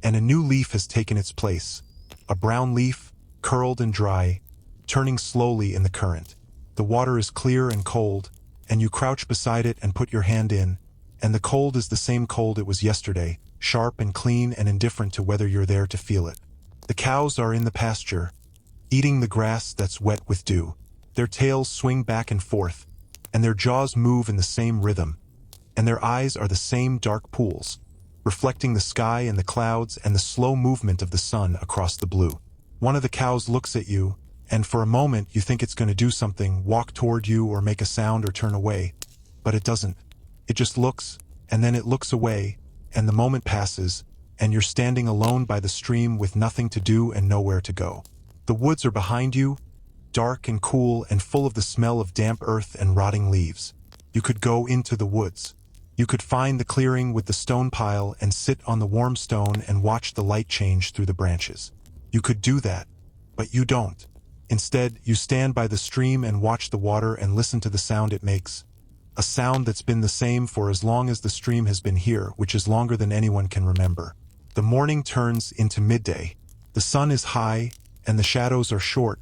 [SPEAKER 1] and a new leaf has taken its place. A brown leaf, curled and dry, turning slowly in the current. The water is clear and cold, and you crouch beside it and put your hand in, and the cold is the same cold it was yesterday, sharp and clean and indifferent to whether you're there to feel it. The cows are in the pasture, eating the grass that's wet with dew. Their tails swing back and forth, and their jaws move in the same rhythm, and their eyes are the same dark pools, reflecting the sky and the clouds and the slow movement of the sun across the blue. One of the cows looks at you, and for a moment you think it's going to do something, walk toward you or make a sound or turn away, but it doesn't. It just looks, and then it looks away, and the moment passes, and you're standing alone by the stream with nothing to do and nowhere to go. The woods are behind you, dark and cool and full of the smell of damp earth and rotting leaves. You could go into the woods. You could find the clearing with the stone pile and sit on the warm stone and watch the light change through the branches. You could do that, but you don't. Instead, you stand by the stream and watch the water and listen to the sound it makes. A sound that's been the same for as long as the stream has been here, which is longer than anyone can remember. The morning turns into midday. The sun is high, and the shadows are short,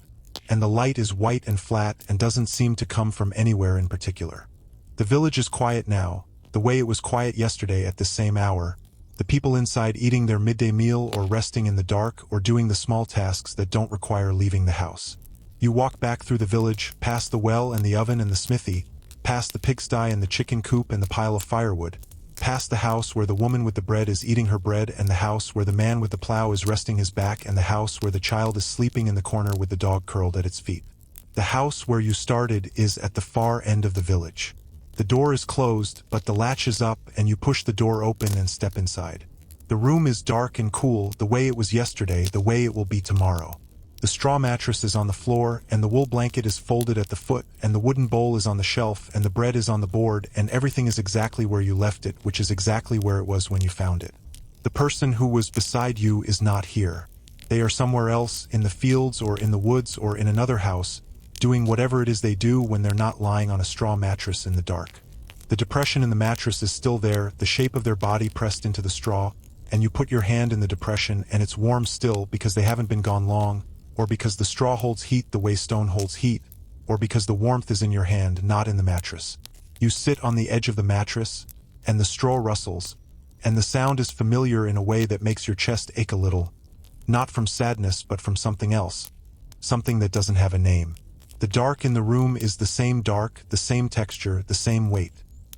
[SPEAKER 1] and the light is white and flat and doesn't seem to come from anywhere in particular. The village is quiet now, the way it was quiet yesterday at this same hour, the people inside eating their midday meal or resting in the dark or doing the small tasks that don't require leaving the house. You walk back through the village, past the well and the oven and the smithy, past the pigsty and the chicken coop and the pile of firewood, past the house where the woman with the bread is eating her bread and the house where the man with the plow is resting his back and the house where the child is sleeping in the corner with the dog curled at its feet. The house where you started is at the far end of the village. The door is closed, but the latch is up and you push the door open and step inside. The room is dark and cool, the way it was yesterday, the way it will be tomorrow. The straw mattress is on the floor, and the wool blanket is folded at the foot, and the wooden bowl is on the shelf, and the bread is on the board, and everything is exactly where you left it, which is exactly where it was when you found it. The person who was beside you is not here. They are somewhere else, in the fields or in the woods or in another house, doing whatever it is they do when they're not lying on a straw mattress in the dark. The depression in the mattress is still there, the shape of their body pressed into the straw, and you put your hand in the depression and it's warm still because they haven't been gone long, or because the straw holds heat the way stone holds heat, or because the warmth is in your hand, not in the mattress. You sit on the edge of the mattress, and the straw rustles, and the sound is familiar in a way that makes your chest ache a little, not from sadness but from something else, something that doesn't have a name. The dark in the room is the same dark, the same texture, the same weight.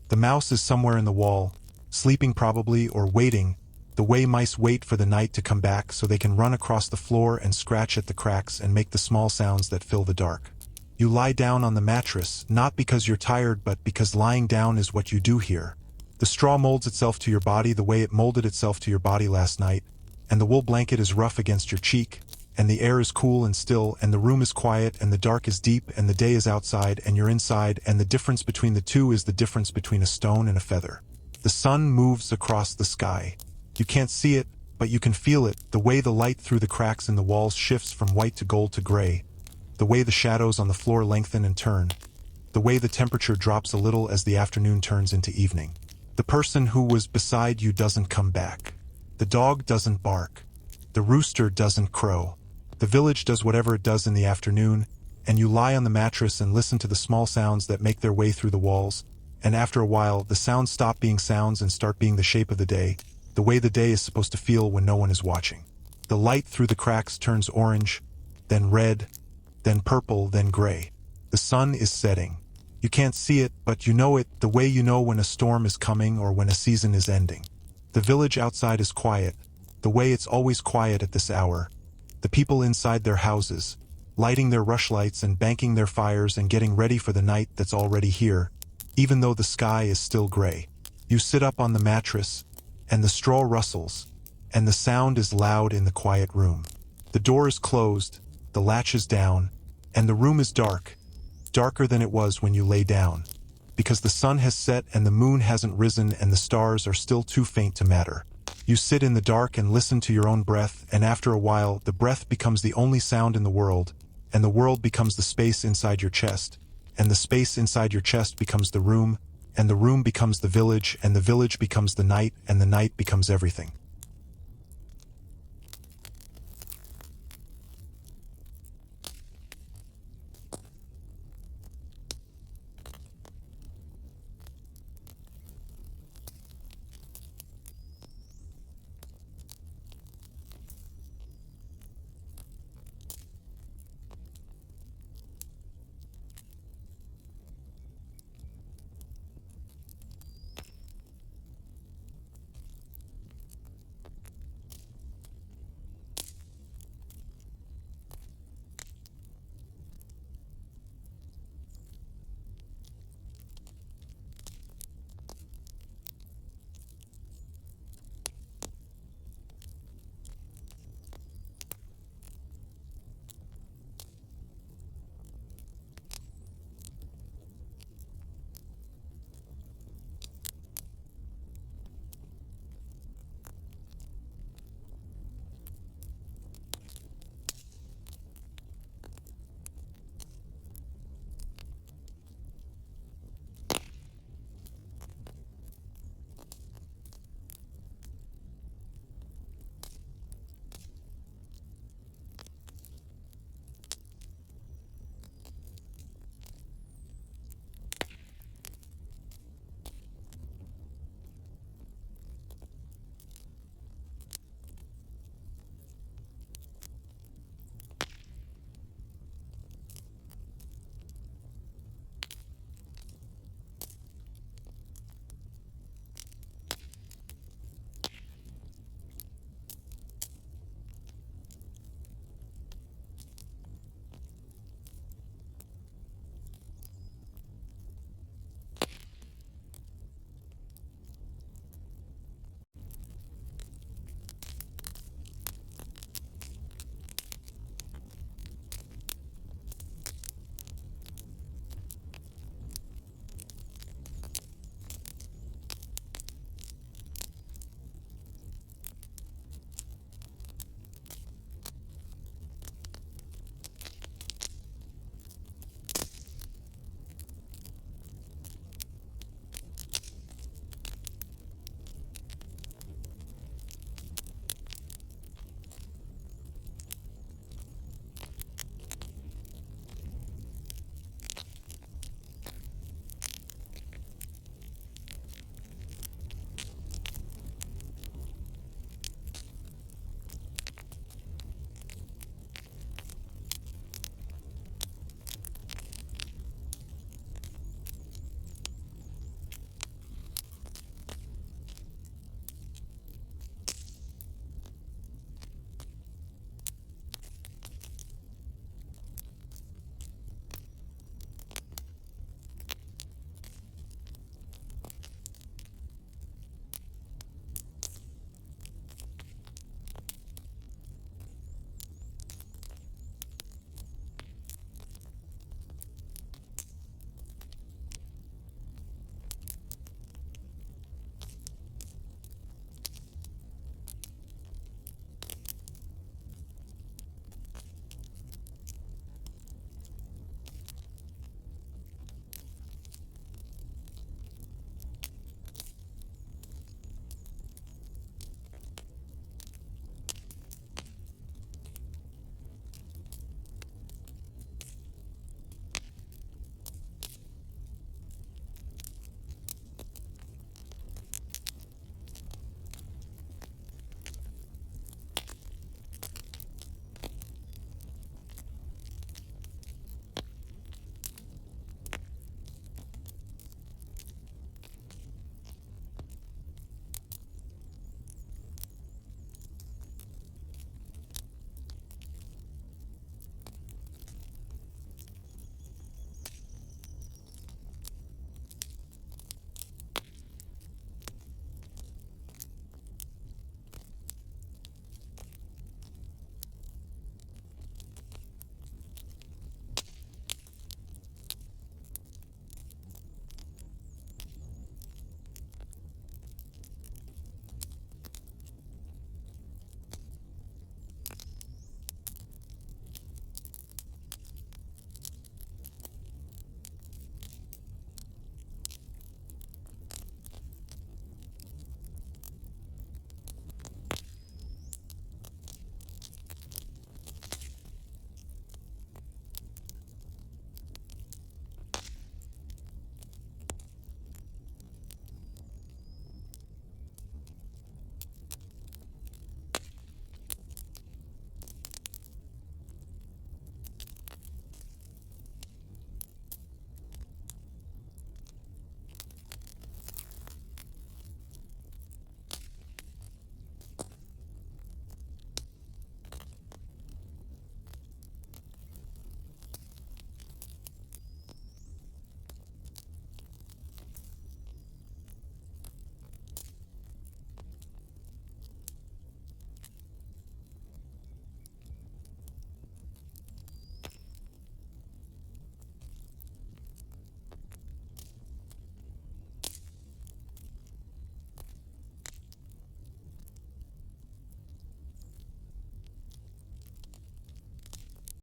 [SPEAKER 1] The mouse is somewhere in the wall, sleeping probably or waiting, the way mice wait for the night to come back so they can run across the floor and scratch at the cracks and make the small sounds that fill the dark. You lie down on the mattress, not because you're tired but because lying down is what you do here. The straw molds itself to your body the way it molded itself to your body last night, and the wool blanket is rough against your cheek, and the air is cool and still, and the room is quiet, and the dark is deep, and the day is outside, and you're inside, and the difference between the two is the difference between a stone and a feather. The sun moves across the sky. You can't see it, but you can feel it, the way the light through the cracks in the walls shifts from white to gold to gray, the way the shadows on the floor lengthen and turn, the way the temperature drops a little as the afternoon turns into evening. The person who was beside you doesn't come back. The dog doesn't bark. The rooster doesn't crow. The village does whatever it does in the afternoon, and you lie on the mattress and listen to the small sounds that make their way through the walls, and after a while the sounds stop being sounds and start being the shape of the day, the way the day is supposed to feel when no one is watching. The light through the cracks turns orange, then red, then purple, then gray. The sun is setting. You can't see it, but you know it, the way you know when a storm is coming or when a season is ending. The village outside is quiet, the way it's always quiet at this hour. The people inside their houses, lighting their rushlights and banking their fires and getting ready for the night that's already here, even though the sky is still gray. You sit up on the mattress, and the straw rustles, and the sound is loud in the quiet room. The door is closed, the latch is down, and the room is dark, darker than it was when you lay down, because the sun has set and the moon hasn't risen and the stars are still too faint to matter. You sit in the dark and listen to your own breath, and after a while the breath becomes the only sound in the world, and the world becomes the space inside your chest, and the space inside your chest becomes the room, and the room becomes the village, and the village becomes the night, and the night becomes everything.